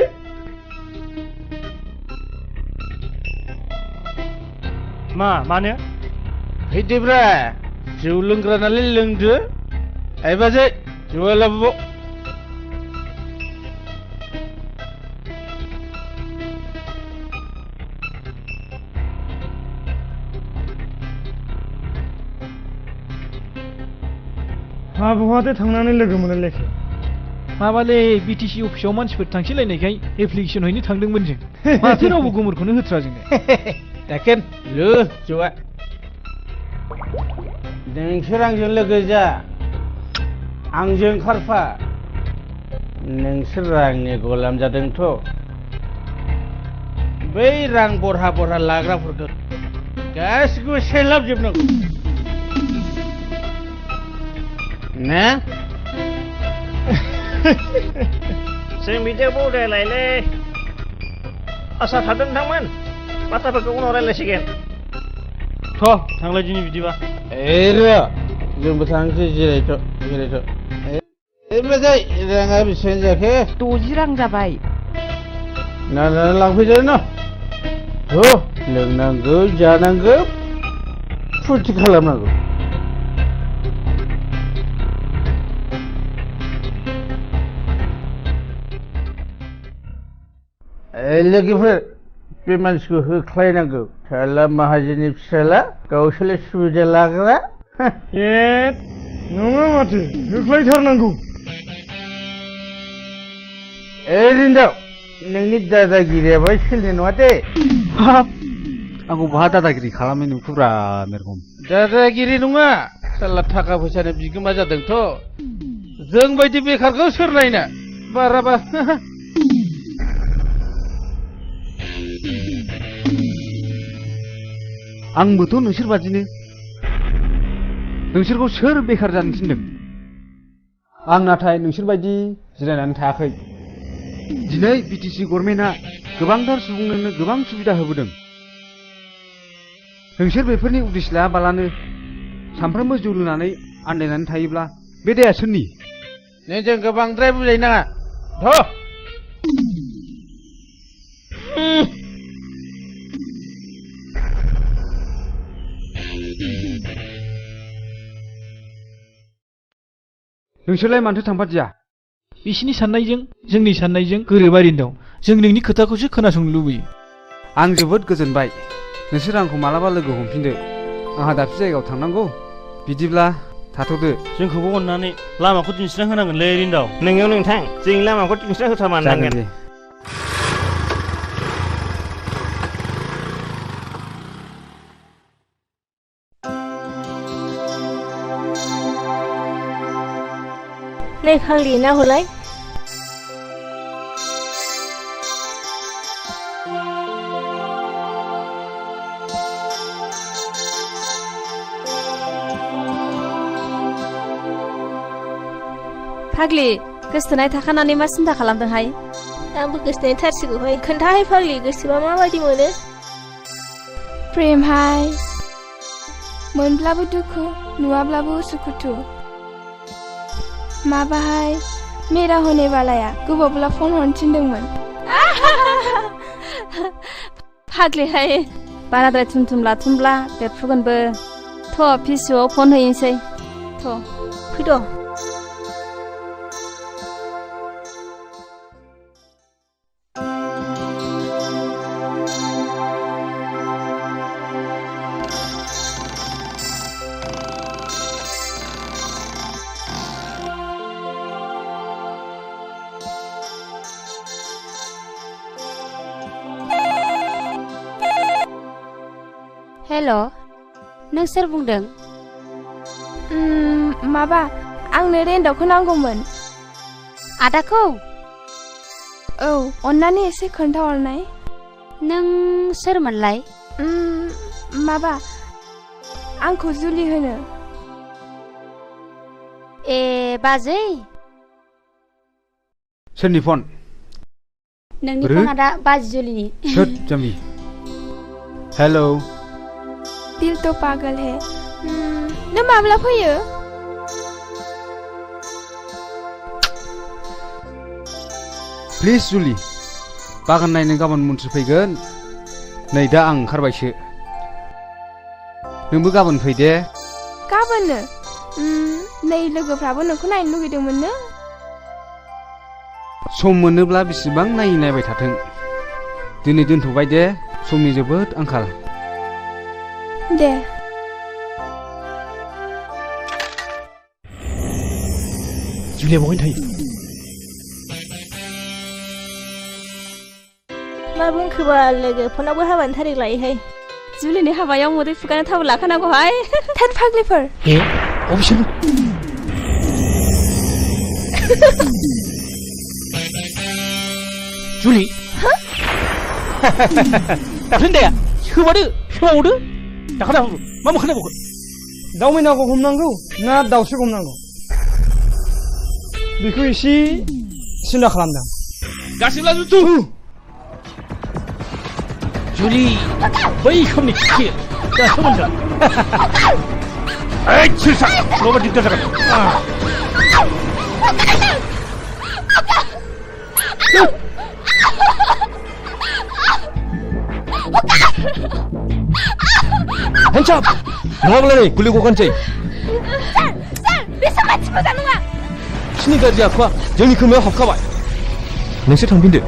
मानो फैदोब्रा जौ लोंग्रा नालाय लोंदो ओइ बाजै जौआ लाबोबाव मा बहाथो थांनानै लोगो मोनलायखो माबालै BTC अफिसाव मानसिफोर थांसैलायनायखाय एप्लिकेसन हैनो थांदोंमोन जों माथो रावबो गुमुरखौनो होथ्रा जोंनो देखেন लो जौआ नोंसोर आंजों लोगो जा आंजों खारफा नोंसोर रांनि गलाम जादोंथ' बै रां बरहा बरहा लाग्राफोरखौ गासिखौबो सेलाबजोबनांगौ ना जों बिदियाव बौदायलायलै आसा थादों नोंथांमोन बाथ्राफोरखौ उनाव रायज्लायसिगोन थ' थांलाय दिनै बिदिबा जोंबो थांसै जिरायथ' मोजाय राङा बेसेबां जाखो 60 रां जाबाय ना लांफैदो न लोंनांगौ जानांगौ फुरथि खालामनांगौ लोगोफोर बे मानसिखौ होख्लायनांगौ फिसाला माहाजोननि फिसाला गावसोरलाय सुबिदा लाग्रा नङा माथो होख्लायथारनांगौ रिन्दाव नोंनि दादागिरियाबा सोलिनाय नङा दे आंखौ बहा दादागिरि खालामनाय नुखोब्रा मेरगम दादागिरि नङा साला थाखा फैसानि बिगोमा जादोंथ' जों बायदि बेखारखौ सोर नायना बाराबा आंबोथ' नोंसोर बादिनो नोंसोरखौ सोर बेखार जानो थिनदों आं नाथाय नोंसोर बायदि जिरायनानै थायाखै दिनै बिटिसि गभर्नमेन्टआ गोबांथार सुबुंनो गोबां सुबिदा होबोदों नोंसोर बेफोरनि उदिस लायाबालानो सानफ्रोमबो जौ लोंनानै आन्दायनानै थायोब्ला बे दाया सोरनि नोंजों गोबांद्राय बुजायनाङा नोंसोरलाय मानोथो थांफादिया बिसिनि साननायजों जोंनि साननायजों गोरोबारिनो दं जों नोंनि खोथाखौसो खोनासंनो लुबैयो आं जोबोद गोजोनबाय नोंसोर आंखौ मालाबा लोगो हमफिनदो आंहा दाबसे जायगायाव थांनांगौ बिदिब्ला थाथ'दो जोंखौबो अननानै लामाखौ दिन्थिना होनांगोनलै रिन्दाव नोंगौ नोंथां जों लामाखौ दिन्थिना होथारमारनांगोन लेखा लिरना हलाय फाग्लि गोसथोनाय थाखानानै मा सिन्था खालामदोंहाय आंबो गोसथोनाय थारसिगौहाय खोन्थाहाय फाग्लि गोसोबा माबायदि मोनो प्रेमहाय मोनब्लाबो दुखु नुवाब्लाबो उसुखुथु माबाहाय मेरा होने वालाया गोबावब्ला फन हरनो थिनदोंमोन फाग्लिहाय बाराद्राय थुमथुम लाथुमब्ला बेरफुगोनबो थ' फिसौआव फन हैनोसै थ' फैद' हेल' नों सोर बुंदों माबा आंनो रेन्टआवखौ नांगौमोन आदाखौ औ अन्नानै एसे खोन्थाहरनाय नों सोरमोनलाय माबा आंखौ जुलि होनो ए बाजै सोरनि फन नोंनि फना दा बाजै जुलिनि सोद जाम्बि हेलौ दिल तो पागल है नों माब्ला फैयो प्लिज जुलि बागान नायनो गाबोन मन्थ्रि फैगोन नै दा आं ओंखारबायसो नोंबो गाबोन फै दे गाबोननो नै लोगोफ्राबो नोंखौ नायनो लुगैदोंमोननो सम मोनोब्ला बेसेबां नायबाय थाथों दिनै दोनथ'बाय दे समनि जोबोद आंखाल दे जुलिया बहाय थायो मा बुंखोबा लोगो फनावबो हाबानि थारिख लायोहाय जुलिनि हाबायाव मोदै फुगानो थाब लाखानांगौहाय थेट फाग्लिफोर ए अबेसोर जुलि दाख्लै दाया सोबावदो दाखा मा मोखानांगौ दाउ मैनाखौ हमनांगौ ना दाउसो हमनांगौ बेखौ एसे सिन्था खालामदों गासिब्ला जुथु जुलि बै समनि खि दा सोमोन्दो ओइ सिरसा नङाबा दिगदार जागोन Hands up! नङाब्ला नै गुलि गगानसै सार बेसोर मानसि मोजां नङा बिसिनि गाज्रि आखुआ जोंनि खोमायाव हाबखाबाय नोंसोर थांफिनदो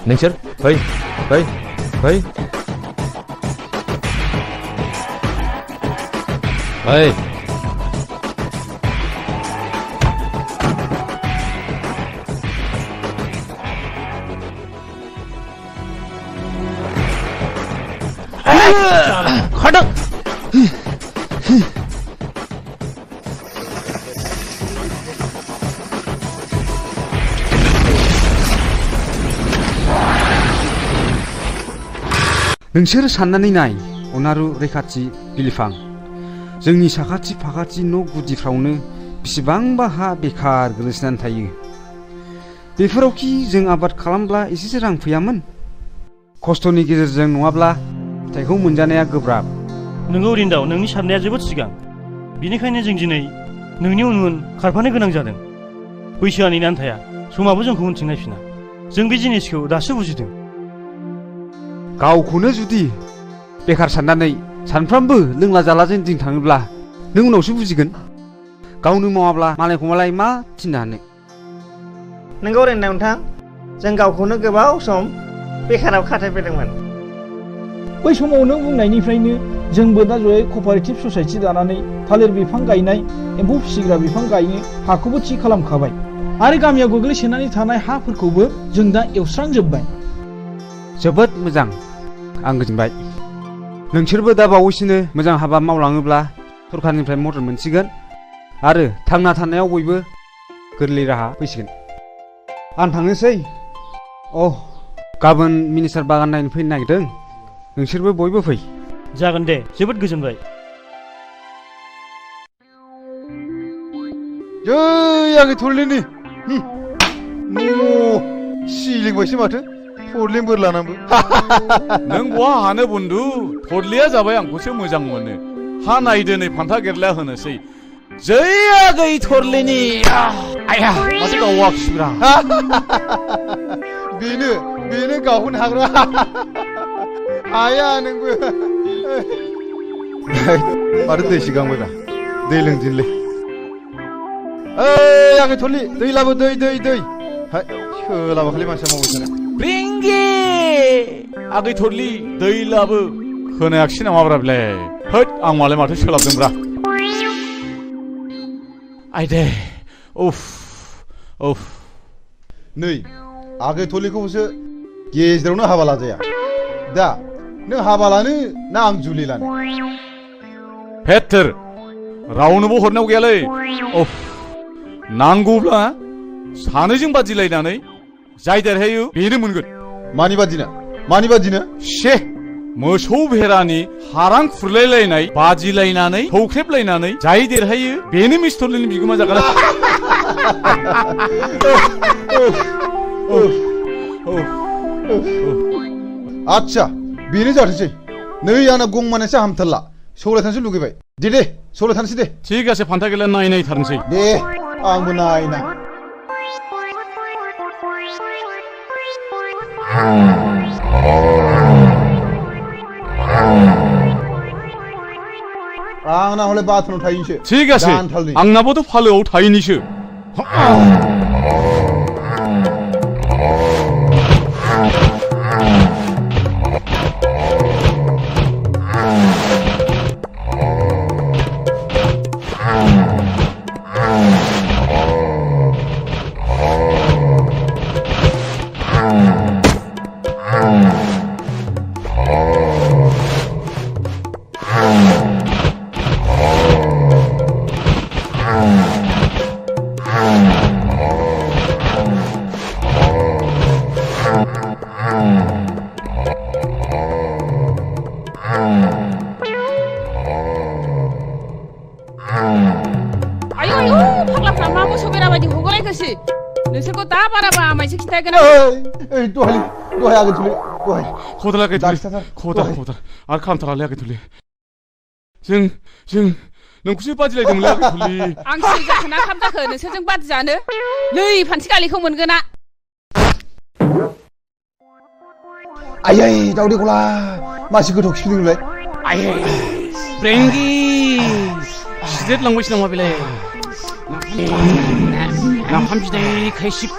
नोंसोर फै फै फै फै खडक नोंसोर साननानै नाय अनारु रैखाथि बिलिफां जोंनि साखाथि फाखाथि न' गुदिफ्रावनो बेसेबांबा हा बेखार गोलैसोनानै थायो बेफोरावखि जों आबाद खालामब्ला एसेसो रां फैयामोन खस्थ'नि गेजेरजों नङाब्ला फिथाइखौ मोनजानाया गोब्राब नोंगौ रिन्दाव नोंनि साननाया जोबोद सिगां बेनिखायनो जों दिनै नोंनि उन उन खारफानो गोनां जादों बैसोआ नेनानै थाया समाबो जोंखौ उनथिं नायफिना जों बे जिनिसखौ दासो बुजिदों गावखौनो जुदि बेखार साननानै सानफ्रामबो लोंला जालाजों दिन थाङोब्ला नों उनावसो बुजिगोन गावनो मावाब्ला मालायखौ मालाय मा थिननो हानो नोंगौ रेन्दाव नोंथां जों गावखौनो गोबाव सम बेखाराव खाथायबोदोंमोन बै समाव नों बुंनायनिफ्रायनो जोंबो दा जयै कपारेटिभ ससाइटि दानानै थालिर बिफां गायनाय एम्फौ फिसिग्रा बिफां गायनो हाखौबो थि खालामखाबाय आरो गामियाव गोग्लैसोनानै थानाय हाफोरखौबो जों दा एवस्रांजोब्बाय जोबोद मोजां आं गोजोनबाय नोंसोरबो दा बावैसोनो मोजां हाबा मावलाङोब्ला सरखारनिफ्राय मदद मोनसिगोन आरो थांना थानायाव बयबो गोरलै राहा फैसिगोन आं थांनोसै गाबोन मिनिस्टार बागान नायनो फैनो नागिरदों नोंसोरबो बयबो फै जागोन दे जोबोद गोजोनबाय जै आंनि थरलिनि सिलिंबायसो माथो थरलिं बोर लानांबो नों बहा हानो बन्दु थरलिया जाबाय आंखौसो मोजां मोनो हा नायदो नै फान्था गेरला होनोसै जै आगै थरलिनि आया माथो गावा खिब्रा बेनो गावहोनो हाग्रा हाया नोंबो माथो दै सिगांबायब्रा दै लोंदिनलै ओइ आंनि थरलि दै लाबो दै सोलाबाखैलै मानसिया मावबाय थानो ब्रिंगे आगै थरलि दै लाबो खोनायाखिसै नामाब्रा बेलाय होद आं मालाय माथो सोलाबदोंब्रा आइदे उफ नै आगै थरलिखौसो गेजेरावनो हाबा लाजाया दा नों हाबा लानो ना आं जुलि लानो हेथोर रावनोबो हरनायाव गैयालै नांगौब्ला सानैजों बादिलायनानै जाय देरहायो बेनो मोनगोन मानि बादिनो शे मोसौ भेरानि हारां खुरलायलायनाय बादिलायनानै सौख्रेबलायनानै जाय देरहायो बेनो मिस्टरलिनि बिगोमा जागोन आच्छा बेनो जाथोंसै नै आंना गंमानैसो हामथारला सौलायथानोसो लुगैबाय दे सौलायथानोसै दे थिग आसे फान्था गेला नायथारनोसै दे आंबो नायना आंना हले बाथरुमाव थाहैनोसै थिग आसे आंनाबोथ' फालोआव थाहैनोसो फाग्लाफ्रा मा मोसौ बेरा बायदि हगलायखोसै नोंसोरखौ दा बाराबा आमायसो खिथागोन ओइ दहाय आगै थुलि दहाय खदाल आगै थुलि खदाल आरो खालामथारालै आगै थुलि जों नोंखौसो बादिलायदोंमोनलै आगै थुलि आं सिरि जाखो ना खाम जाखो नोंसोरजों बादि जानो नै फान्थिगालिखौ मोनगोना आयै दावदै गला मासि गोथाव खिखिदों नोंलाय आयै ब्रेंगि सिदेर लांबायसो नामा बेलाय नाफाम बिदै खैसिब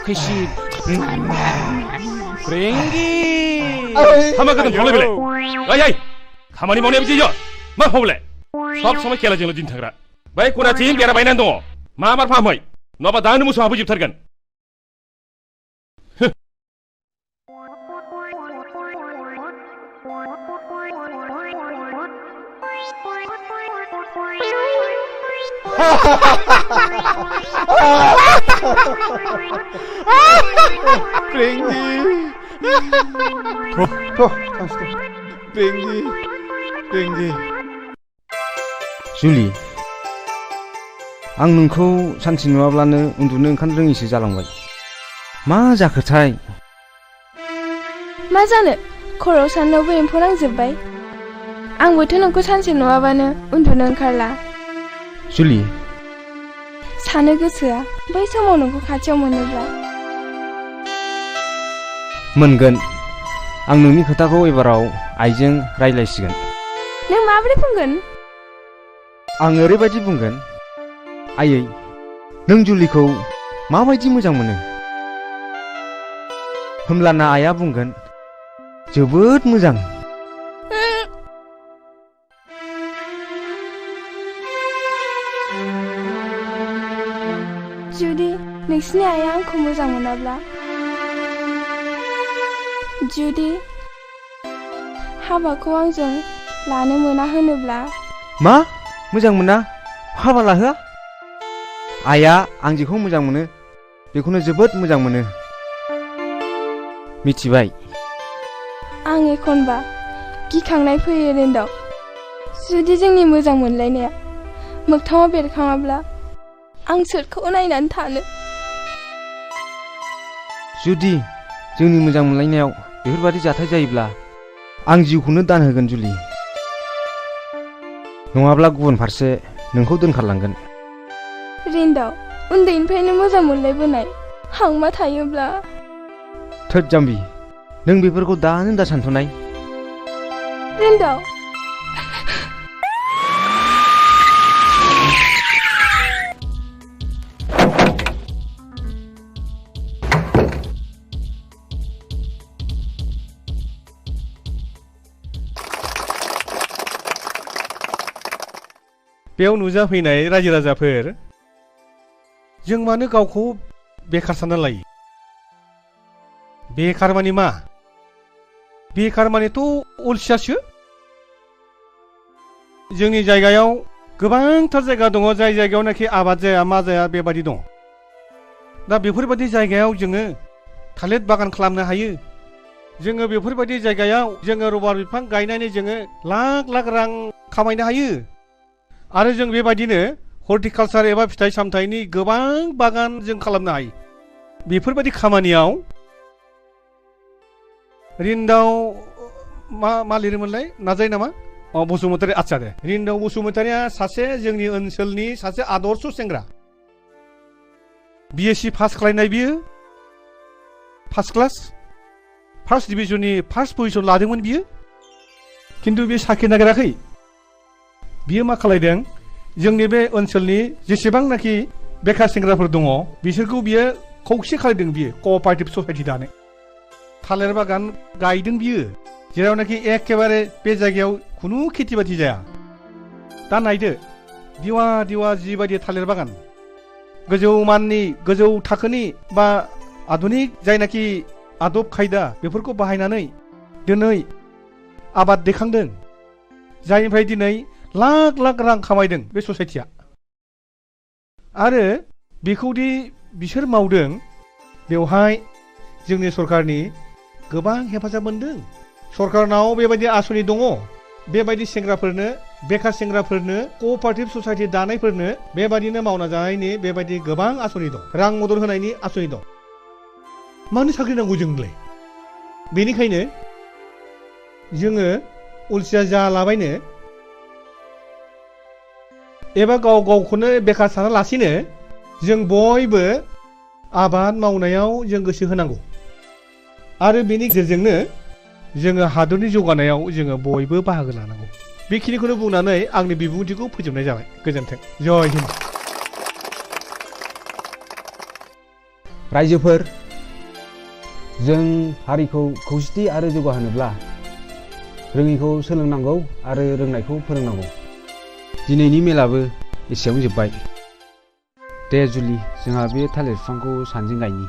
ब्रेंगि हामा गोदान थांलाय बेलाय ओइ खामानि मावनाया बिदियो मा फावलाय सब समय खेलाजोंल' दिन थाग्रा बै खनाथिं बेरा बायनानै दङ मा बार फाहामै नङाबा दानो मोसौ हाबोजोबथारगोन Prengi. Prengi. जुलि आं नोंखौ सानसे नुवाब्लानो उन्दुनो ओंखारनो रोङिसो जालांबाय मा जाखोथाय मा जानो खर'आव साननायावबो एम्फौ नांजोबबाय आंबोथ' नोंखौ सानसे नुवाबानो उन्दुनो ओंखारला जुलि सानो गोसोआ बै समाव नोंखौ खाथियाव मोनोब्ला मोनगोन आं नोंनि खोथाखौ एबाराव आइजों रायज्लायसिगोन नों माबोरै बुंगोन आं ओरैबायदि बुंगोन आयै नों जुलिखौ माबायदि मोजां मोनो होमब्लाना आइया बुंगोन जोबोद मोजां जुदि नोंसिनि आइया आंखौ मोजां मोनाब्ला जुदि हाबाखौ आंजों लानो मोना होनोब्ला मा मोजां मोना हाबा लाहोआ आइया आं जेखौ मोजां मोनो बेखौनो जोबोद मोजां मोनो मिथिबाय आं एखनबा गिखांनाय फैयो रेन्दाव जुदि जोंनि मोजां मोनलायनाया मोगथाङाव बेरखाङाब्ला आं सोरखौ नायनानै थानो जुदि जोंनि मोजां मोनलायनायाव बेफोरबादि जाथाय जायोब्ला आं जिउखौनो दान होगोन जुलि नङाब्ला गुबुन फारसे नोंखौ दोनखारलांगोन रेन्दाव उन्दैनिफ्रायनो मोजां मोनलायबोनाय हांमा थायोब्ला थोद जाम्बि नों बेफोरखौ दानो दा सानथ'नाय रेन्दाव बेयाव नुजाफैनाय रायजो राजाफोर जों मानो गावखौ बेखार सानना लायो बेखार माने मा बेखार मानेथ' अलसियासो जोंनि जायगायाव गोबांथार जायगा दङ जाय जायगायावनाखि आबाद जाया मा जाया बेबादि दं दा बेफोरबायदि जायगायाव जोङो थालिर बागान खालामनो हायो जोङो बेफोरबायदि जायगायाव जोङो रबार बिफां गायनानै जोङो लाख लाख रां खामायनो हायो आरो जों बेबायदिनो हर्टिकालचार एबा फिथाइ सामथाइनि गोबां बागान जों खालामनो हायो बेफोरबायदि खामानियाव रिन्दाव मा लिरोमोनलाय नाजायो नामा बसुमतारी आच्छा दे रिन्दाव बसुमतारीया सासे जोंनि ओनसोलनि सासे आदर्श सेंग्रा BSc पास खालामनाय बियो फार्स्ट क्लास फार्स्ट डिभिजननि फार्स्ट पजिशन लादोंमोन बियो खिन्थु बे साख्रि नागिराखै बियो मा खालायदों जोंनि बे ओनसोलनि जेसेबांनाखि बेखार सेंग्राफोर दङ बिसोरखौ बियो खौसे खालायदों बियो कअपारेटिभ ससाइटि दानो थालिर बागान गायदों बियो जेरावनाखि एखेबारे बे जायगायाव खुनु खेथि बाथि जाया दा नायदो दिवा दिवा जिबायदि थालिर बागान गोजौ माननि गोजौ थाखोनि बा आधुनिक जायनाखि आदब खायदा बेफोरखौ बाहायनानै दिनै आबाद दैखांदों जायनिफ्राय दिनै लाख लाख रां खामायदों बे ससाइटिया आरो बेखौदि बिसोर मावदों बेवहाय जोंनि सरकारनि गोबां हेफाजाब मोनदों सरकारनाव बेबायदि आसनि दङ बेबायदि सेंग्राफोरनो बेखार सेंग्राफोरनो कअपारेटिभ ससाइटि दानायफोरनो बेबायदिनो मावना जानायनि बेबायदि गोबां आसनि दं रां मदद होनायनि आसनि दं मानो साख्रि नांगौ जोंनोलाय बेनिखायनो जोङो अलसिया जालाबायनो एबा गाव गावखौनो बेकार सानालासिनो जों बयबो आबाद मावनायाव जों गोसो होनांगौ आरो बेनि गेजेरजोंनो जोङो हादरनि जौगानायाव जोङो बयबो बाहागो लानांगौ बेखिनिखौनो बुंनानै आंनि बिबुंथिखौ फोजोबनाय जाबाय गोजोन्थों जय हिन्द रायजोफोर जों हारिखौ खौसेथि आरो जौगाहोनोब्ला रोङैखौ सोलोंनांगौ आरो रोंनायखौ फोरोंनांगौ दिनैनि मेलाबो एसेयावनो जोब्बाय दे जुलि जोंहा बे थालिर बिफांखौ सानैजों गायनि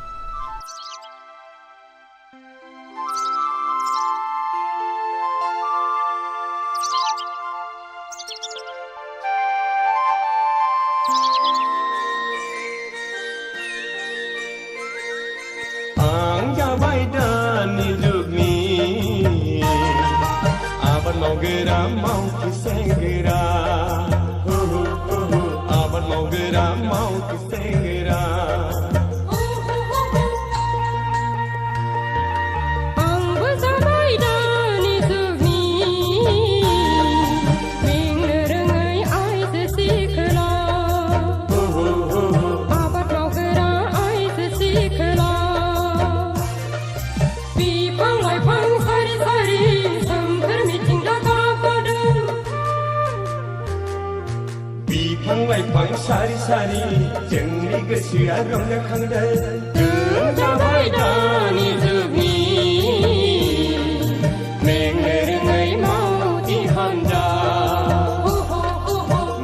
आं जाबाय दानि जुगनि आबाद मावग्रा मावथि सेंग्रा आबाद मावग्रा मावथि सेंग्रा आंबो जाबाय दानि जुगनि बेंनो रोङै आइजो सिख्ला आबाद मावग्रा आइजो सिख्ला बिफां लाइफां सारि सारि सोमखोर मिथिंगा गाबदों बिफां लाइफां सारि सारि जोंनि गोसोआ रंजाखांदों जों जाबाय दानि जुगनि मेंनो रोङै मावथि हान्जा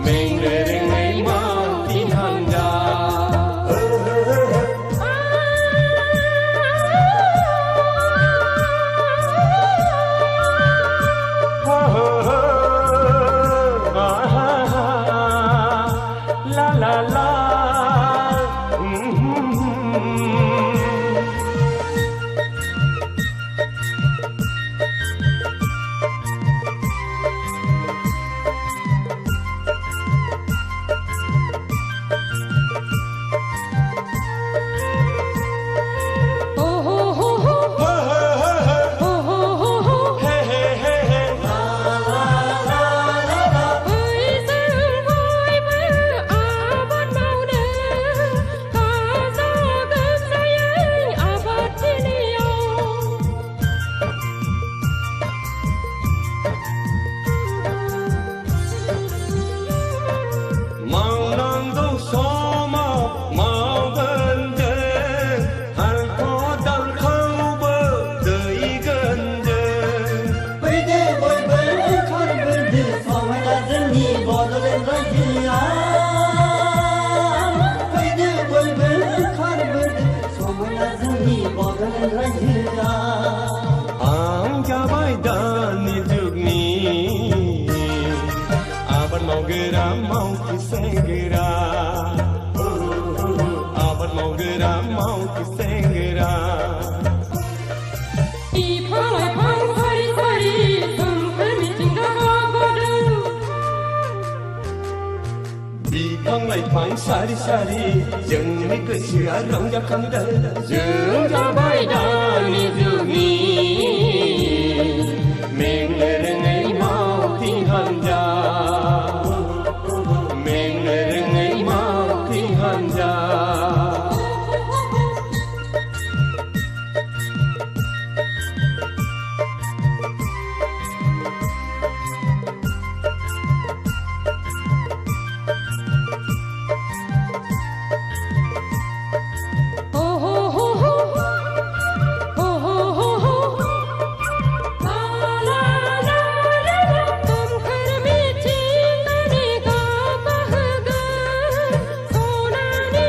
मेंनो रोङै मावथि हान्जा la la la मावनांगौ समाव मावगोन जों हालखौ दालखौबो दैगोन जों फैदो बयबो ओंखारबोदो समायना जोंनि बड'लेण्ड रायजोआ फैदो बयबो ओंखारबोदो समायना जोंनि बड'लेण्ड रायजोआ आं जाबाय दानि जुगनि आबाद मावग्रा मावथि सेंग्रा आबाद मावग्रा मावथि सेंग्रा बिफां लाइफां सारि सारि सोमखोर मिथिंगा गाबदों बिफां लाइफां सारि सारि जोंनि गोसोआ रंजाखांदों जों जाबाय दानि जुगनि मेंनो रोङै मावथि हान्जा मेंनो रोङै मावथि हान्जा सोमखोर मिथिंगानि गाब बहगोन सनानि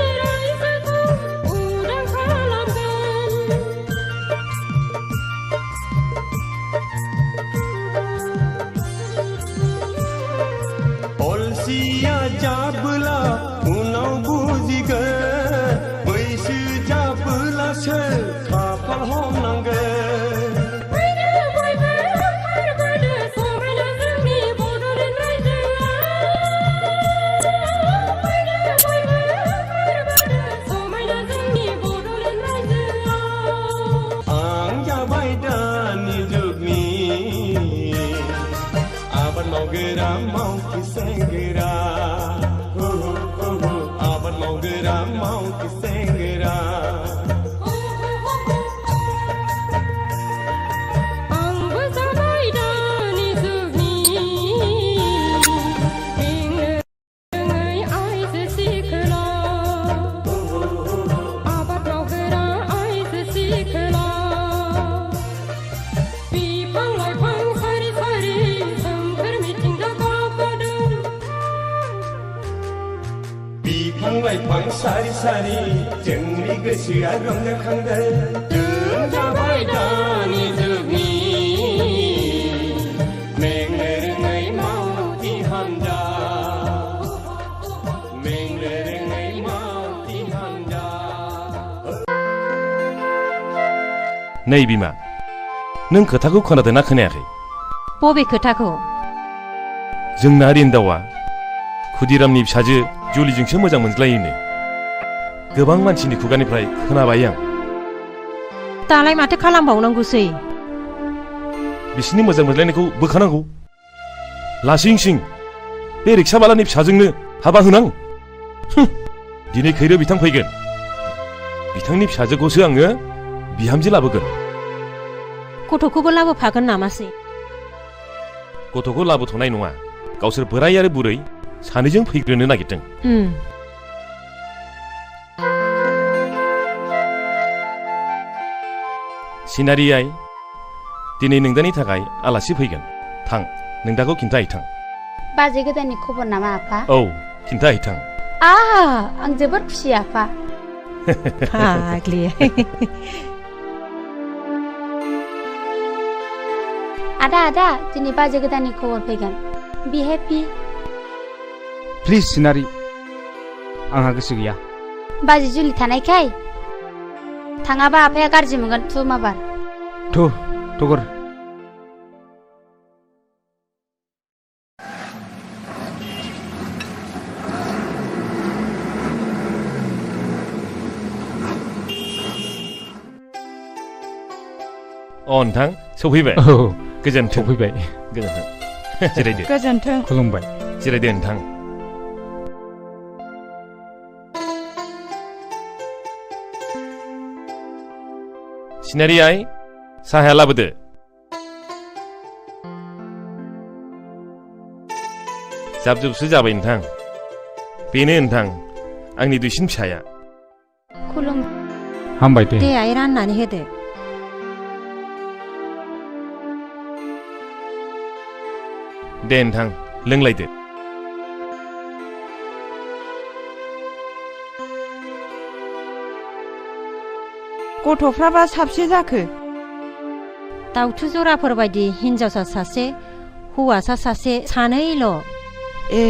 बिफां सारि सारि जोंनि गोसोआ रंजाखांगोन जाबाय दानि जुगनि मेंनो रोङै मावथि हानजा मेंनो रोङै मावथि हानजा नै बिमा नों खोथाखौ खोनादोंना खोनायाखै बबे खोथाखौ जोंना रिन्दावा खुदिरामनि फिसाजो जुलिजोंसो मोजां मोनज्लायोनो गोबां मानसिनि खुगानिफ्राय खोनाबाय आं दालाय माथो खालामबावनांगौसै बिसिनि मोजां मोनलायनायखौ बोखानांगौ लासिं सिं बे रिक्साबालानि फिसाजोंनो हाबा होनां दिनै खैरो बिथां फैगोन बिथांनि फिसाजोखौसो आङो बिहामजो लाबोगोन गथ'खौबो लाबोफागोन नामासै गथ'खौ लाबोथ'नाय नङा गावसोर बोराय आरो बुरै सानैजों फैग्रोनो नागिरदों सिनारि आइ दिनै नोंदानि थाखाय आलासि फैगोन थां नोंदाखौ खिन्थाहैथां बाजै गोदाननि खबर नामा आफा औ खिन्थाहैथां आं जोबोद खुसि आफा फाग्लि आदा दिनै बाजै गोदाननि खबर फैगोन बि हेपि प्लिज सिनारि आंहा गोसो गैया बाजै जुलि थानायखाय थाङाबा आफाया गाज्रि मोनगोन थु माबार थगर नोंथां सफैबाय गोजोन्थों सफैबाय गोजोन्थों जिरायदो गोजोन्थों खुलुमबाय जिरायदो नोंथां सिनारि आइ साहाया लाबोदो जाबजुबसो जाबाय नोंथां बेनो नोंथां आंनि दुइसिन फिसाया खुलुम हामबाय दे आइ राननानै होदो दे नोंथां लोंलायदो गथ'फ्राबा साबसे जाखो दाउथु जराफोर बायदि हिनजावसा सासे हौवासा सासे सानैल' ए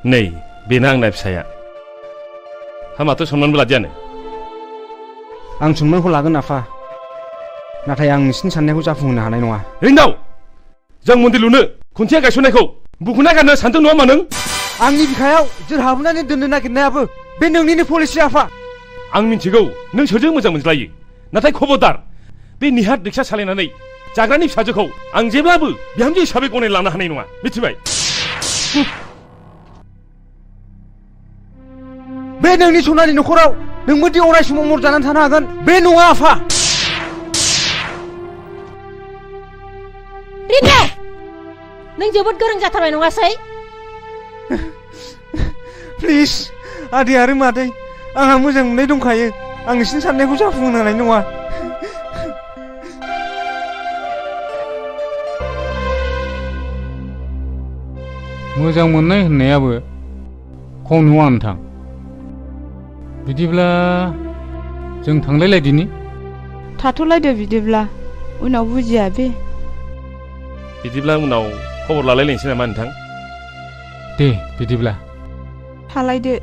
नै बेना आंना फिसाया हामाथ' सनमानबो लादियानो आं सनमानखौ लागोन आफा नाथाय आं नोंसिनि साननायखौ जाफुंहोनो हानाय नङा रिन्दाव जों मन्दिर लुनो खुन्थिया गायसननायखौ बुखुना गारनो सानदों नङा मा नों आंनि बिखायाव जोर हाबनानै दोननो नागिरनायाबो बे नोंनिनो पलिसि आफा आं मिन्थिगौ नों सोरजों मोजां मोनज्लायो नाथाय खबरदार बे निहाद रिक्सा सालायनानै जाग्रानि फिसाजोखौ आं जेब्लाबो बिहामजो हिसाबै गनायना लानो हानाय नङा मिथिबाय बे नोंनि सनानि न'खराव नोंबोदि अराय समाव मर जानानै थानो हागोन बे नङा आफा रिन्दाव नों जोबोद गोरों जाथारबाय नङासै प्लिज आदै आरो मादै आंहा मोजां मोननाय दंखायो आं नोंसिनि साननायखौ जाफुंहोनो हानाय नङा मोजां मोननाय होननायाबो खम नङा नोंथां बिदिब्ला जों थांलायलायदिनि थाथ'लायदो बिदिब्ला उनाव बुजिया बे बिदिब्ला उनाव खबर लालायलायनोसै नामा नोंथां दे बिदिब्ला थालायदो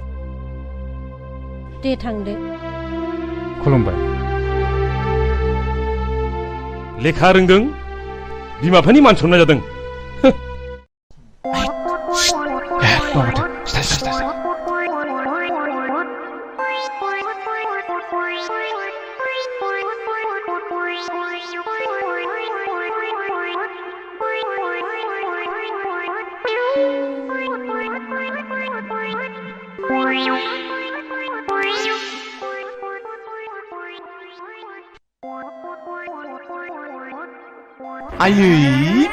दे थांदो खुलुमबाय लेखा रोंदों बिमा बिफानि मान सनमान जादों आयै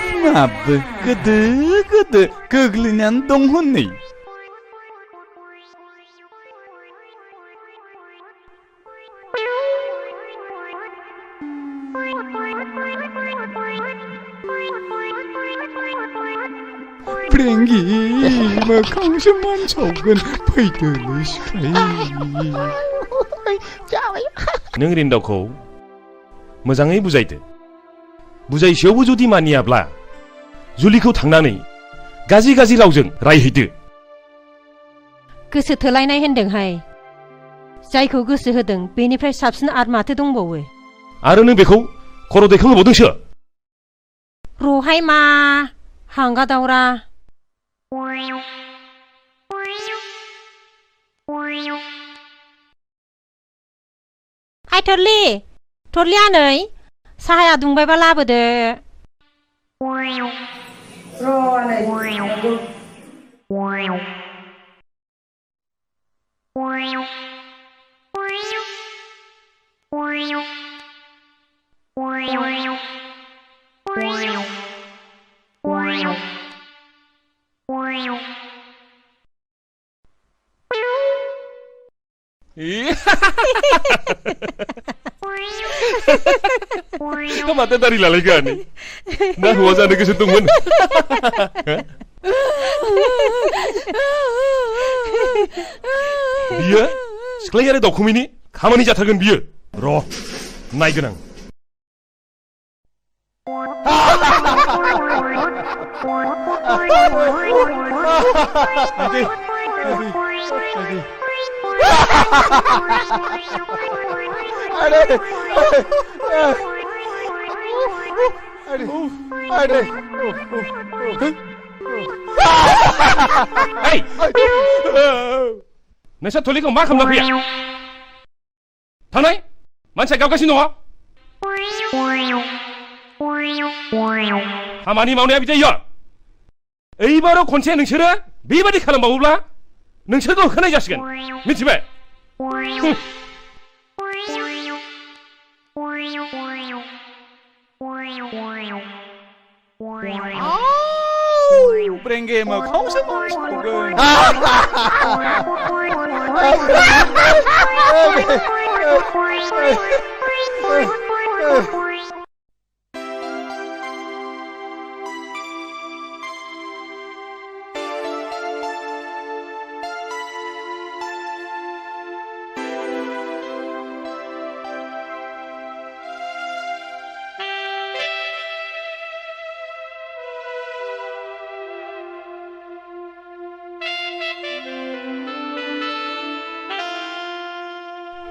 बिमाबो गोदो गोग्लैनानै दं हनै ब्रेंगि मोखांसो मानसावगोन फैदोलै सिख्लाय नों रिन्दावखौ मोजाङै बुजायदो बुजायसेयावबो जुदि मानियाब्ला जुलिखौ थांनानै गाज्रि गाज्रि रावजों रायहैदो गोसो थोलायनाय होनदोंहाय जायखौ गोसो होदों बेनिफ्राय साबसिन आरो माथो दंबावो आरो नों बेखौ खर' दैखांहोबावदोंसो रहाय मा हांगा दावरा हाय थरलि आनै साहाया दुंबायबा लाबोदो Kok mata dari lalagan nih? Nah, wajah ada kesentungan. Dia, sekali ada dokumen ini, kamu nih jatakan dia. Roh, naik genang. Hei, nasa tulik kau makam nak ya? Tanai, mana kau kasih noa? Hamani mau ni apa jadi ya? Baru konsen nengshira, bebadi kalam baubla, nengshira tu kena jaskan, mesti be. Brengge mau kau semua spoken.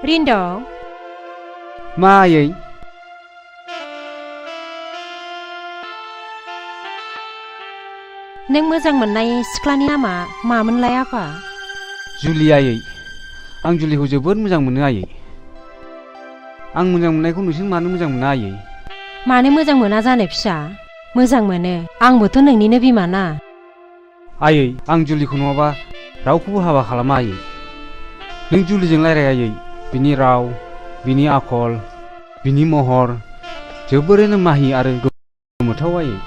Rindo मा आयै नों मोजां मोननाय सिख्लानि नामा मामोनलाय आफा जुलि आयै आं जुलिखौ जोबोद मोजां मोनो आयै आं मोजां मोननायखौ नोंसोर मानो मोजां मोना आयै मानो मोजां मोना जानो फिसा मोजां मोनो आंबोथ' नोंनिनो बिमा ना आयै आं जुलिखौ नङाबा रावखौबो हाबा खालामा आयै नों जुलिजों रायलाय आयै बिनि राव बिनि आखल बिनि महर जोबोरैनो माहि आरो गोमोथाव आयै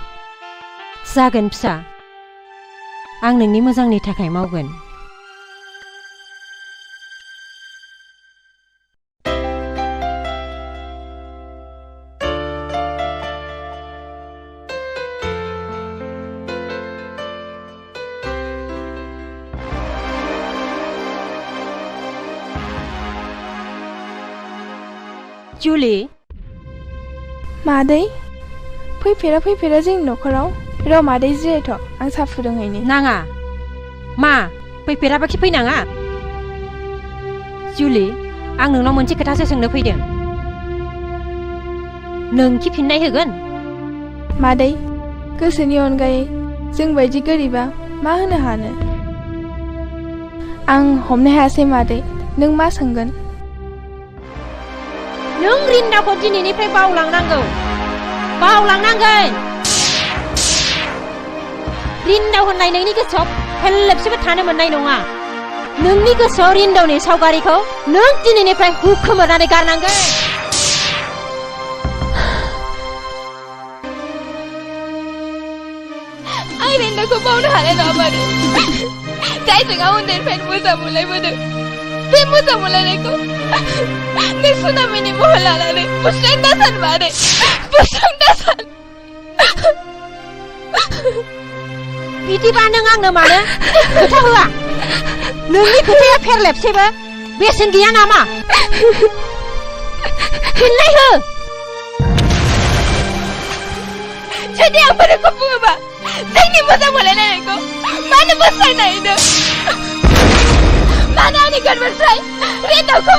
जागोन फिसा आं नोंनि मोजांनि थाखाय मावगोन जुलि मादै फैफेरा जोंनि न'खराव र' मादै जिरायथ' आं साहा फुदुंहैनि नाङा मा फैफेराबाखि फैनाङा जुलि आं नोंनाव मोनसे खोथासो सोंनो फैदों नोंखि फिननाय होगोन मादै गोसोनि अनगायै जों बायदि गोरिबा मा होनो हानो आं हमनो हायासै मादै नों मा सोंगोन नों रिन्दाखौ दिनैनिफ्राय बावलांनांगोन रिन्दाव होननाय नोंनि गोसोआव फेरलेबसेबो थानो मोननाय नङा नोंनि गोसोआव रिन्दावनि सावगारिखौ नों दिनैनिफ्राय हुखोमोरनानै गारनांगोन आं रिन्दाखौ बावनो हानाय नङा मादै जायजों आं उन्दैनिफ्रायनो मोजां मोनलायबोदों बे मोजां मोनलायनायखौ नों सुनामिनि महर लानानै बुस्रां दासान मादै बुस्रां दासान बिदिबा नों आंनो मानो खोथा होआ नोंनि खोथाया फेरलेबसेबो बेसेन गैया नामा फिननाय हो जुदि आं नोंखौ बुङोबा जोंनि मोजां मोनलायनायखौ मानो बोस्रांनो हैदों मानो आंनि गोरबोनिफ्राय रेदावखौ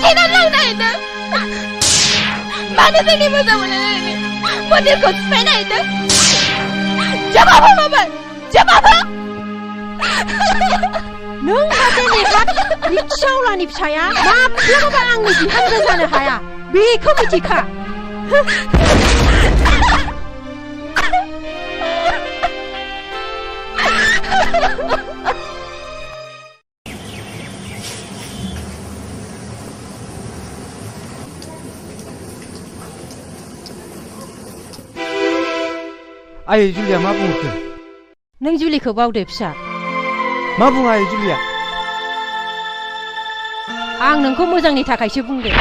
सेनानै लांनो हैदों मानो जोंनि मोजां मोनलायनायनि मन्दिरखौ सिफायनो हैदों जवाब हो माबार जवाब हो नों सासे नेग्रा रिक्सावलानि फिसाया माब्लाबाबो आंनि बिहामजो जानो हाया बेखौ मिथिखा आयै जुलिया मा बुंहरखो नों जुलिखौ बावदो फिसा मा बुङा आयै जुलिया आं नोंखौ मोजांनि थाखायसो बुंदों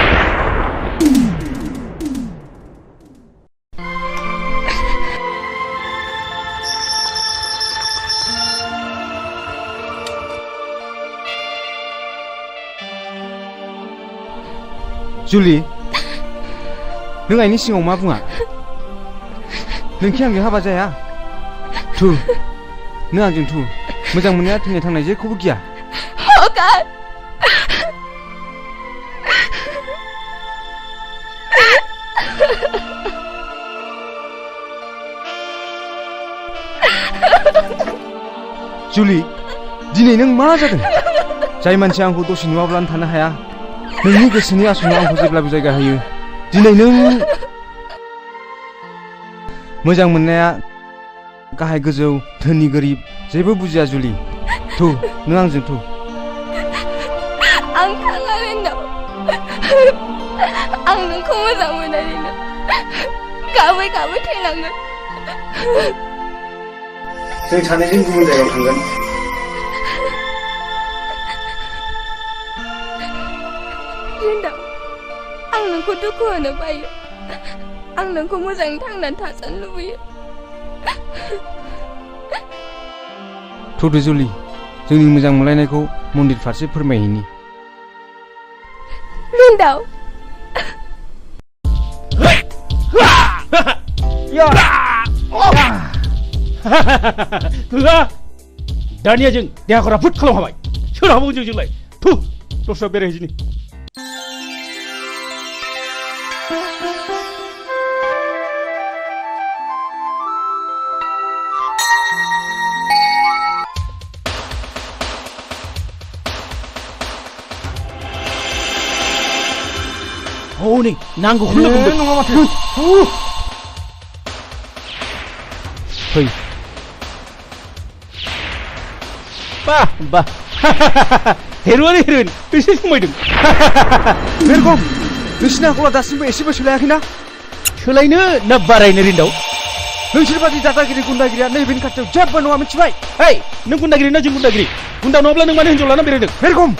जुलि नों आइनि सिगाङाव मा बुङा नोंखि आंजों हाबा जाया थु नों आंजों थु मोजां मोननाया थैनाय थांनाय जेखौबो गिया हगार जुलि दिनै नों मा जादों जाय मानसिया आंखौ दसे नुवाब्लानो थानो हाया नोंनि गोसोनि आसनाव आंखौ जेब्लाबो जायगा होयो दिनै नों मोजां मोननाया गाहाय गोजौ धोनि गोरिब जेबो बुजिया जुलि थु नों आंजों थु आं थाङा रेन्दाव आं नोंखौ मोजां मोननानैनो गाबै गाबै थैनांगोन जों सानैजों गुबुन जायगायाव थांगोन रेन्दाव आं नोंखौ दुखु होनो बायो आं नोंखौ मोजाङै थांनानै थाजानो लुबैयो थुदो जुलि जोंनि मोजां मोनलायनायखौ मन्दिर फारसे फोरमायहैनि रेन्दाव दानिया जों देहाखौ राफोद खालामखाबाय सोरहाबो जोंलाय थु दस्रायाव बेरायहैदिनि हनै नांगौखौनो बुंदों नङा माथो फै बा हेर'आनो हेर'इन एसे समायदों बेरगम नोंसिनि आखला दासिमबो एसेबो सोलायाखैना सोलायनो ना बारायनो रिन्दाव नोंसोर बादि दादागिरि गुन्दागिरिया नैबेनि खाथियाव जेबो नङा मिथिबाय ओइ नों गुन्दागिरि ना जों गुन्दागिरि गुन्दा नङाब्ला नों मानो हिन्जाव लाना बेरायदों बेरगम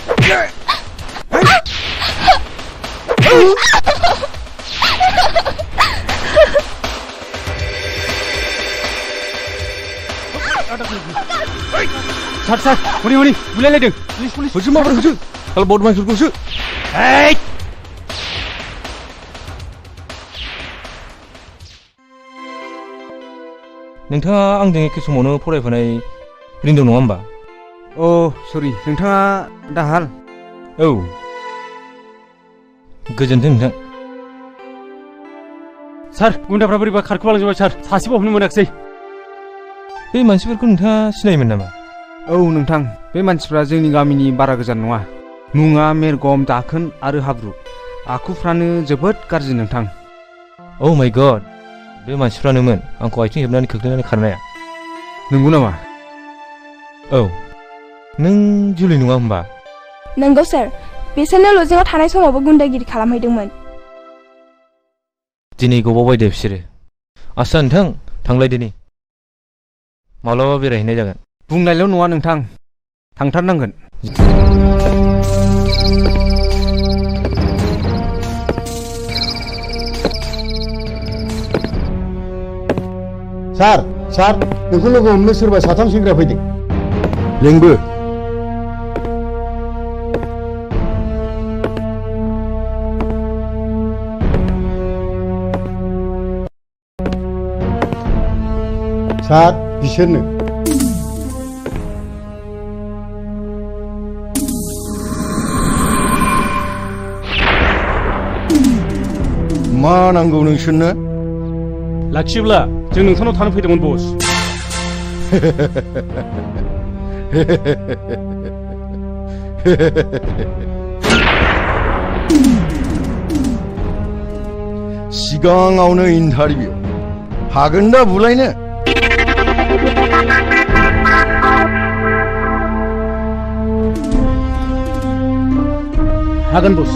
सार हनै हनै बुलायलायदों होसो माबोरै होसो kalau बदमासफोरखौ होसो नोंथाङा आंजों एखे समावनो फरायफानाय रिन्दौ नङा होमबा अ सरि नोंथाङा दाहाल औ गोजोन्थों नोंथां सार गुन्दाफ्रा बोरैबा खारखोमालांजोबबाय सार सासेबो हमनो मोनाखिसै बे मानसिफोरखौ नोंथाङा सिनायोमोन नामा औ नोंथां बे मानसिफ्रा जोंनि गामिनि बारा गोजान नङा मुङा मेरगम दाखोन आरो हाब्रु आखुफ्रानो जोबोद गाज्रि नोंथां औ माय गड बे मानसिफ्रानोमोन आंखौ आथिं हेबनानै खोख्लैनानै खारनाया नंगौ नामा औ नों जुलि नङा होमबा नंगौ सार बिसोरनो लजिङाव थानाय समावबो गुन्दागिरि खालामहैदोंमोन दिनै गबावबाय दे बिसोरो आस्सा नोंथां थांलायदोनि माब्लाबा बेरायहैनाय जागोन बुंनायल' नङा नोंथां थांथारनांगोन सार नोंखौ लोगो हमनो सोरबा साथाम सेंग्रा फैदों लेंबो सार बिसोरनो मा नांगौ नोंसोरनो लाखियोब्ला जों नोंथांनाव थानो फैदोंमोन बस सिगाङावनो इन्टारभिउ हागोन दा बुलायनो हागोन बस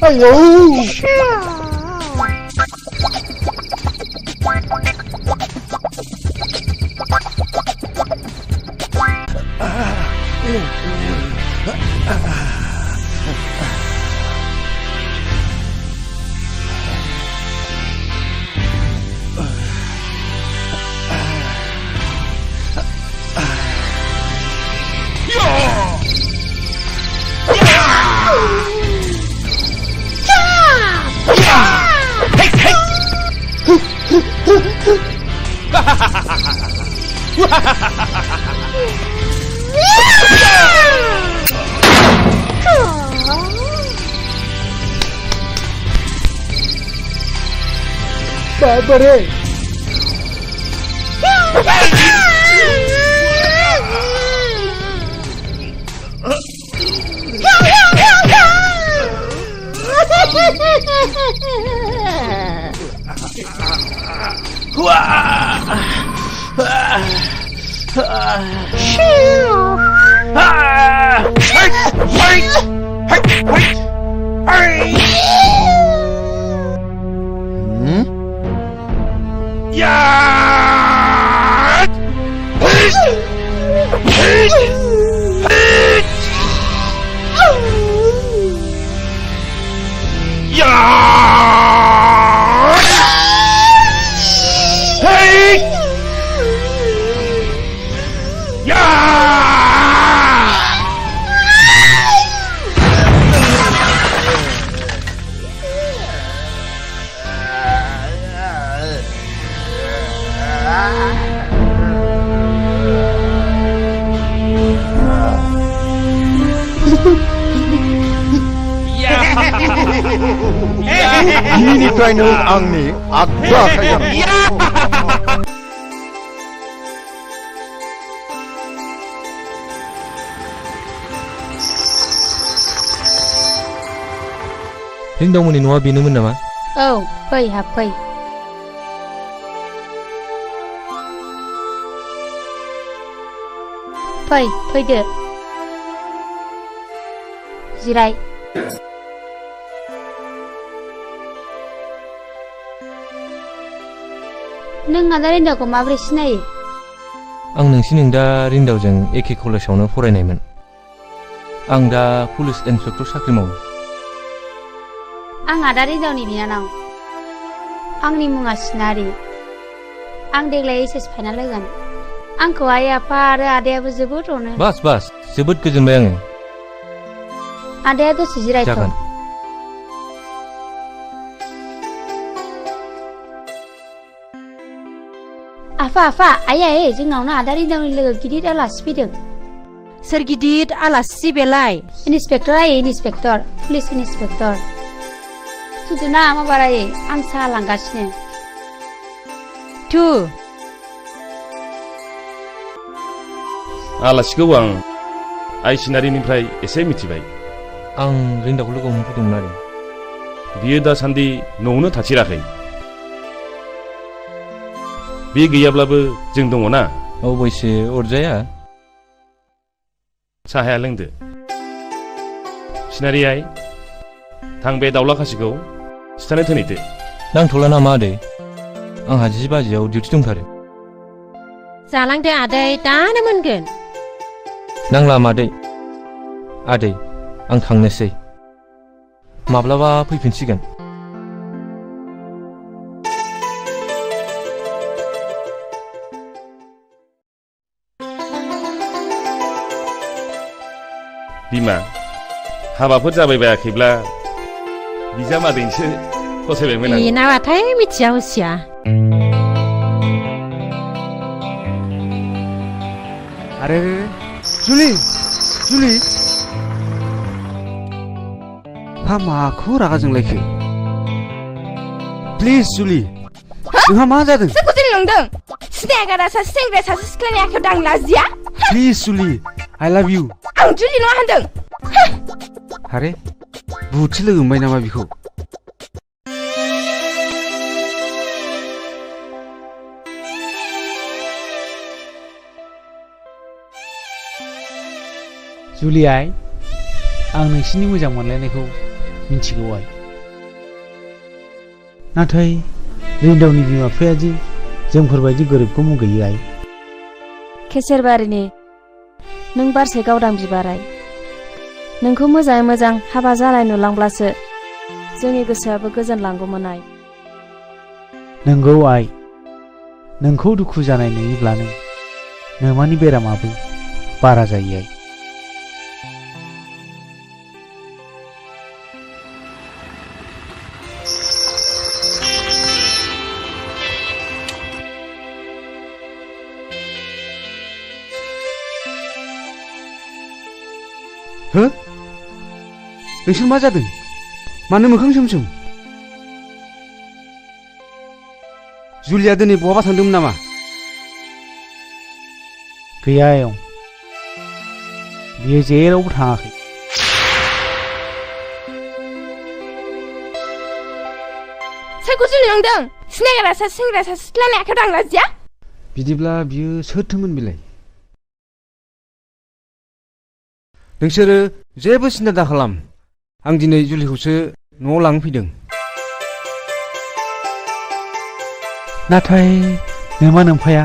ayo बाबरे दिनैनिफ्राय नों आंनि आग्दा आखाइ जानांगौ रिन्दावमोननि न'आ बेनोमोन नामा? औ फै हाबफै फै फैदो जिराय नों आदा रिन्दावखौ माबोरै सिनायो? आं नोंसिनि दा रिन्दावजों एखे कलेजावनो फरायनायमोन आं दा पुलिस इन्सपेक्टर साख्रि मावो आं आदा रिन्दावनि बिनानाव आंनि मुङा सिनारि आं देग्लाय एचएस फाइनाल होगोन आंखौ आइ आफा आरो आदायाबो जोबोद अनो बास जोबोद गोजोनबाय आङो आदाया दसे जिरायथ' जागोन आफा आइ जोंनावनो आदा रिन्दावनि लोगो गिदिर आलासि फैदों सोर गिदिर आलासि बेलाय इन्सपेक्टर आइ इन्सपेक्टर पुलिस इन्सपेक्टर थुदुना माबारायै आं साहा लांगासिनो थु आलासिखौ आं आइ सिनारिनिफ्राय एसे मिथिबाय आं रिन्दावखौ लोगो हमनो फैदोंमोन आरो बियो दासान्दि न'आवनो थाथिराखै बे गैयाब्लाबो जों दङ ना अबयसे अरजाया साहाया लोंदो सिनारि आइ थां बे दाउला खासिखौ सिथानो थोनैदो नांथ'ला नामा आदै आंहा 10 बाजियाव डिउटि दंथारो जालांदो आदै दानो मोनगोन नांला मादै आदै आं थांनोसै माब्लाबा फैफिनसिगोन बिमा हाबाफोर जाबाय बायाखैब्ला बिजामादैसो फसायबायमोन आं बेनाबाथाय मिथिया हसिया अरे जुलि जुलि हा माखौ रागा जोंलायखो प्लिज जुलि नोंहा मा जादों सोरखौ जुलि नंदों सिनायगारा सासे सेंग्राया सासे सिख्लानि आखायाव दां लाजिया प्लिज जुलि आइ लाभ इउ आं जुलि नङा होनदों अरे बुहुदसो लोगो मोनबाय नामा बिखौ जुलि आइ आं नोंसिनि मोजां मोनलायनायखौ मिन्थिगौ आइ नाथाय रिन्दावनि बिमा बिफाया दि जोंफोरबायदि गोरिबखौ मुगैयो आइ केसेरबारिनि नों बारसे गावदां बिबाराय नोंखौ मोजाङै मोजां हाबा जानाय नुलांब्लासो जोंनि गोसोआबो गोजोनलांगौमोन आइ नंगौ आइ नोंखौ दुखु जानाय नुयोब्लानो नोमानि बेरामाबो बारा जायो आइ हो नोंसोर मा जादों मानो मोखां सोमसोम जुलिया दिनै बहाबा थांदोंमोन नामा गैया आयं बियो जेरावबो थाङाखै सोरखौ जुलि नंदों सिनायगारा सासे सेंग्राया सासे सिख्लानि आखायाव दां लाजिया बिदिब्ला बियो सोरथोमोन बिलाय नोंसोरो जेबो सिन्था दाखालाम आं दिनै जुलिखौसो न'आव लांनो फैदों नाथाय नोमा नोम्फाया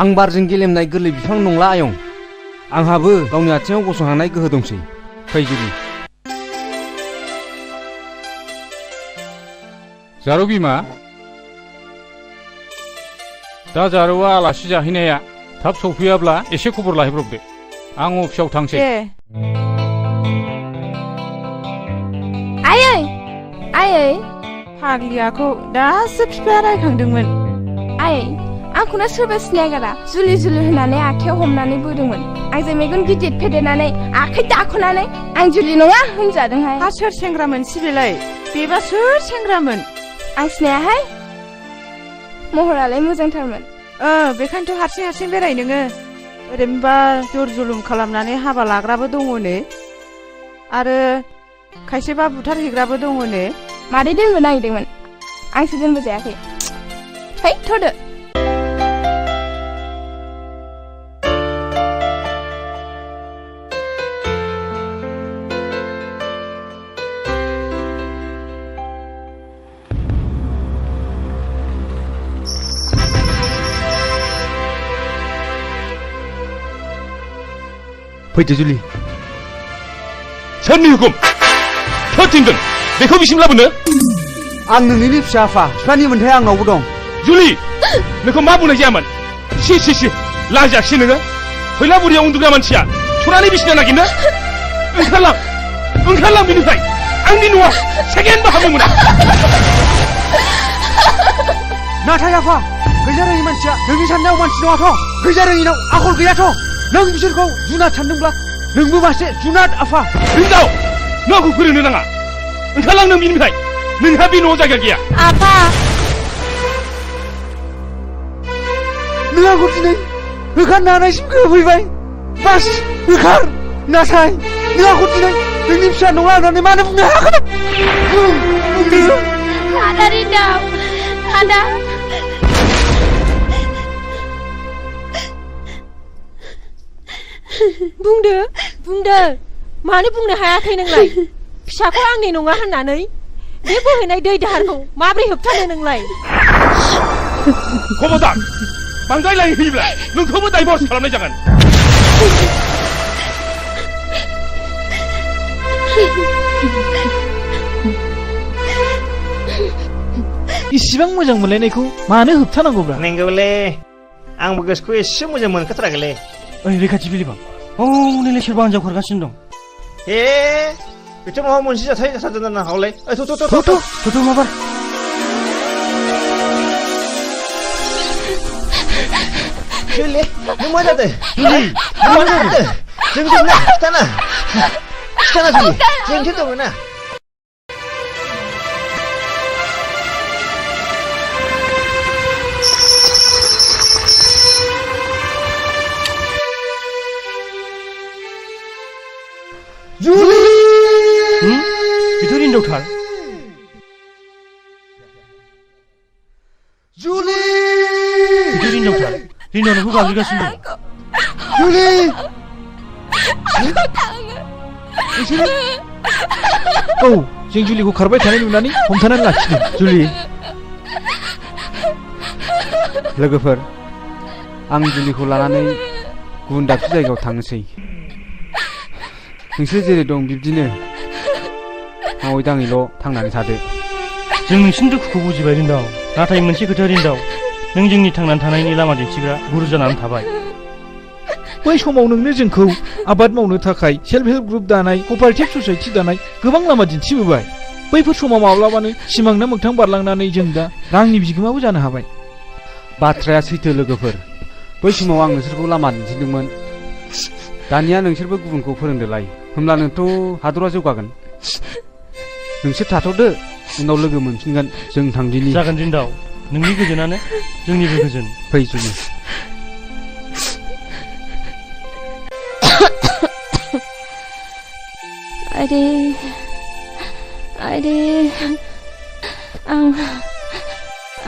आं बारजों गेलेमनाय गोरलै बिफां नंला आयं आंहाबो गावनि आथिङाव गसंहानाय गोहो दंसै फै जुलि जारौ बिमा दा जारौआ आलासि जाहैनाया थाब सफैयाब्ला एसे खबर लाहैब्रबदो आं अफिसाव थांसै आयै आयै फाग्लियाखौ दासो बिफाया रायखांदोंमोन आयै आंखौनो सोरबा सिनायगारा जुलि जुलि होनानै आखायाव हमनानै बोदोंमोन आंजों मेगन गिदिर फेदेरनानै आखाइ दाख'नानै आं जुलि नङा होनजादोंहाय हा सोर सेंग्रामोन सिबिलाय बेबा सोर सेंग्रामोन आं सिनायाहाय महरालाय मोजांथारमोन बेखायनोथ' हारसिं हारसिं बेराय नोङो ओरैनोबा जर जुलुम खालामनानै हाबा लाग्राबो दङनो आरो खायसेबा बुथारहैग्राबो दङनो मादै दोनबो नागिरदोंमोन आंसो दोनबो जायाखै है थ'दो फैदो जुलि सोरनि हुकुम सोर थिनदों बेखौ बिसिम लाबोनो आं नोंनि फिसा आफा बिफानि मोन्थाया आंनावबो दं जुलि नोंखौ मा बुंनाय जायामोन सि लाजियाखिसै नोङो फैला बुरिया उन्दुग्रा मानसिया सुनानै बिसिना नागिरनो ओंखारलां बिनिफ्राय आंनि न'आव सेकेन्डबो हाबनो मोना नाथाय आफा गैजारोङि मानसिया नोंनि साननायाव मानसि नङाथ' गैजारोङिनाव आखल गैयाथ' नों बिसोरखौ जुनाद सानदोंब्ला नोंबो मासे जुनाद आफा रिन्दाव नों आंखौ फोरोंनो नाङा ओंखारलां नों बिनिफ्राय नोंहा बे न'आव जायगा गैया आफा नों आंखौ दिनै होखारनो हानायसिम गोहो फैबाय बास होखार नाथाय नों आंखौ दिनै नोंनि फिसा नङा होननानै मानो बुंनो हायाखै बुंदो आदा रिन्दाव आदा बुंदो मानो बुंनो हायाखै नोंलाय फिसाखौ आंनि नङा होननानै बे बोहैनाय दै दाहारखौ माबोरै होबथानो नोंलाय खबरदार बांद्राय लाइन होयोब्ला नोंखौबो दाइभर्स खालामनाय जागोन इसिबां मोजां मोनलायनायखौ मानो होबथानांगौब्रा नंगौलै आंबो गोसोखौ एसे मोजां मोनखाथाराखैलै ओइ रैखाथि बिलिफां नैलाय सोरबा हिनजाव खारगासिनो दं बेथ' माबा मोनसे जाथाय जाथारदों जानो हागौलै थ' माबार जुलि नों मा जादों जुलि मा जादों जों दंना खिथाना जुलि जोंथ' दङ ना जुलि बेथ' रिन्दावथार जुलि बेथ' रिन्दावथार रिन्दाव नोंखौ गाबज्रिगासिनो दं जुलि औ जों जुलिखौ खारबाय थानाय नुनानै हमथानानै लाखिदों जुलि लोगोफोर आं जुलिखौ लानानै गुबुन दाबसे जायगायाव थांनोसै नोंसोर जेरै दं बिब्दिनो मावै दाङैल' थांनानै थादो जों नोंसिनि दुखुखौ बुजिबाय रिन्दाव नाथाय मोनसे खोथा रिन्दाव नों जोंनि थांनानै थानायनि लामा दिन्थिग्रा गुरु जानानै थाबाय बै समाव नोंनो जोंखौ आबाद मावनो थाखाय सेल्फ हेल्प ग्रुप दानाय कपारेटिभ ससाइटि दानाय गोबां लामा दिन्थिबोबाय बैफोर समाव माब्लाबानो सिमांना मोगथां बारलांनानै जों दा रांनि बिगोमाबो जानो हाबाय बाथ्राया सैथो लोगोफोर बै समाव आं नोंसोरखौ लामा दिन्थिदोंमोन दानिया नोंसोरबो गुबुनखौ फोरोंदोलाय होमब्लानोथ' हादरा जौगागोन नोंसोर थाथ'दो उनाव लोगो मोनफिनगोन जों थांदिनि जागोन रिन्दाव नोंनि गोजोनानो जोंनिबो गोजोन फै जुलि आइदे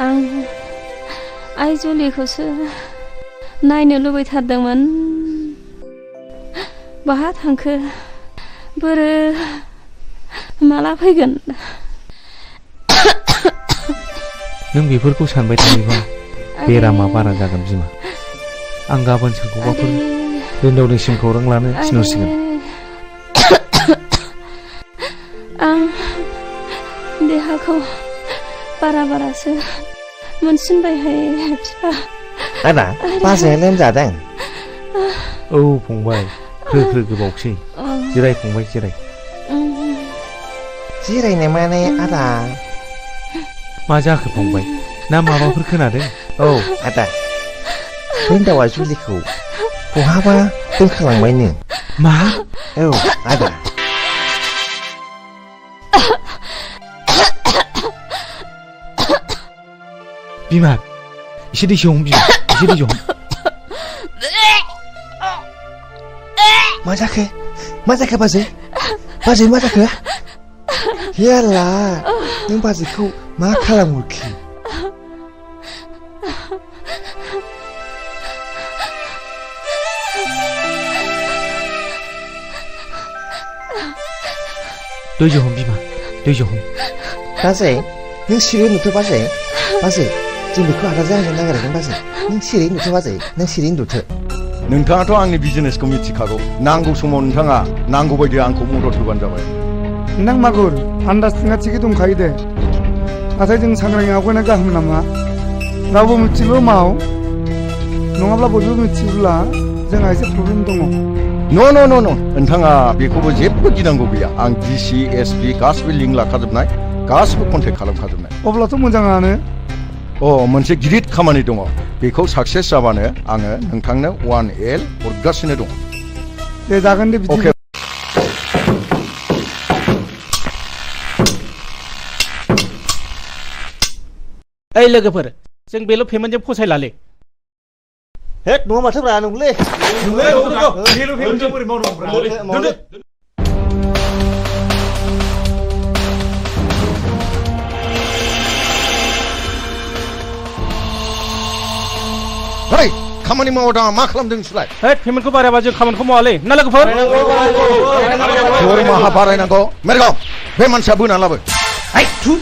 आं आइ जुलिखौसो नायनो लुबैथारदोंमोन बहा थांखो बोरो माला फैगोन नों बेफोरखौ सानबाय थायोबा बेरामा बारा जागोन बिमा आं गाबोन सोरखौबाफोर रिन्दावनिसिम खौरां लानो थिनहरसिगोन आं देहाखौ बारासो मोनसिनबायहाय बिफा आदा बाजैया लोमजादों औ फंबाय ख्रो गोबावसै जिराय फंबाय जिराय जिरायनो माने आदा मा जाखो फंबाय ना माबाफोर खोनादों औ आदा रिन्दावा जुलिखौ बहाबा दोनखालांबायनो मा औ आदा बिमा एसे दै हम बिमा एसे दै हम मा जाखो बाजै मा जाखो याला नों बाजैखौ मा खालामहरखि दै हम बिमा दै हम बाजै नों सिरि नुथ' बाजै जों बेखौ आदा जाहोनो नागिरदों बाजै नों सिरि नुथ' बाजै नों सिरि नुथ' नोंथाङाथ' आंनि बिजनेसखौ मिथिखागौ नांगौ समाव नोंथाङा नांगौ बायदि आंखौ मदद होबानो जाबाय नोंथां मागुर आन्दाजथिंआ थिगै दंखायो दे नाथाय जों सांग्राङै आवगायनाया गाहाम नामा रावबो मिथिगौ माव नङाब्ला बयबो मिथियोब्ला जोंहा एसे प्रब्लेम दङ न' नोंथाङा बेखौबो जेबो गिनांगौ गैया आं डिसि एसपि गासिबो लिंक लाखाजोबनाय गासिबो कन्टेक्ट खालामखाजोबनाय अब्लाथ' मोजाङानो मोनसे गिदिर खामानि दङ बेखौ साक्सेस जाबानो आङो नोंथांनो 1L हरगासिनो दङ दे जागोन दे बिदि ओइ लोगोफोर जों बेल' पेमेन्टजों फसायलालै हेट नङा माथो ब्रा नंगौलै ओइ खामानि मावो दाङा मा खालामदों नोंसोरलाय होद पेमेन्टखौ बारायबा जों खामानिखौ मावालै ना लोगोफोर दरमाहा बारायनांगौ मेरगाव बे मानसिया बोना लाबो हाय थु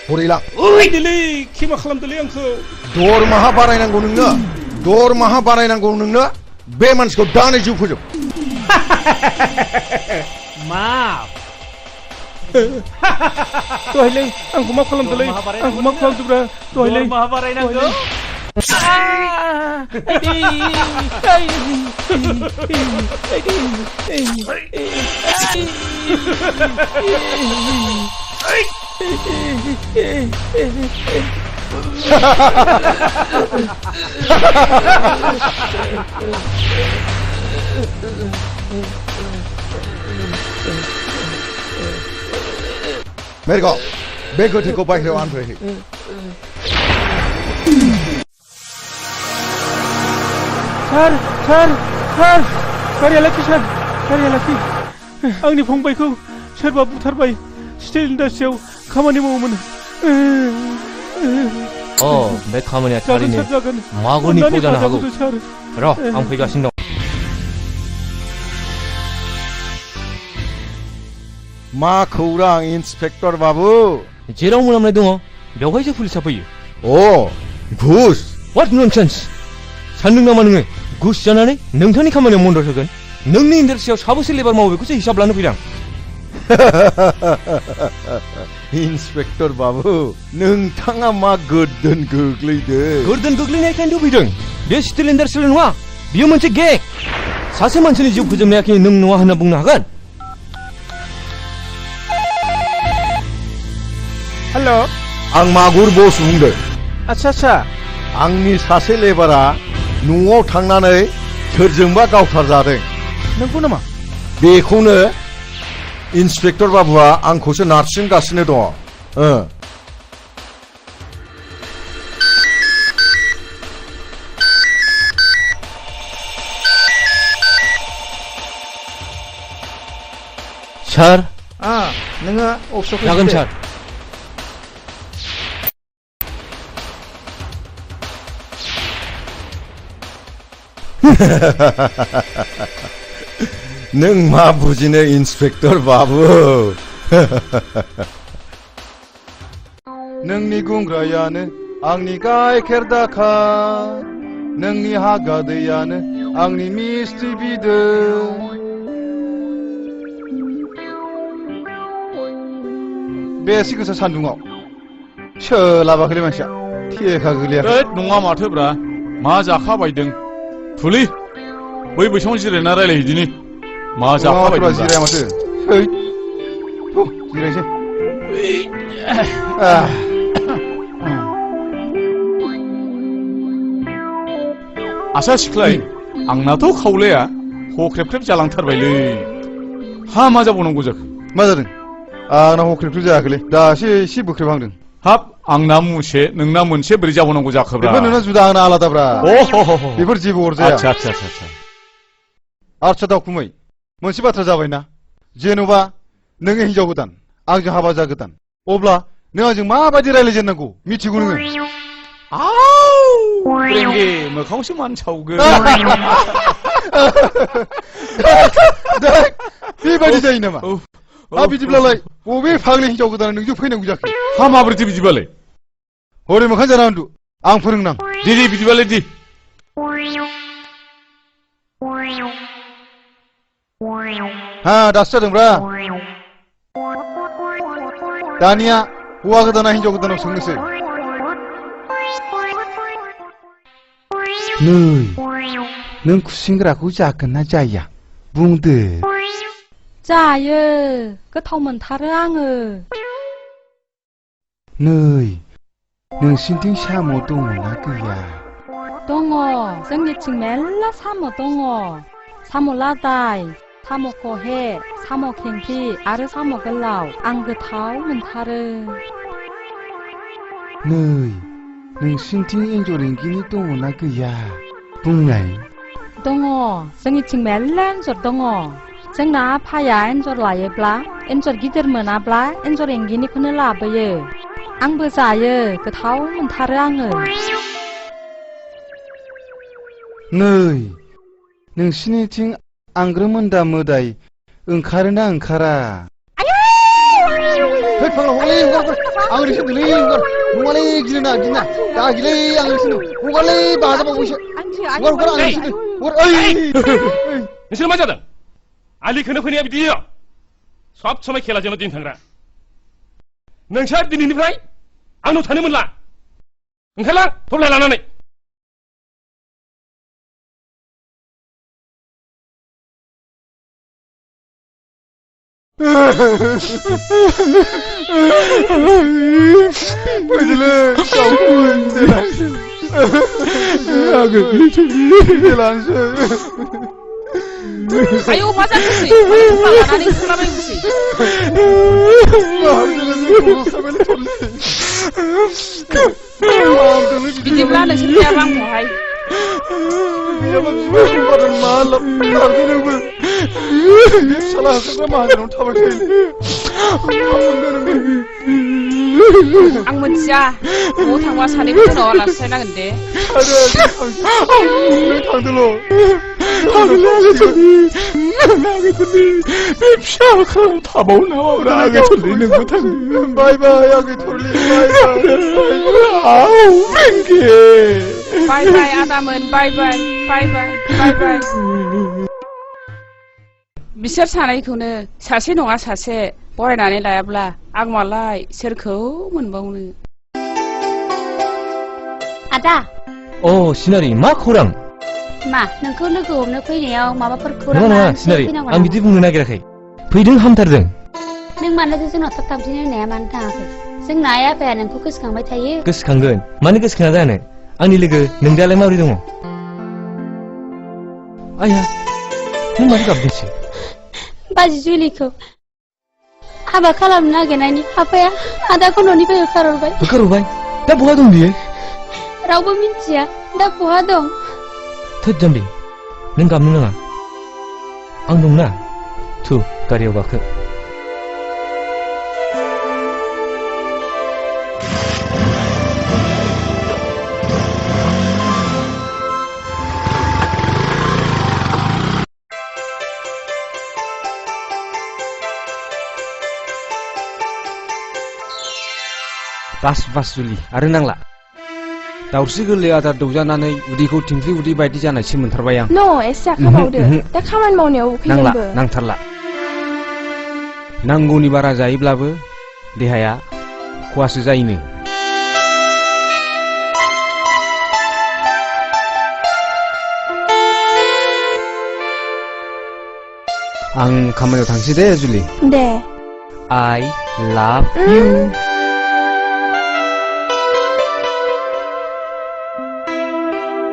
हरिला ओइ दिलै खेमा खालामदोलै आंखौ दरमाहा बारायनांगौ नोंनो दरमाहा बारायनांगौ नोंनो बे मानसिखौ दानो जिउ फोजोब मा दहायलै आंखौ मा खालामदोलै आंखौ मा खालामदोब्रा दहायलै दरमाहा बारायनांगौ मेरगाव बे गोथैखौ बाहेरायाव आनफैहै सार गारिया लाखि सार गारिया लाखि आंनि फंबायखौ सोरबा बुथारबाय स्टिल इन्डास्ट्रियाव खामानि मावोमोन बे खामानिया थारैनो मागुरनिखौ जानो हागौ र' आं फैगासिनो दं मा खौरां इन्सपेक्टर बाबु जेराव मोनामनाय दङ बेवहायसो पुलिसा फैयो घुस व्हाट ननसेन्स सानदों नामा नोङो घुस जानानै नोंथांनि खामानियाव मदद होगोन नोंनि इन्डास्ट्रियाव साबेसे लेबार मावो बेखौसो हिसाब लानो फैदों इन्सपेक्टर बाबु नोंथाङा मा गोर्दोन गोग्लैदों गोर्दोन गोग्लैनायखायनोथ' फैदों बे स्टिल इन्डास्ट्रियल नङा बियो मोनसे गेग सासे मानसिनि जिउ फोजोबनायाखि नों नङा होनना बुंनो हागोन हेल' आं मागुर बस बुंदों आच्छा आंनि सासे लेबारा न'आव थांनानै सोरजोंबा गावथारजादों नंगौ नामा बेखौनो इन्सपेक्टर बाबुआ आंखौसो नारसिनगासिनो दङ सार नोङो अफिसाव जागोन सार नों मा बुजिनो इन्सपेक्टर बाबु नोंनि गुंग्रायानो आंनि गाइखेर दाखा नोंनि हागादैयानो आंनि मिस्टि बिदै बेसे गोसा सान्दुङाव सोलाबाखैलै मानसिया थेखा गोलैयाखै नङा माथोब्रा मा जाखाबायदों थुलि बै बैसाङाव जिरायना रायलायहैदिनि मा जाखाबायदों जिराया माथो जिरायसै आसा सिख्लाय आंनाथ' खावलाया हख्रेबख्रेब जालांथारबायलै हा मा जाबावनांगौ जाखो मा जादों आंना हख्रेबख्रेब जायाखैलै दासो एसे बोख्रेबहांदों हाब आंना मुसे नोंना मोनसे बोरै जाबावनांगौ जाखोब्रा बेफोर नोंना जुदा आंना आलादाब्रा बेफोर जेबो अरजाया आच्छा दावखुमै मोनसे बाथ्रा जाबायना जेन'बा नोङो हिनजाव गोदान आंजों हाबा जागोदान अब्ला नों आंजों माबायदि रायज्लायजेननांगौ मिथिगौ नोङो मोखांसो मान सावगोन बेबायदि जायो नामा बिदिब्लालाय बबे फाग्लि हिनजाव गोदाना नोंजों फैनांगौ जाखो हा माबोरैथो बिदिबालाय हरै मोखां जाना उन्दु आं फोरोंनां दे बिदिबालाय दे दासो जादोंब्रा दानिया हौवा गोदाना हिनजाव गोदानाव सोंनोसै नै नों खुसेंग्राखौ जागोन ना जाया बुंदो जायो गोथाव मोनथारो आङो नै नोंसिनिथिं साम' दङना गैया दङ जोंनिथिं मेल्ला साम' दङ साम' लादाय साम' खहे साम' खेंख्रि आरो साम' गोलाव आं गोथाव मोनथारो नै नोंसिनिथिं एन्जर एंगिनि दङना गैया बुंनाय दङ जोंनिथिं मेरला एन्जर दङ जोंना आफाया एन्जर लायोब्ला एन्जर गिदिर मोनाब्ला एन्जर एंगिनिखौनो लाबोयो आंबो जायो गोथाव मोनथारो आङो नै नोंसिनिथिं आंग्रोमोन्दा मोदाय ओंखारोना ओंखारा है फाग्ला हगारलै हगार आं ओरैसो होनदोंलै हगार नङालै गिना दा गिलै आं ओरैसो हगारलै बाजाबावैसो हगार आं ओरैसो हगार नोंसोर मा जादों आलि खोनो फैनाया बिदि सब समाय खेलाजोंल' दिन थांग्रा नोंसोर दिनैनिफ्राय आंनाव थानो मोनला ओंखारलां थब्लाय लानानै Pwedele, kampun, delanse. Agak delanse. Ayo pasang besi, mana nih selama besi? Bikin belanda setiap orang bahai. Dia masih pada malam, harusnya gue salah sama hanya untuk apa sih? Ang mencia, mau thang wasani pun nolak saya nanti. Ada, thang dulu. Bye bye, aku tuli. Bye bye, Adaman. Bye bye, bye bye, bye bye. बिसोर सानैखौनो सासे नङा सासे बरायनानै लायाब्ला आं मालाय सोरखौ मोनबावनो आदा अ सिनारि मा खौरां मा नोंखौ लोगो हमनो फैनायाव माबाफोर खौरां नङा सिनारि आं बिदि बुंनो नागिराखै फैदों हामथारदों नों मानोथो जोंनाव थाब थाबसिन होनाया मानो थाङाखै जोंना आइ आफाया नोंखौ गोसोखांबाय थायो गोसोखांगोन मानो गोसोखाङा जानो आंनि लोगो नोंदालाय माबोरै दङ आया नों माथो गाबदोंसै बाजि जुलिखौ हाबा खालामनो नागिरनायनि आफाया आदाखौ न'निफ्राय होखारहरबाय दा बहा दं बियो रावबो मिन्थिया दा बहा दं थोद जाम्बि नों गाबनो नाङा आं दंना थु गारियाव गाखो बास जुलि आरो नांला दाउस्रि गोरलै आदार दौजानानै उदैखौ थिंख्लि उदै बायदि जानायसो मोनथारबाय आं न' एसे जाखाबावदो दा खामानि मावनायाव नांला नांथारला नांगौनि बारा जायोब्लाबो देहाया खहासो जायोनो आं खामानियाव थांसै दे जुलि दे I love you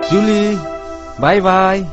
Julie, bye bye.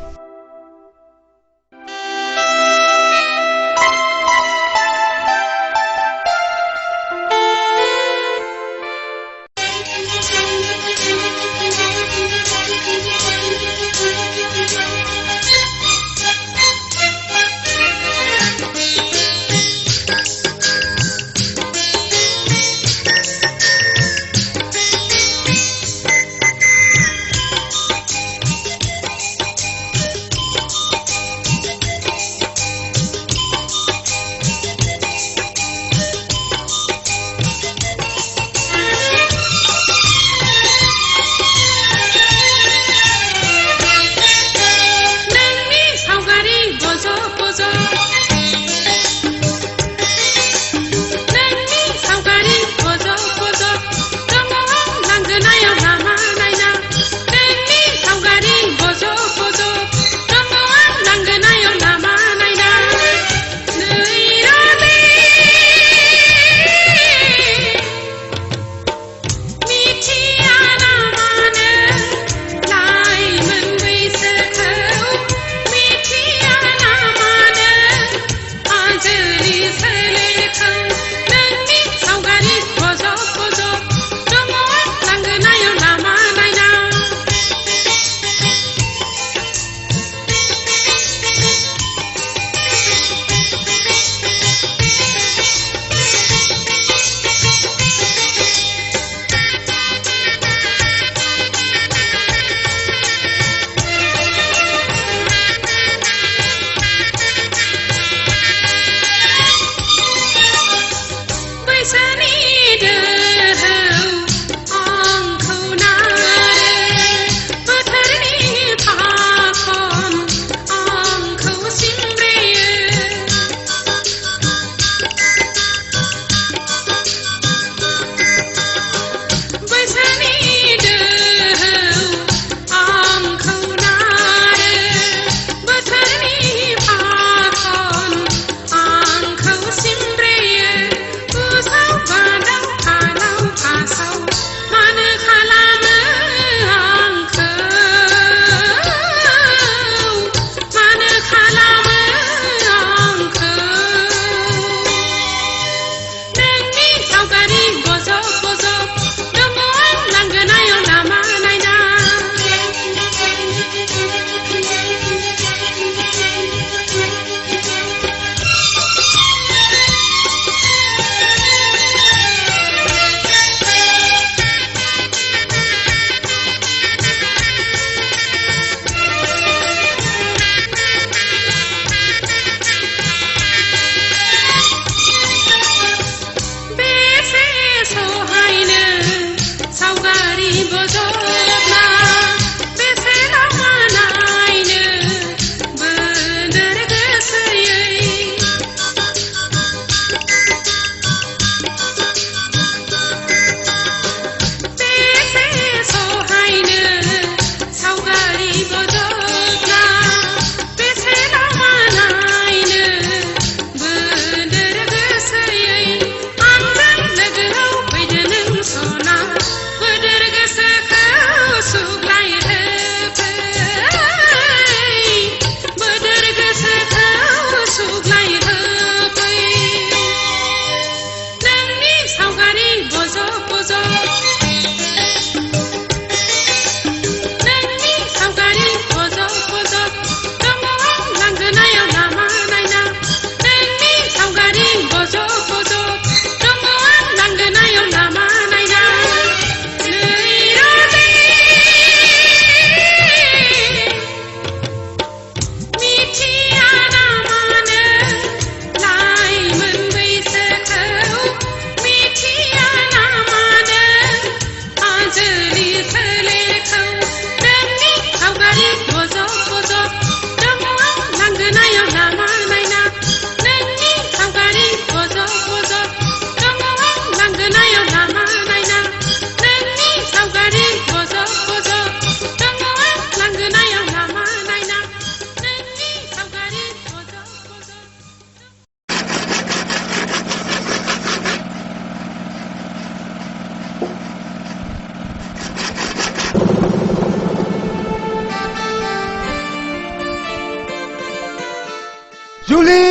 जुलि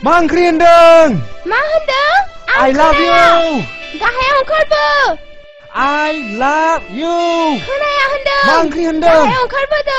मा ओंख्रि होनदों मा होनदों I love you गाहायाव ओंखारबो I love you खोनाया होनदों मा ओंख्रि होनदों गाहायाव ओंखारबोदो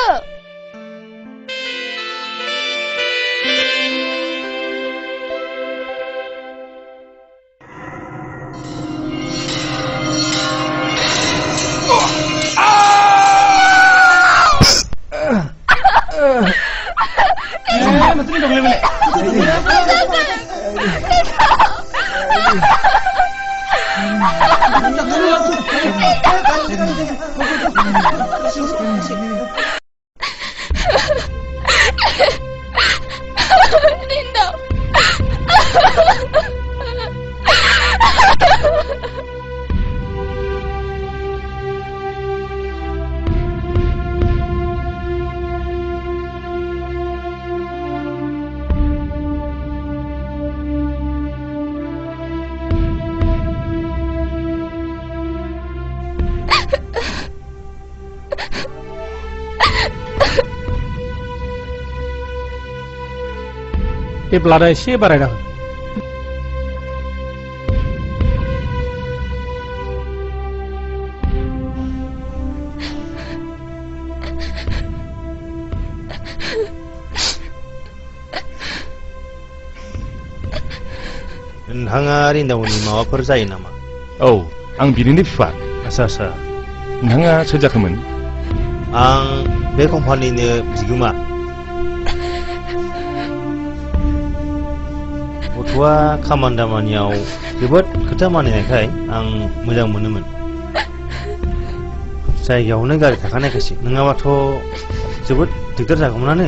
बे ब्लाडा एसे बारायना हो नोंथाङा रिन्दावनि माबाफोर जायो नामा? औ आं बिनिनो बिफा। आच्छा नोंथाङा सोर जाखोमोन? आं बे कम्पानिनो बिगोमा। गथ'आ खामानि दामानियाव जोबोद खोथा मानिनायखाय आं मोजां मोनोमोन। जायगायावनो गारि थाखानायखायसो नङाबाथ' जोबोद दिगदार जागौमोनानो।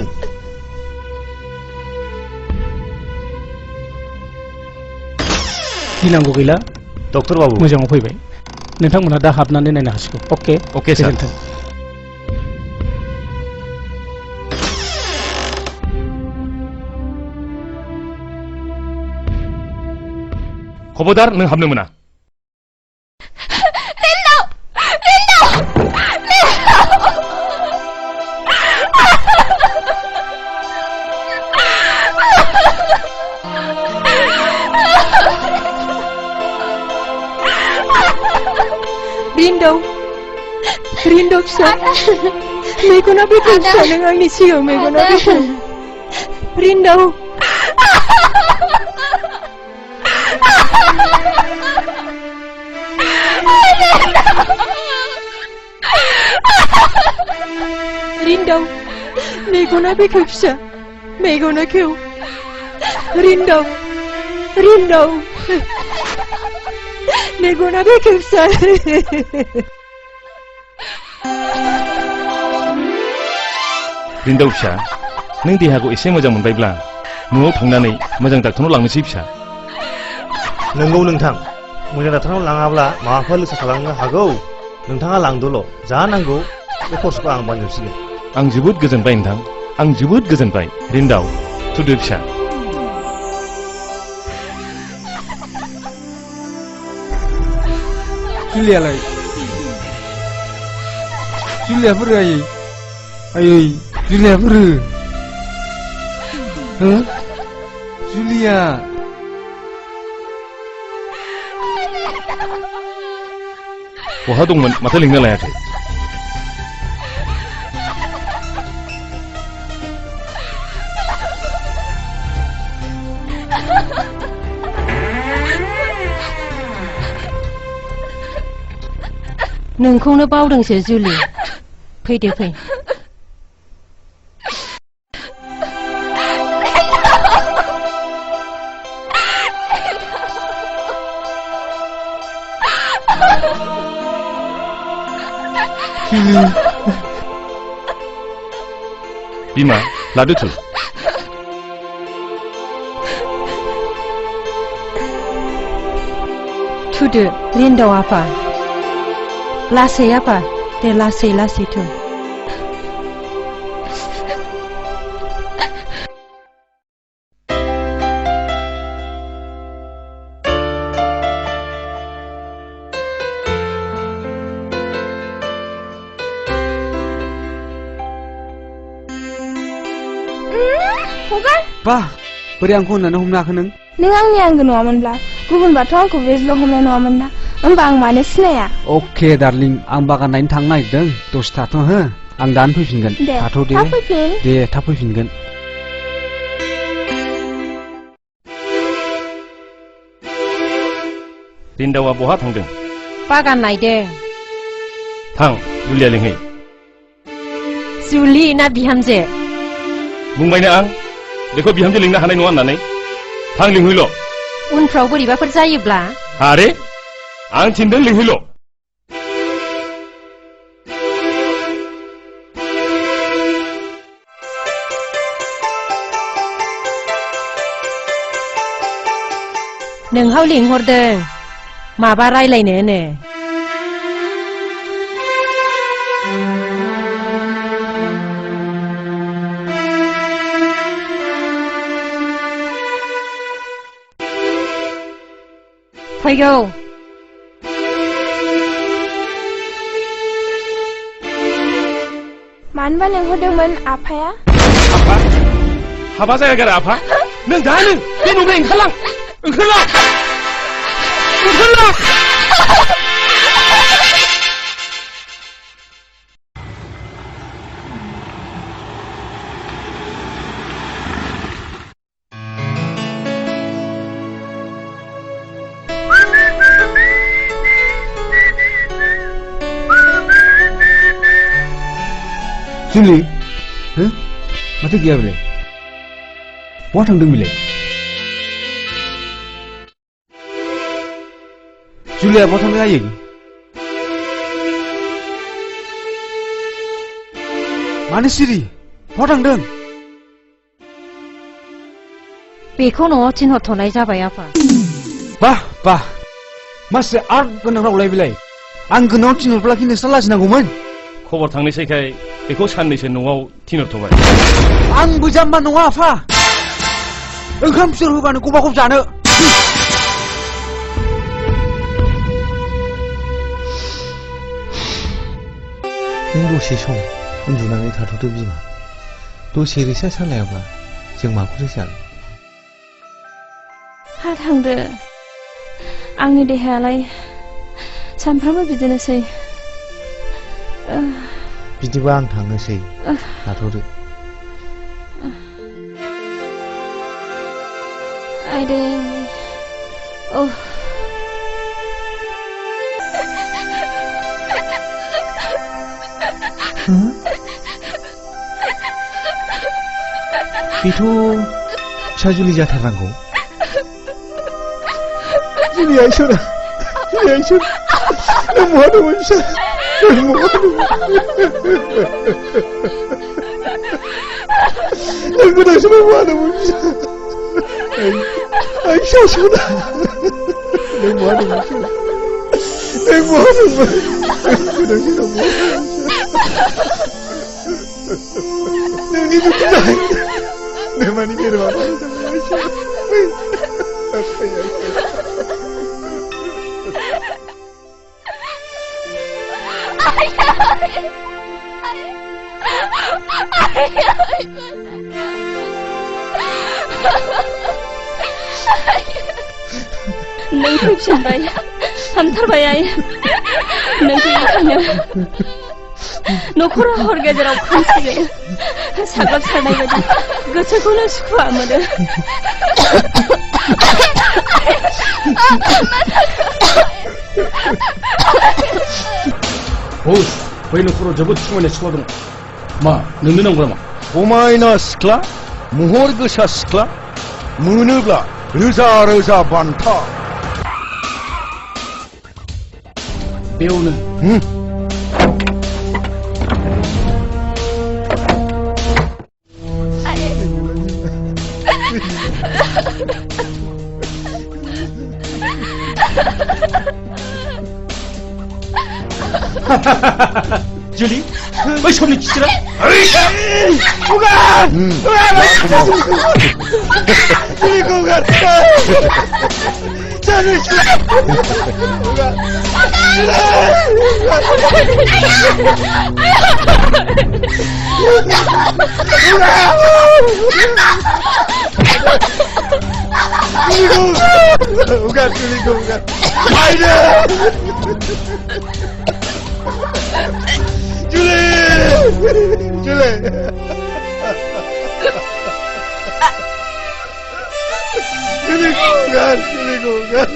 गिनांगौ गैला डक्टर बाबु मोजाङाव फैबाय नोंथांमोनहा दा हाबनानै नायनो हासिगौ अके सार खबरदार नों हाबनो मोना रिन्दाव फिसा मेगना बेखौ फिसा नों आंनि सिगाङाव मेगना बेखौ रिन्दाव रिन्दाव मेगना बेखौ फिसा मेगना खेव रिन्दाव मेगना बेखौ फिसा रिन्दाव फिसा नों देहाखौ एसे मोजां मोनबायब्ला न'आव थांनानै मोजां डाक्टरनाव लांनोसै फिसा। नंगौ नोंथां मोजां डाक्टरनाव लाङाब्ला माबाफोर लोगो खालामनो हागौ। नोंथाङा लांदोल' जा नांगौ बे खरसखौ आं बायजोबसिगोन। आं जोबोद गोजोनबाय नोंथां आं जोबोद गोजोनबाय रिन्दाव थुदो फिसा। जुलियालाय जुलियाफोर आयै जुलियाफोर हो जुलिया बहा दंमोन माथो लिंनो लायाखै? नोंखौनो बावदोंसो जुलि फैदो फै बिमा लादो थु थुदो रिन्दाव आफा लासै आफा दे लासै थु हगार बा बोरै आंखौ होननानै हमनो हाखो नों आंनि आंगो नङामोनब्ला गुबुनबाथ' आंखौ बेजल' हमनाय नङामोन ना होमबा आं मानो सिनाया अके डार्लिं आं बागान नायनो थांनो नागिरदों दसे थाथ' हो आं दानो फैफिनगोन थाथ' दे थाब फैफिन दे थाब फैफिनगोन रिन्दावा बहा थांदों बागान नायदों थां जुलिया लिंहै जुलि ना बिहामजो बुंबायनो आं बेखौ बिहामजो लिंनो हानाय नङा होननानै थां लिंहैल' उनफ्राव बोरैबाफोर जायोब्ला आरे आं थिनदों लिंहैल' नोंहाव लिंहरदों माबा रायलायनोनो फैगौ मानोबा लिंहरदोंमोन आफाया हाबा जायागारा आफा नों दानो बे न'निफ्राय ओंखारलां जुलि हो माथो गैया बेलाय बहा थांदों बेलाय जुलिया बहा थांदों आयै मानो सिरि बहा थांदों बेखौ न'आव थिनहरथ'नाय जाबाय आफा बाह मासे आर्ट गोनां रावलाय बेलाय आं गोनाङाव थिनहरब्ला कि नोंस्रा लाजिनांगौमोन खबर थांनोसैखाय बेखौ साननैसो न'आव थिनहरथ'बाय आंबो जाम्बा नङा आफा ओंखाम सोर होबानो गबागब जानो नों दसे सम उन्दुनानै थाथ'दो बिमा दसे रेसा सालायाब्ला जों माखौथो जानो हा थांदो आंनि देहायालाय सानफ्रामबो बिदिनोसै बिदिबा आं थांनोसै थाथ'दो आइदै बेथ' फिसा जुलि जाथारनांगौ जुलिया इसोर नों बहा दंमोन फिसा नों बहा दंमोन नों गोदांसिनाव बहा दंमोन फिसा आं फिसा सना नों बहा दंमोन नों बहा दंमोन गोदांसिनाव बहा नोंनि दुखु जाहाय नोमानि मेरवा नों फैफिनबाय हामथारबाय आइ नों गैयिखायनो न'खरा हर गेजेराव खोमसि जायो साग्लोबसारनाय बायदि गोसोखौनो सुखुवा मोनो बै न'खराव जोबोद समायना सिख्ला दं मा नोंनो नांगौ नामा समायना सिख्ला महर गोसा सिख्ला मोनोब्ला रोजा रोजा बान्था बेयावनो जुलि बै समनि खिथिरा Bukan selingkuh, bukan. Aida! Julie! Julie! Selingkuh, bukan. Selingkuh, bukan.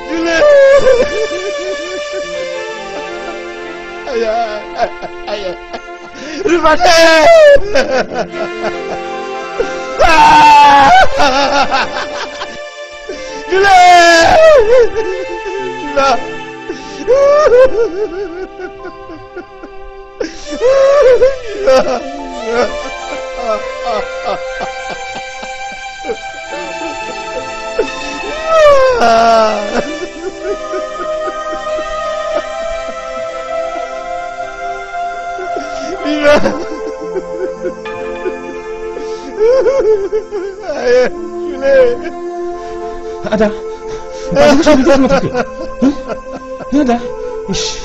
Julie! Ayah, ayah. Rupanya! Julie! Ayah, Julie. Ada. Aku sudah sama tak? Ada. Ish.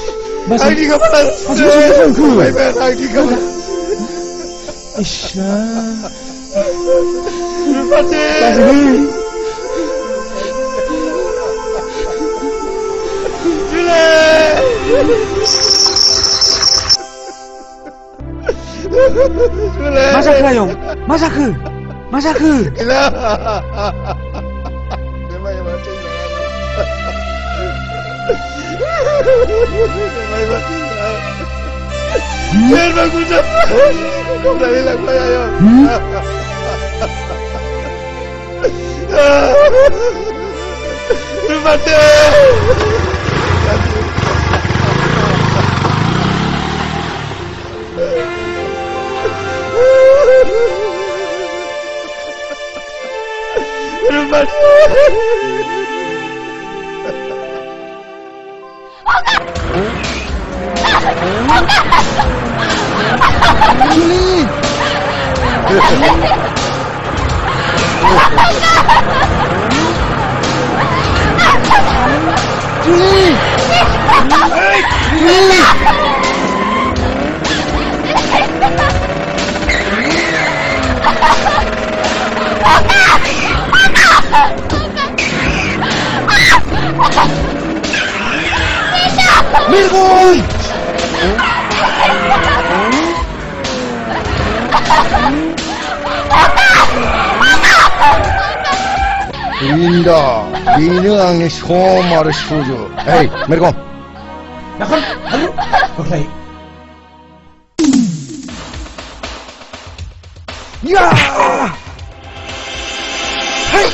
Lagi ke mana? Lagi ke mana? Ish. Julie. Masa ke Ayong? Masa ke? Masa ke? Biar aku dapat. Kembali lah saya Ayong. Rupanya. Mirgun! Linda, bini angin somar suju. Hey, Mirgun. Nakon, ayo, okay. Ya! Hey!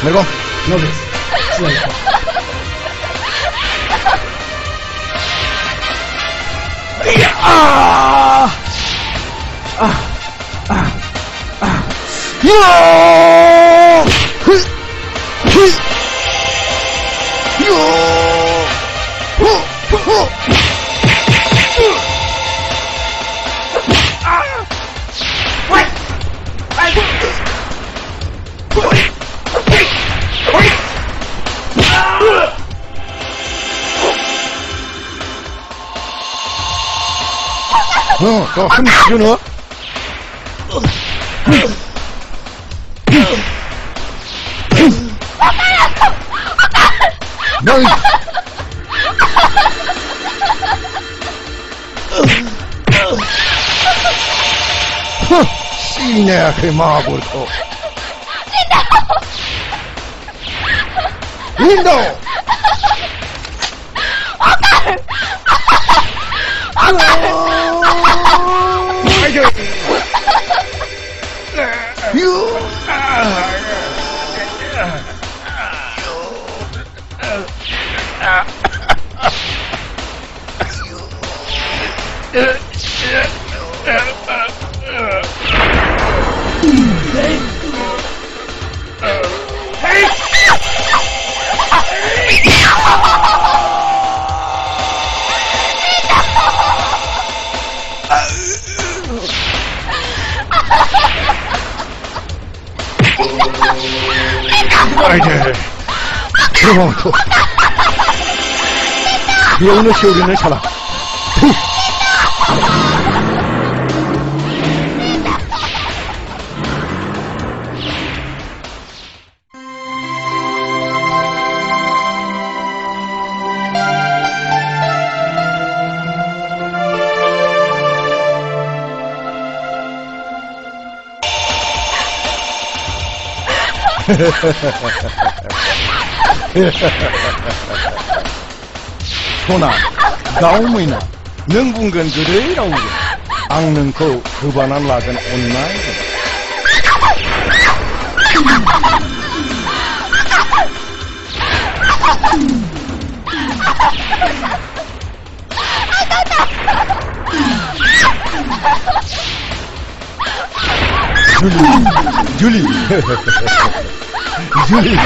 Mirgun. No ves. 더 힘 주너? 너희 씨네 그 마블코 린도 아이들 그만둬. 배우는 세우리는 사람. 소나 가오무이나 능분건 그래라고 악능코 그반한 라건 온나이 줄리 줄리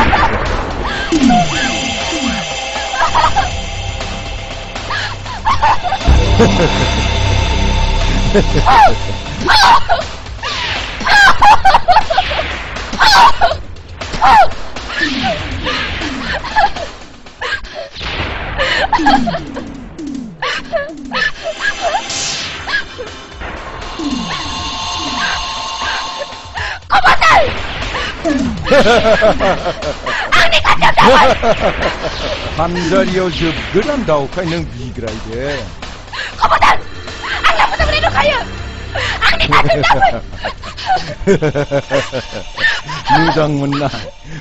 한자리여 접근한 다오카 있는 비그라이데 거보단 안나보다 그래도 가요 악리 같은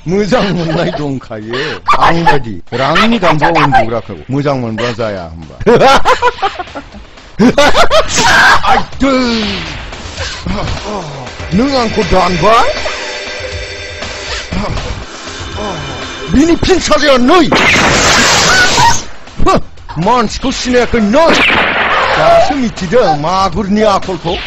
무장문나이 동카에 앙바디 랑니 간보 온두라카고 무장문 브라자야 한바 아이들 능안코 단바 미니 핀사리야 너희 만스코 시네크 너희 자 스미티드 마구르니 아콜코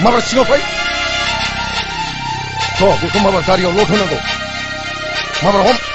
마바 싱어파이 저 그거 마바 다리가 로터나고 마바 홈